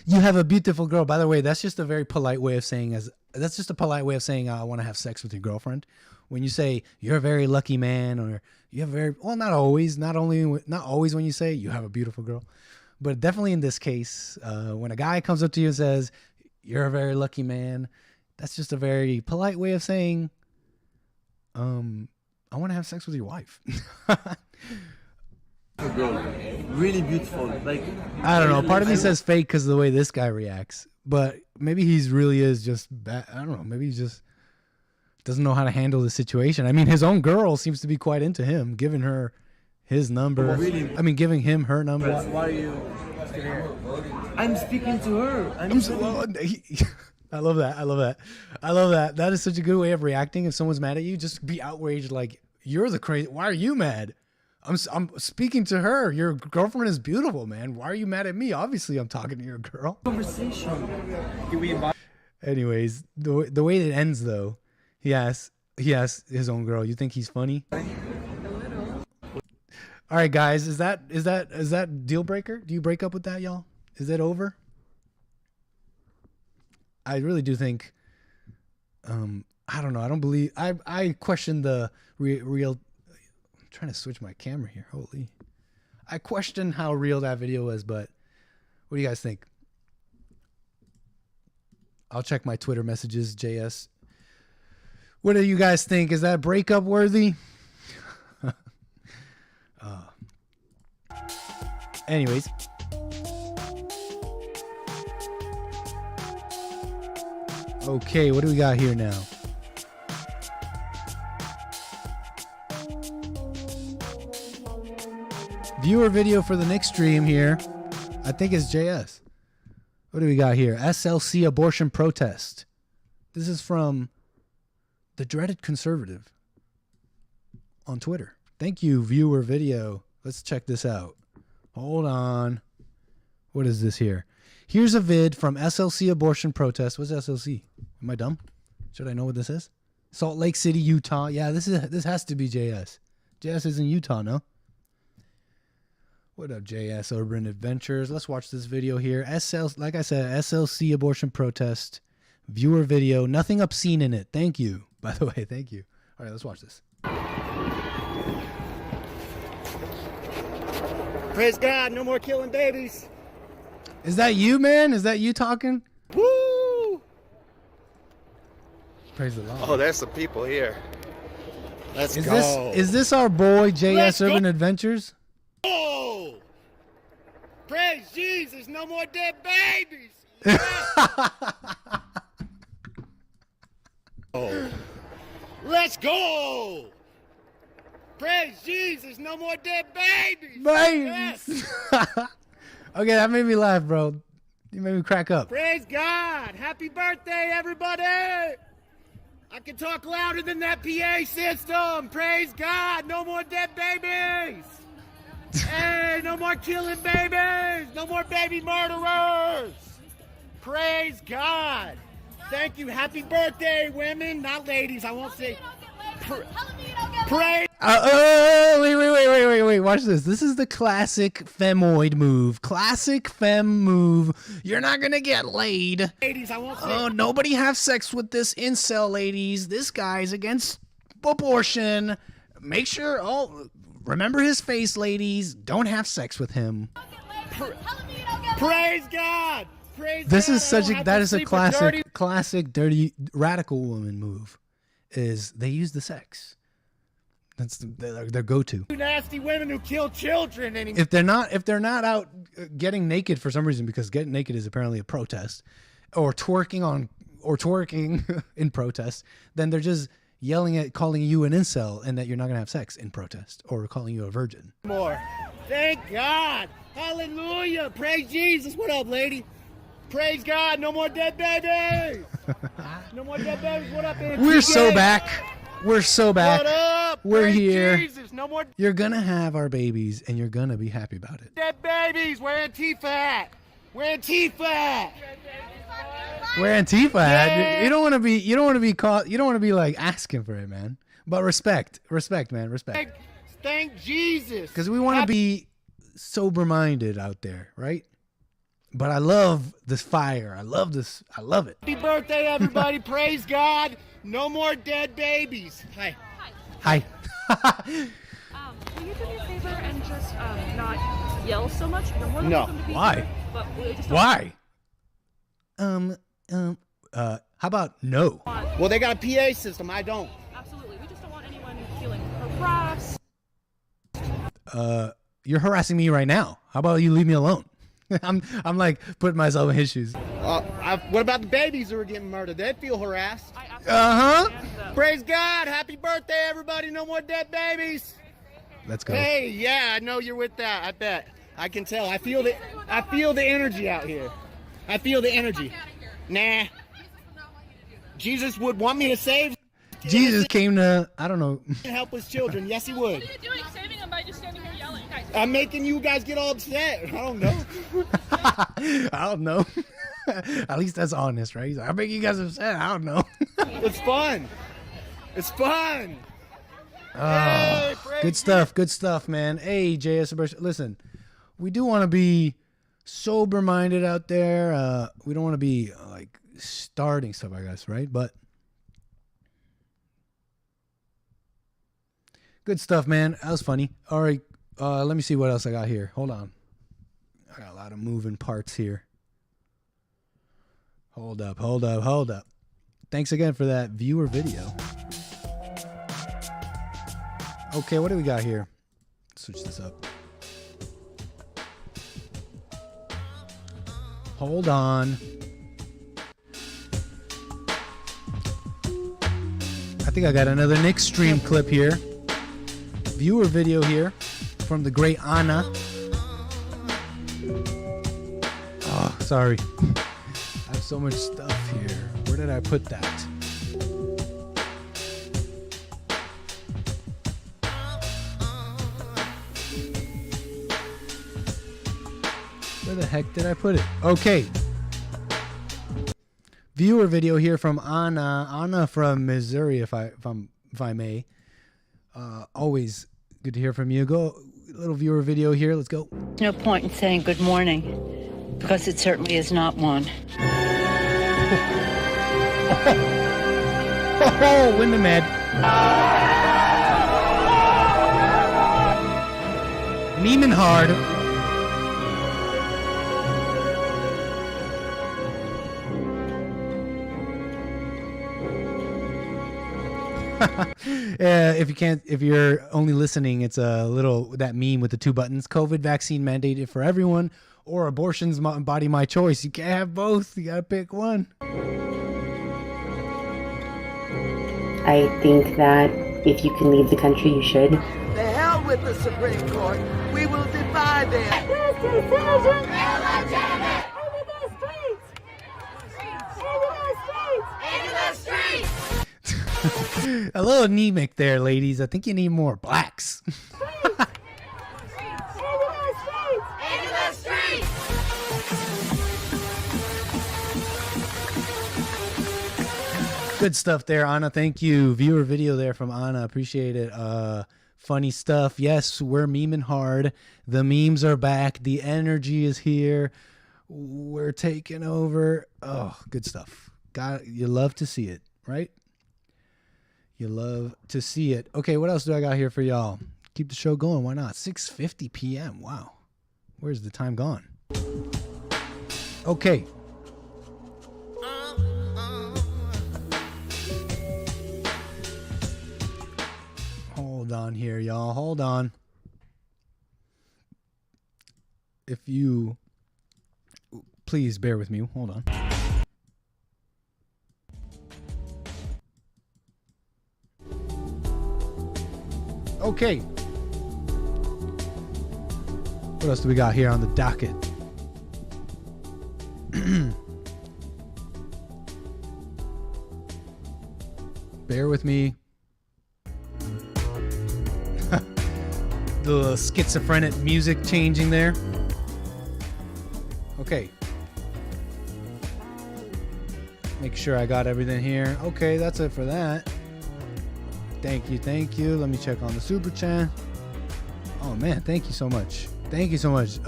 You have a beautiful girl. By the way, that's just a very polite way of saying I want to have sex with your girlfriend. When you say you're a very lucky man, or you have not always when you say you have a beautiful girl, but definitely in this case, when a guy comes up to you and says you're a very lucky man, that's just a very polite way of saying I want to have sex with your wife. Girl, really beautiful. Like, I don't know. Part of me says fake because of the way this guy reacts, but maybe he's really is just bad. I don't know. Maybe he just doesn't know how to handle the situation. I mean, his own girl seems to be quite into him, giving her his number. Giving him her number. Why are you here? I'm speaking to her. I love that. That is such a good way of reacting. If someone's mad at you, just be outraged. Like, you're the crazy. Why are you mad? I'm speaking to her. Your girlfriend is beautiful, man. Why are you mad at me? Obviously, I'm talking to your girl. Conversation. Anyways, the way it ends though, he asks his own girl, "You think he's funny?" All right, guys, is that deal breaker? Do you break up with that, y'all? Is it over? I really do think. I don't know. I don't believe. I question the real. I'm trying to switch my camera here. Holy! I question how real that video was, but what do you guys think? I'll check my Twitter messages, JS. What do you guys think? Is that breakup worthy? Anyways. Okay, what do we got here now? Viewer video for the next stream here. I think it's JS. What do we got here? SLC abortion protest. This is from the dreaded conservative on Twitter. Thank you, viewer video. Let's check this out. Hold on. What is this here? Here's a vid from SLC abortion protest. What's SLC? Am I dumb? Should I know what this is? Salt Lake City, Utah. Yeah, this has to be JS. JS is in Utah, no? What up, JS Urban Adventures? Let's watch this video here. Like I said, SLC abortion protest. Viewer video. Nothing obscene in it. Thank you. By the way, thank you. All right, let's watch this. Praise God, no more killing babies. Is that you, man? Is that you talking? Woo! Praise the Lord. Oh, there's some people here. Let's Is go. is this our boy JS Urban Adventures? Oh! Praise Jesus, no more dead babies. Oh. Let's go. Praise Jesus, no more dead babies. Babies. Okay, that made me laugh, bro. You made me crack up. Praise God. Happy birthday, everybody. I can talk louder than that PA system. Praise God. No more dead babies. Hey, no more killing babies. No more baby murderers. Praise God. Thank you. Happy birthday, women. Not ladies. I won't say. Praise. Wait. Watch this. This is the classic femoid move. Classic fem move. You're not going to get laid. Ladies, I won't say. Oh, nobody have sex with this incel, ladies. This guy's against abortion. Make sure, remember his face, ladies. Don't have sex with him. Praise God. Praise This God. is such I a, don't that have is to a sleep with dirty- classic dirty radical woman move. Is they use the sex. That's their go-to. Nasty women who kill children anymore. If they're not out getting naked for some reason, because getting naked is apparently a protest, or twerking in protest, then they're just calling you an incel and that you're not gonna have sex in protest, or calling you a virgin. More. Thank God. Hallelujah. Praise Jesus. What up, lady? Praise God. No more dead babies. No more dead babies. What up, Antigua? We're so back. We're so back. What up? We're Praise here. Jesus. No more You're gonna have our babies, and you're gonna be happy about it. dead babies. We're Antifa at. We're Antifa at. We're Antifa. Yeah. You don't want to be. You don't want to be caught. You don't want to be like asking for it, man. But respect, man, respect. Thank Jesus. Because we want to be sober-minded out there, right? But I love this fire. I love this. I love it. Happy birthday, everybody. Praise God. No more dead babies. Hi. Hi. Will you do me a favor and just not yell so much? You're more than No. welcome to be Why? here, but we just don't- Why? How about no? Well, they got a PA system. I don't. Absolutely. We just don't want anyone feeling harassed. You're harassing me right now. How about you leave me alone? I'm like putting myself in his shoes. What about the babies who are getting murdered? They feel harassed. Uh-huh. Praise God. Happy birthday, everybody. No more dead babies. Let's go. Hey, yeah, I know you're with that. I bet. I can tell. I feel the energy out here. I feel the energy. Nah. Jesus would want me to save. Jesus came to, I don't know. Helpless children. Yes, he would. What are you doing? Saving them by just standing here yelling. Guys. I'm making you guys get all upset. I don't know. I don't know. At least that's honest, right? He's like, I make you guys upset. I don't know. It's fun. It's fun. Oh, good stuff, man. Hey, JS, listen, we do want to be sober-minded out there. We don't want to be like starting stuff, I guess, right? But good stuff, man. That was funny. All right, let me see what else I got here. Hold on. I got a lot of moving parts here. Hold up. Thanks again for that viewer video. Okay, what do we got here? Switch this up. Hold on. I think I got another nickstream clip here. Viewer video here from the great Anna. Oh, sorry. I have so much stuff here. Where did I put that? Where the heck did I put it? Okay. Viewer video here from Anna from Missouri, if I may. Always good to hear from you. Go, little viewer video here. Let's go. No point in saying good morning, because it certainly is not one. Oh, women mad. Memeing hard. If you're only listening, it's a little, that meme with the two buttons: COVID vaccine mandated for everyone, or abortion's body my choice. You can't have both. You gotta pick one. I think that if you can leave the country, you should. The hell with the Supreme Court. We will defy them. This decision illegitimate. Into the streets. Into the streets. A little anemic there, ladies. I think you need more blacks. Good stuff there, Anna. Thank you. Viewer video there from Anna. Appreciate it. Funny stuff. Yes, we're memeing hard. The memes are back. The energy is here. We're taking over. Oh, good stuff. You love to see it, right? You love to see it. Okay, what else do I got here for y'all? Keep the show going. Why not? 6:50 p.m. Wow. Where's the time gone? Okay. Hold on here, y'all. Hold on. If you... Please bear with me. Hold on. Okay. What else do we got here on the docket? Bear with me. The schizophrenic music changing there. Okay. Make sure I got everything here. Okay, that's it for that. Thank you, thank you. Let me check on the super chat. Oh man, thank you so much. Thank you so much.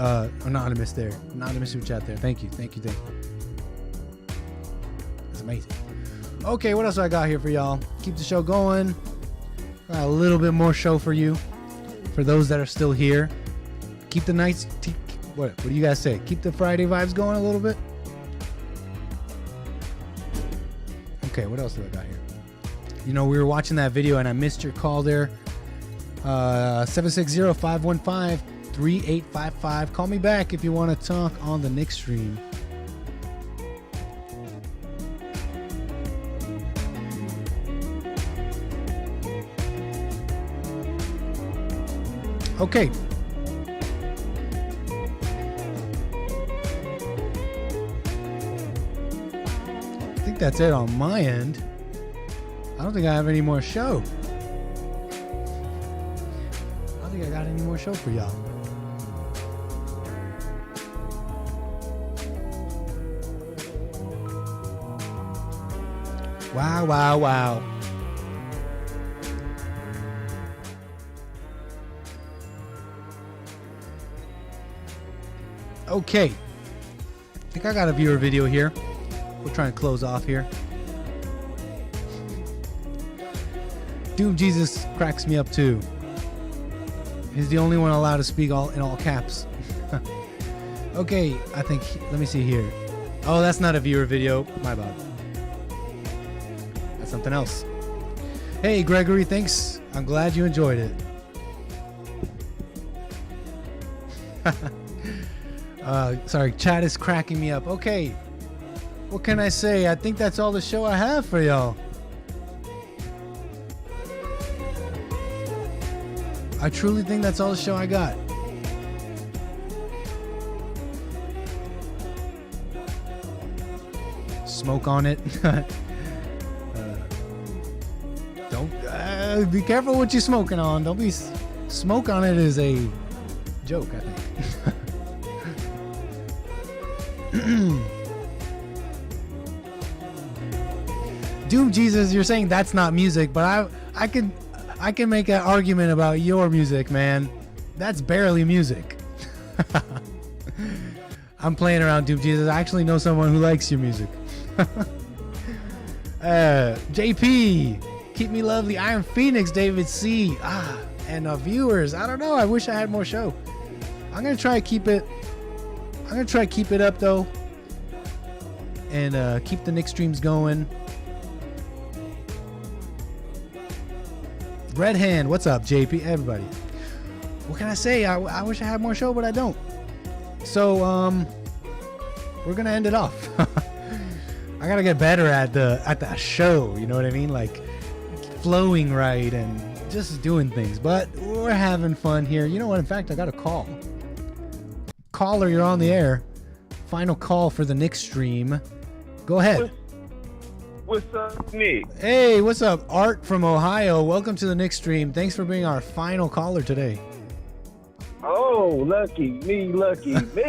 Anonymous there. Anonymous super chat there. Thank you, thank you, thank you. That's amazing. Okay, what else do I got here for y'all? Keep the show going. Got a little bit more show for you. For those that are still here. Keep the nights. What do you guys say? Keep the Friday vibes going a little bit. Okay, what else do I got here? You know, we were watching that video and I missed your call there. 760-515-3855. Call me back if you want to talk on the Nick stream. Okay. I think that's it on my end. I don't think I have any more show. I don't think I got any more show for y'all. Wow, wow, wow. Okay. I think I got a viewer video here. We're trying to close off here. Doom Jesus cracks me up too. He's the only one allowed to speak in all caps. Okay, I think, let me see here. Oh, that's not a viewer video. My bad. That's something else. Hey, Gregory, thanks. I'm glad you enjoyed it. Sorry, chat is cracking me up. Okay, what can I say? I think that's all the show I have for y'all. I truly think that's all the show I got. Smoke on it. Don't be careful what you're smoking on. Don't be smoke on it is a joke, I think. Doom Jesus, you're saying that's not music, but I can make an argument about your music, man. That's barely music. I'm playing around, Doom Jesus. I actually know someone who likes your music. JP, Keep Me Lovely, Iron Phoenix, David C. And viewers, I don't know. I wish I had more show. I'm gonna try to keep it. I'm gonna try to keep it up though, and keep the Nick streams going. Red Hand, what's up, JP? Everybody, what can I say? I wish I had more show, but I don't. So we're gonna end it off. I gotta get better at the show. You know what I mean? Like flowing right and just doing things. But we're having fun here. You know what? In fact, I got a call. Caller, you're on the air. Final call for the Nick stream. Go ahead. What's up, Nick? Hey, what's up? Art from Ohio. Welcome to the Nick stream. Thanks for being our final caller today. Oh, lucky me, lucky me.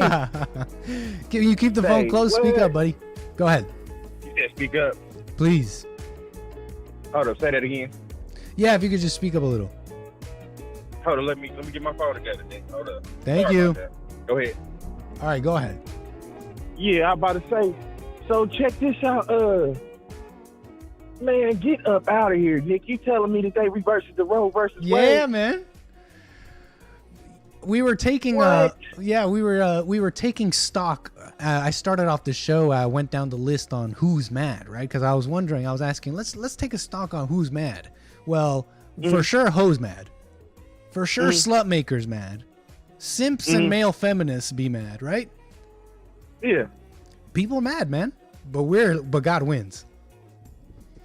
Can you keep the phone close? What? Speak up, buddy. Go ahead. You said speak up. Please. Hold up, say that again. Yeah, if you could just speak up a little. Hold up, let me get my phone together, Nick. Hold up. Thank you. Go ahead. All right, go ahead. Yeah, I'm about to say. So check this out. Man, get up out of here, Nick. You telling me that they reverses the Roe versus Wade? Yeah, man. We were taking we were taking stock. I started off the show. I went down the list on who's mad, right? Because I was wondering. I was asking, let's take a stock on who's mad. Well, for sure, hoes mad. For sure, slut makers mad. Simps and male feminists be mad, right? Yeah. People mad, man. But God wins.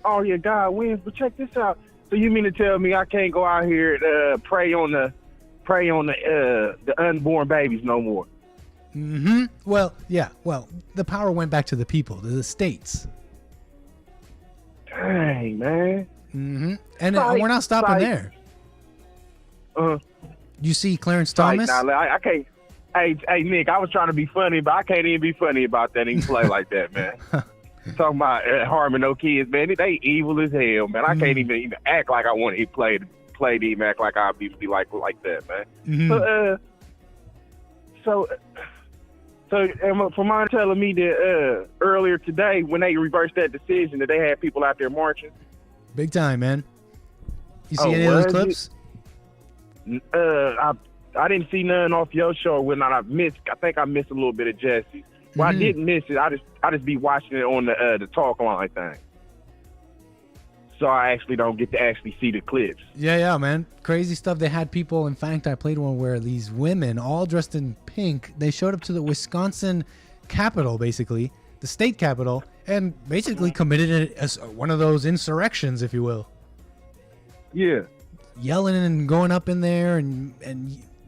Oh yeah, God wins. But check this out. So you mean to tell me I can't go out here and prey on the unborn babies no more? Mm-hmm. Well, yeah. Well, the power went back to the people, to the states. Dang, man. Mm-hmm. And we're not stopping there. You see Clarence Thomas? I can't. Hey, Nick, I was trying to be funny, but I can't even be funny about that and play like that, man. Talking about harming no kids, man. They evil as hell, man. I can't even act like I want to play to even act like I'd be like that, man. Mm-hmm. So from mine telling me that earlier today when they reversed that decision that they had people out there marching. Big time, man. You see any of those clips? I didn't see none off your show or whatnot. I think I missed a little bit of Jesse's. Well, I didn't miss it. I just be watching it on the talk line thing. So I actually don't get to actually see the clips. Yeah, man. Crazy stuff. They had people. In fact, I played one where these women, all dressed in pink, they showed up to the Wisconsin Capitol, basically, the state capitol, and basically committed it as one of those insurrections, if you will. Yeah. Yelling and going up in there and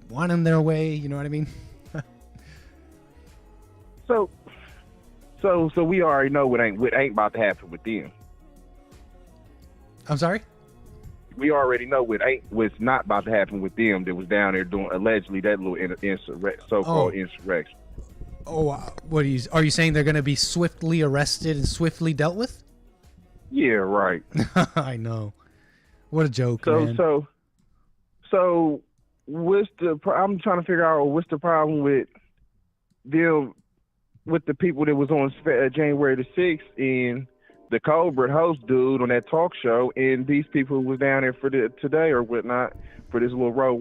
wanting their way. You know what I mean? So we already know what ain't about to happen with them. I'm sorry? We already know what's not about to happen with them that was down there doing allegedly that little so-called insurrection. Oh, what are you saying? They're going to be swiftly arrested and swiftly dealt with? Yeah, right. I know. What a joke, man. So I'm trying to figure out what's the problem with them, with the people that was on January the 6th and the Colbert host dude on that talk show, and these people who was down there for today or whatnot for this little Roe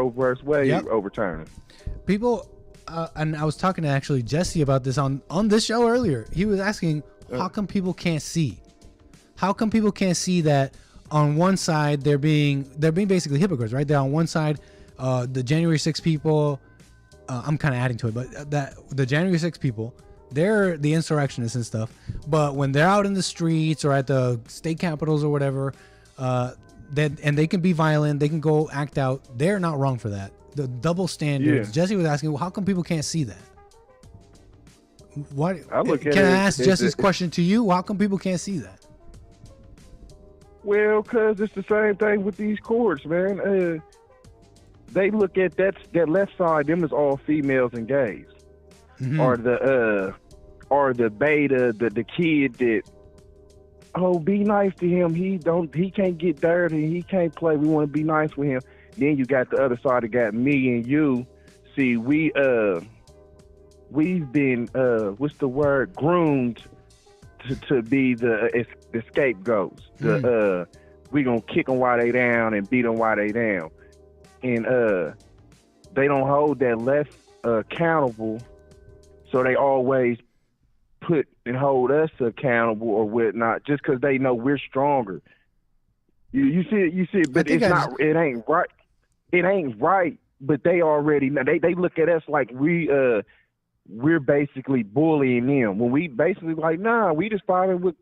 versus Wade overturning. People, and I was talking to actually Jesse about this on this show earlier. He was asking, how come people can't see? How come people can't see that on one side they're being basically hypocrites, right? They're on one side, the January 6 people. I'm kind of adding to it, but the January 6 people, they're the insurrectionists and stuff. But when they're out in the streets or at the state capitals or whatever, and they can be violent, they can go act out. They're not wrong for that. The double standards. Yeah. Jesse was asking, well, how come people can't see that? What? Can I ask Jesse's question to you? How come people can't see that? Well, because it's the same thing with these courts, man. They look at that left side, them as all females and gays. Mm-hmm. Or the beta, the kid that, be nice to him. He can't get dirty. He can't play. We want to be nice with him. Then you got the other side that got me and you. See, we've been groomed to be the scapegoats. We gonna kick them while they down and beat them while they down, and they don't hold that left accountable, so they always put and hold us accountable or whatnot, just because they know we're stronger. You see it, but it's not. It ain't right. It ain't right. But they already know. They look at us like we're basically bullying them, when we basically like, nah, we just following what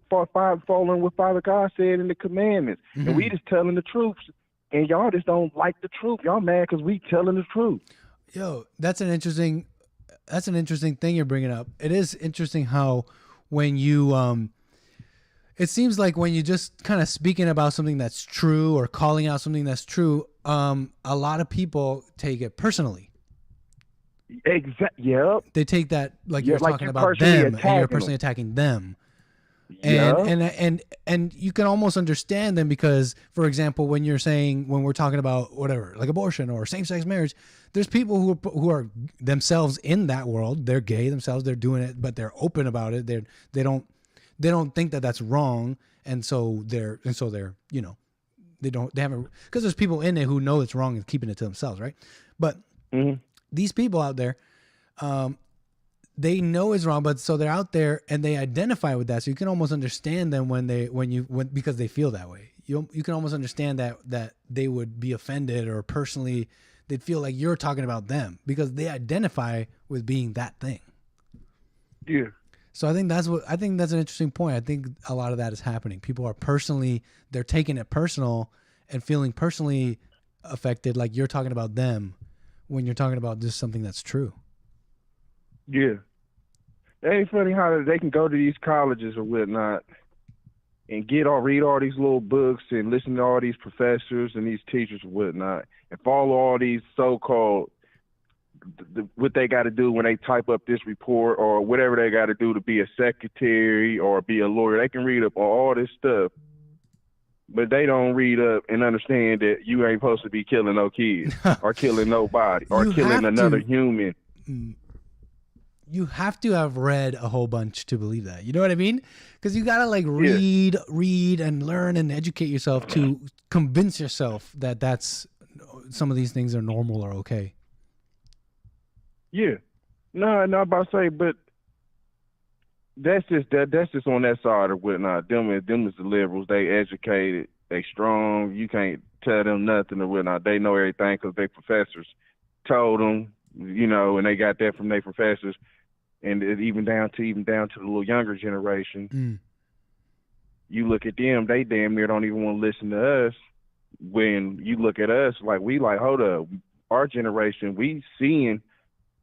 Father God said in the commandments, and we just telling the truth. And y'all just don't like the truth. Y'all mad because we telling the truth. Yo, that's an interesting thing you're bringing up. It is interesting how when you it seems like when you just kind of speaking about something that's true or calling out something that's true, a lot of people take it personally. Yep. They take that like you're talking you're about them, and you're personally attacking them. And you can almost understand them because, for example, when we're talking about whatever, like abortion or same-sex marriage, there's people who are themselves in that world. They're gay themselves. They're doing it, but they're open about it. They don't think that that's wrong, and so they're they haven't, because there's people in it who know it's wrong and keeping it to themselves, right? But these people out there, they know it's wrong, but so they're out there and they identify with that. So you can almost understand them because they feel that way. You can almost understand that they would be offended, or personally they'd feel like you're talking about them because they identify with being that thing. Yeah. So I think that's an interesting point. I think a lot of that is happening. People are they're taking it personal and feeling personally affected, like you're talking about them when you're talking about just something that's true. Yeah. It ain't funny how they can go to these colleges or whatnot and read all these little books and listen to all these professors and these teachers and whatnot and follow all these so-called what they got to do when they type up this report or whatever they got to do to be a secretary or be a lawyer. They can read up all this stuff, but they don't read up and understand that you ain't supposed to be killing no kids or killing nobody or killing another human. You have to have read a whole bunch to believe that. You know what I mean? Because you got to read and learn and educate yourself to convince yourself that some of these things are normal or okay. Yeah. No, I'm about to say, but that's just on that side or whatnot. Them is the liberals. They educated. They strong. You can't tell them nothing or whatnot. They know everything because their professors told them, and they got that from their professors. And even down to the little younger generation. You look at them, they damn near don't even want to listen to us. When you look at us, hold up, our generation, we seeing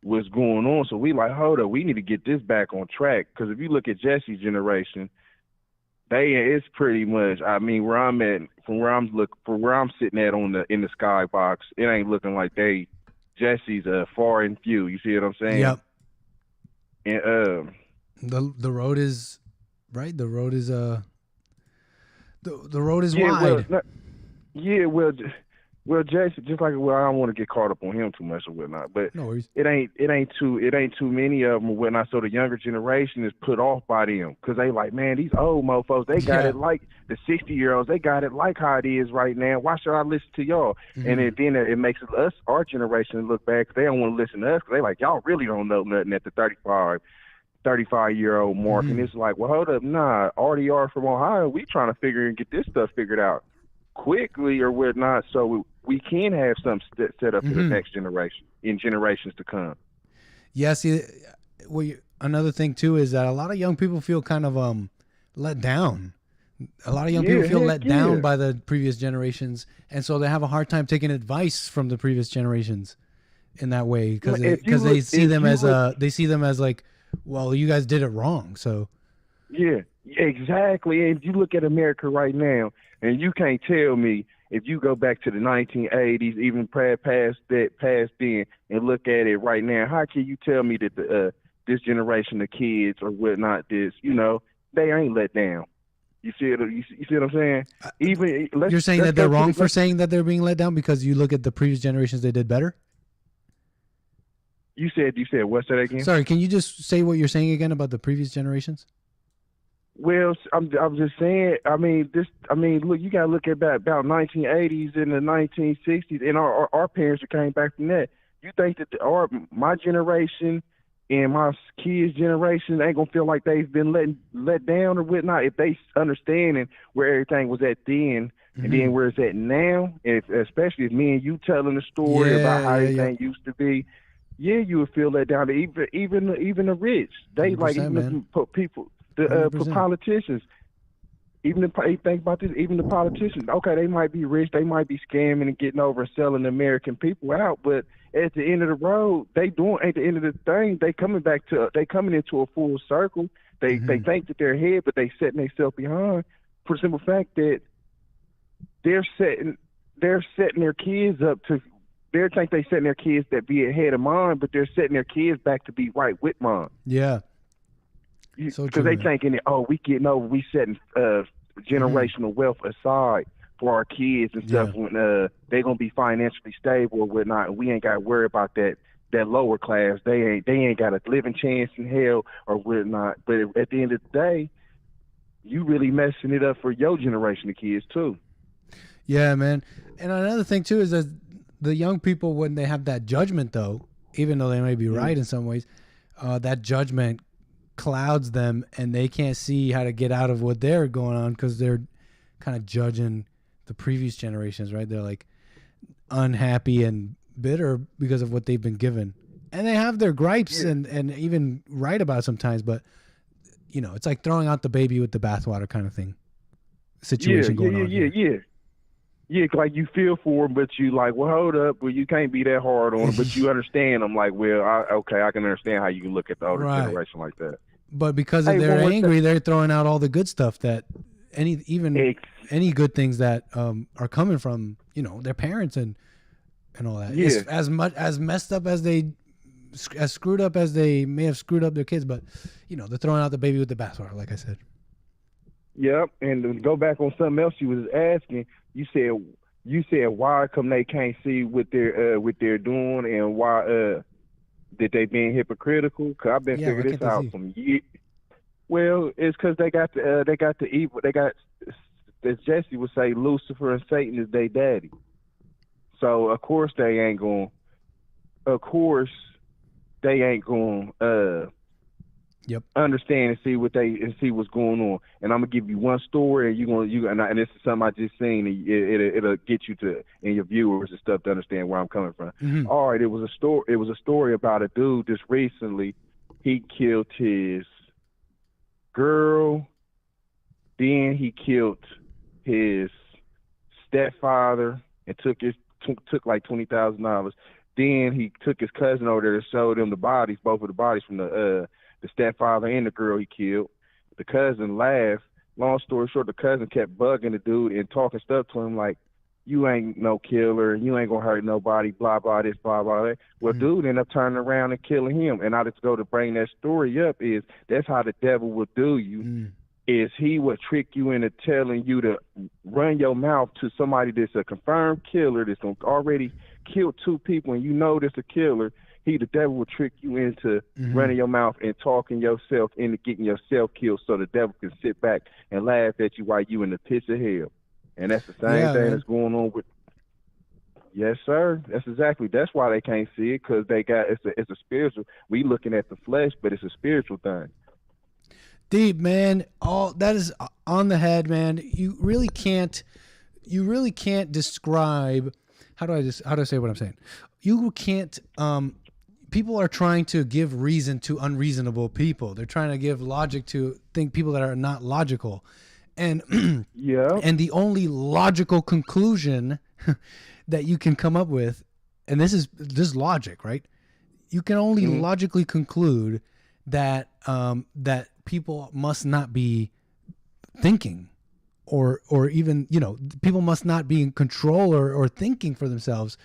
what's going on, so we hold up, we need to get this back on track. Because if you look at Jesse's generation, it's pretty much, where I'm at, from where I'm sitting at in the skybox, it ain't looking like Jesse's far and few. You see what I'm saying? Yep. And the road is right. The road is the road is wide. Well, Jason, just like I don't want to get caught up on him too much or whatnot, but no worries. It ain't too many of them or whatnot. So the younger generation is put off by them because they like, man, these old mofos, they got it like the 60-year-olds, they got it like how it is right now. Why should I listen to y'all? And then it makes our generation look bad because they don't want to listen to us because they like, y'all really don't know nothing at the 35-year-old mark. And it's like, well, hold up, nah, RDR from Ohio, we trying to figure and get this stuff figured out quickly or whatnot, so we can have something set up for the next generation, in generations to come. Yeah, see, another thing too is that a lot of young people feel kind of let down. A lot of young people feel let down by the previous generations, and so they have a hard time taking advice from the previous generations in that way because they see them as like, well, you guys did it wrong, so. Yeah, exactly. And you look at America right now, and you can't tell me if you go back to the 1980s, even past then, and look at it right now, how can you tell me that this generation of kids or whatnot, they ain't let down? You see what I'm saying? You're saying that they're wrong for saying that they're being let down because you look at the previous generations, they did better? You said what's that again? Sorry, can you just say what you're saying again about the previous generations? Well, I'm just saying. I mean, look, you gotta look at about 1980s and the 1960s, and our parents that came back from that. You think that my generation and my kids' generation ain't gonna feel like they've been let down or whatnot if they understanding where everything was at then and then where it's at now, and especially if me and you telling the story about how everything used to be. Yeah, you would feel let down. Even the rich, they like even the people. The politicians, even think about this. Even the politicians, okay, they might be rich, they might be scamming and getting over and selling the American people out, but at the end of the road, at the end of the thing, they coming into a full circle. They think that they're ahead, but they setting themselves behind for the simple fact that they're setting their kids up to. They think they setting their kids that be ahead of mine, but they're setting their kids back to be right with mine. Yeah. Because they thinking, we getting over, we setting generational wealth aside for our kids and stuff when they're gonna be financially stable or whatnot, and we ain't got to worry about that lower class. They ain't got a living chance in hell or whatnot. But at the end of the day, you really messing it up for your generation of kids too. Yeah, man. And another thing too is that the young people, when they have that judgment, though, even though they may be right in some ways, that judgment clouds them and they can't see how to get out of what they're going on because they're kind of judging the previous generations, right? They're like unhappy and bitter because of what they've been given, and they have their gripes and even right about it sometimes, but it's like throwing out the baby with the bathwater kind of thing situation going on here. Yeah, like you feel for them, but you like, well, hold up, well, you can't be that hard on them, but you understand them. Like, well, I can understand how you can look at the older generation like that. But because they're angry, they're throwing out all the good stuff that any good things that are coming from their parents and all that. Yeah. As messed up as as screwed up as they may have screwed up their kids, but they're throwing out the baby with the bathwater, like I said. Yep, and to go back on something else you was asking, you said why come they can't see what they're doing and why that they being hypocritical? Cause I've been figuring this out from years. Well, it's because they got the evil. They got, as Jesse would say, Lucifer and Satan is their daddy. So of course they ain't going. Understand and see what's going on. And I'm gonna give you one story, and this is something I just seen. And it'll get you to and your viewers and stuff to understand where I'm coming from. Mm-hmm. All right, it was a story about a dude just recently. He killed his girl, then he killed his stepfather and took like $20,000. Then he took his cousin over there to show them both of the bodies from the stepfather and the girl he killed. The cousin laughed. Long story short, the cousin kept bugging the dude and talking stuff to him like, you ain't no killer, you ain't gonna hurt nobody, blah, blah, this, blah, blah, that. Well, dude ended up turning around and killing him. And I just go to bring that story up is that's how the devil will do you. Is he will trick you into telling you to run your mouth to somebody that's a confirmed killer that's already killed 2 people and that's a killer. The devil will trick you into running your mouth and talking yourself into getting yourself killed so the devil can sit back and laugh at you while you in the pits of hell. And that's the same thing that's going on with. Yes, sir. That's why they can't see it, because it's a spiritual. We looking at the flesh, but it's a spiritual thing. Deep, man. All that is on the head, man. You really can't describe. How do I say what I'm saying? You can't. People are trying to give reason to unreasonable people. They're trying to give logic to people that are not logical. And and the only logical conclusion that you can come up with, and this is logic, right? You can only logically conclude that that people must not be thinking, or even people must not be in control or thinking for themselves,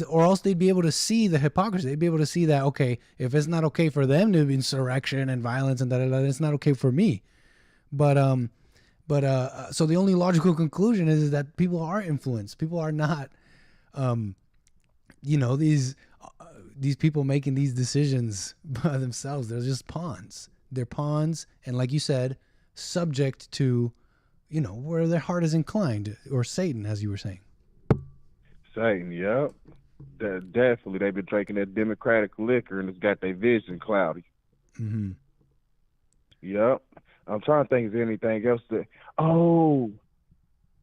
or else they'd be able to see the hypocrisy. They'd be able to see that, okay, if it's not okay for them to be insurrection and violence and it's not okay for me. But so the only logical conclusion is that people are influenced. People are not, these people making these decisions by themselves. They're just pawns. They're pawns, and like you said, subject to, where their heart is inclined, or Satan, as you were saying. Satan, yep. Definitely. They've been drinking that Democratic liquor and it's got their vision cloudy. Mm-hmm. Yep. I'm trying to think, is there anything else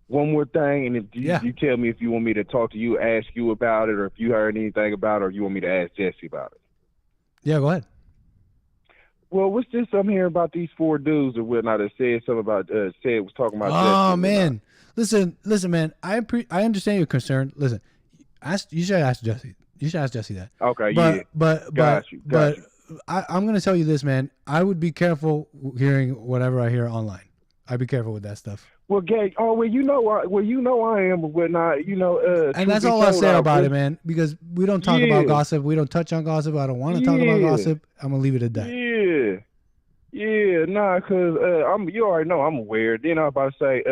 one more thing, and if you tell me if you want me to talk to you, ask you about it, or if you heard anything about it, or you want me to ask Jesse about it. Yeah, go ahead. Well, what's this I'm hearing about these 4 dudes or whatnot that said something about, was talking about Oh, Jesse man. Listen, man, I understand your concern. Listen, you should ask Jesse. You should ask Jesse that. Okay, But Got you. I'm going to tell you this, man. I would be careful hearing whatever I hear online. I'd be careful with that stuff. Well, Gay, you know I am or whatnot, And that's all I'll say about it, man, because we don't talk about gossip. We don't touch on gossip. I don't want to talk about gossip. I'm going to leave it at that. Yeah, nah, because you already know I'm aware. Then I was about to say,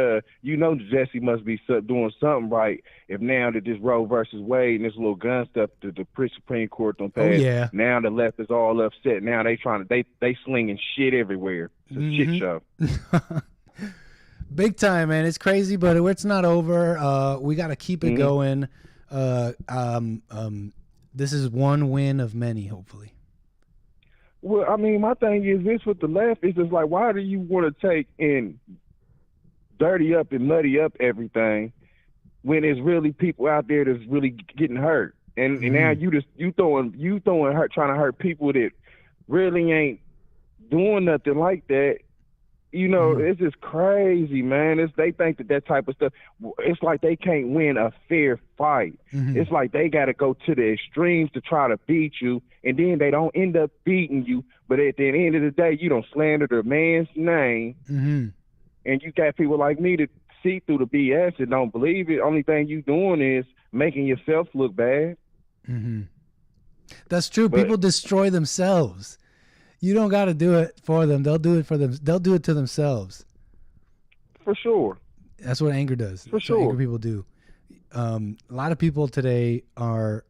Jesse must be doing something right if now that this Roe versus Wade and this little gun stuff that the Supreme Court don't pass. Oh, yeah. Now the left is all upset. Now they slinging shit everywhere. It's a shit show. Big time, man. It's crazy, but it's not over. We got to keep it going. This is one win of many, hopefully. Well, I mean, my thing is this with the left. It's just like, why do you want to take and dirty up and muddy up everything when there's really people out there that's really getting hurt? And now you throwing trying to hurt people that really ain't doing nothing like that. It's just crazy, man. They think that type of stuff, it's like they can't win a fair fight. It's like they got to go to the extremes to try to beat you, and then they don't end up beating you. But at the end of the day, you don't slander the man's name, and you got people like me that see through the BS and don't believe it. Only thing you doing is making yourself look bad. That's true. People destroy themselves. You don't got to do it for them. They'll do it for them. They'll do it to themselves. For sure. That's what anger does. For sure. What angry people do. A lot of people today are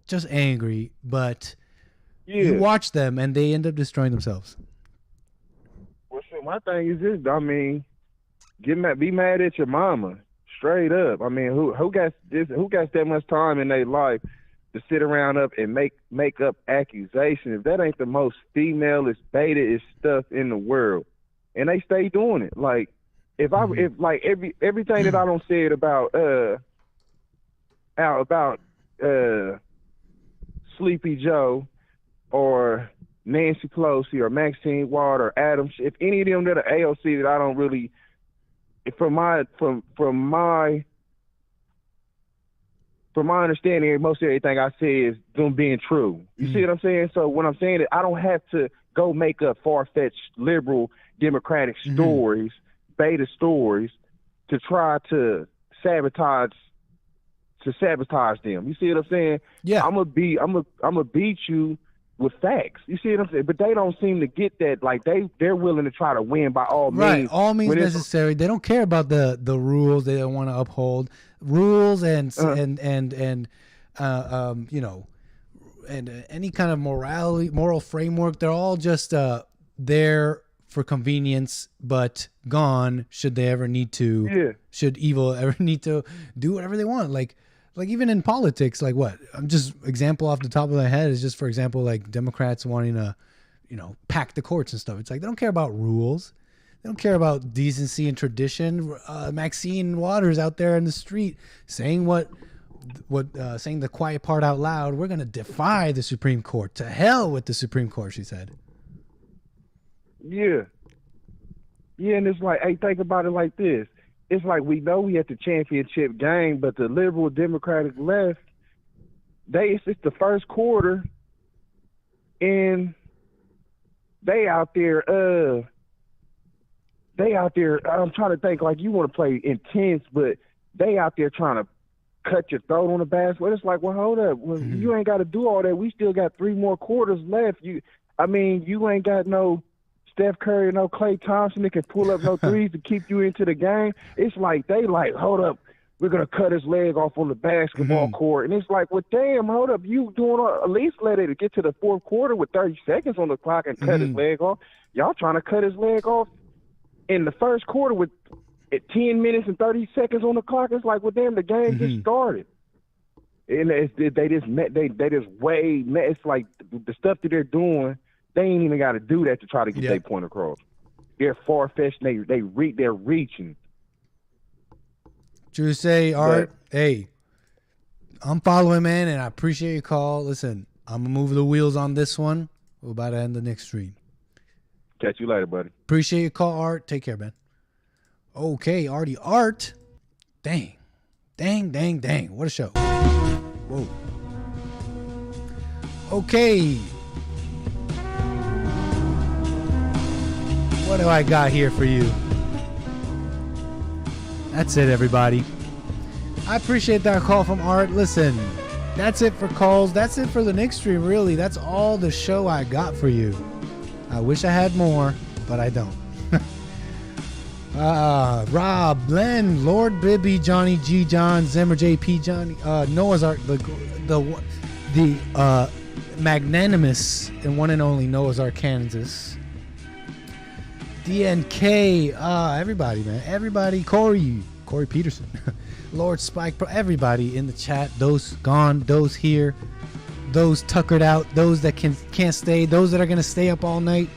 just angry, but you watch them and they end up destroying themselves. Well, shit, my thing is this. I mean, be mad at your mama, straight up. I mean, who got that much time in their life to sit around up and make up accusations? If that ain't the most femalist, baitedest stuff in the world, and they stay doing it. Like if everything that I don't say about Sleepy Joe or Nancy Pelosi or Maxine Ward or Adam, if any of them that are AOC that I don't really, from my understanding, most of everything I say is them being true. You see what I'm saying? So when I'm saying it, I don't have to go make up far-fetched liberal democratic stories, beta stories, to try to sabotage them. You see what I'm saying? Yeah. I'm gonna beat you with facts. You see what I'm saying? But they don't seem to get that. Like they're willing to try to win by all means. Right, all means necessary. They don't care about the rules they don't want to uphold. Rules and any kind of moral framework. They're all just there for convenience, but gone should they ever need to. Yeah. Should evil ever need to do whatever they want, like even in politics, like what? I'm just example off the top of my head is just, for example, like Democrats wanting to, pack the courts and stuff. It's like they don't care about rules. They don't care about decency and tradition. Maxine Waters out there in the street saying saying the quiet part out loud. We're going to defy the Supreme Court. To hell with the Supreme Court, she said. Yeah. Yeah, and it's like, hey, think about it like this. It's like we know we at the championship game, but the liberal Democratic left, it's the first quarter, and they out there, I'm trying to think, like, you want to play intense, but they out there trying to cut your throat on the basketball. It's like, well, hold up. Well, you ain't got to do all that. We still got 3 more quarters left. You ain't got no Steph Curry, no Klay Thompson that can pull up no threes to keep you into the game. It's like they like, hold up, we're going to cut his leg off on the basketball court. And it's like, well, damn, hold up, you doing at least let it get to the fourth quarter with 30 seconds on the clock and cut his leg off. Y'all trying to cut his leg off in the first quarter with 10 minutes and 30 seconds on the clock. It's like, well, damn, the game just started. And they just way. It's like the stuff that they're doing. They ain't even got to do that to try to get their point across. They're far-fetched. They're reaching. True say, Art. Hey, I'm following, man, and I appreciate your call. Listen, I'm gonna move the wheels on this one. We're about to end the next stream. Catch you later, buddy. Appreciate your call, Art. Take care, man. Okay, Artie. Art. Dang. What a show. Whoa. Okay. What do I got here for you? That's it, everybody. I appreciate that call from Art. Listen, that's it for calls. That's it for the next stream, really. That's all the show I got for you. I wish I had more, but I don't. Rob, Len, Lord Bibby, Johnny G, John, Zimmer, JP, Johnny, Noah's Ark, the magnanimous and one and only Noah's Ark, Kansas. DNK, everybody, man. Everybody, Corey Peterson, Lord Spike, everybody in the chat, those gone, those here, those tuckered out, those that can't stay, those that are going to stay up all night.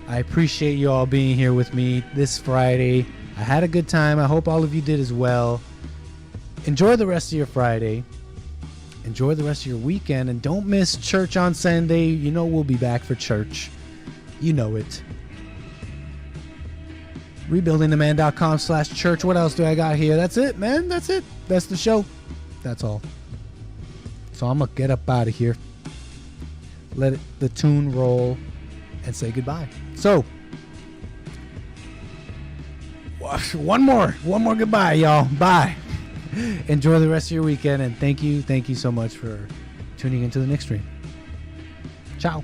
I appreciate you all being here with me this Friday. I had a good time. I hope all of you did as well. Enjoy the rest of your Friday. Enjoy the rest of your weekend. And don't miss church on Sunday. You know we'll be back for church. You know it. Rebuildingtheman.com/church. What else do I got here? That's it, man. That's it. That's the show. That's all. So I'm going to get up out of here. Let the tune roll. And say goodbye. So, one more goodbye, y'all. Bye. Enjoy the rest of your weekend, and thank you so much for tuning into the next stream. Ciao.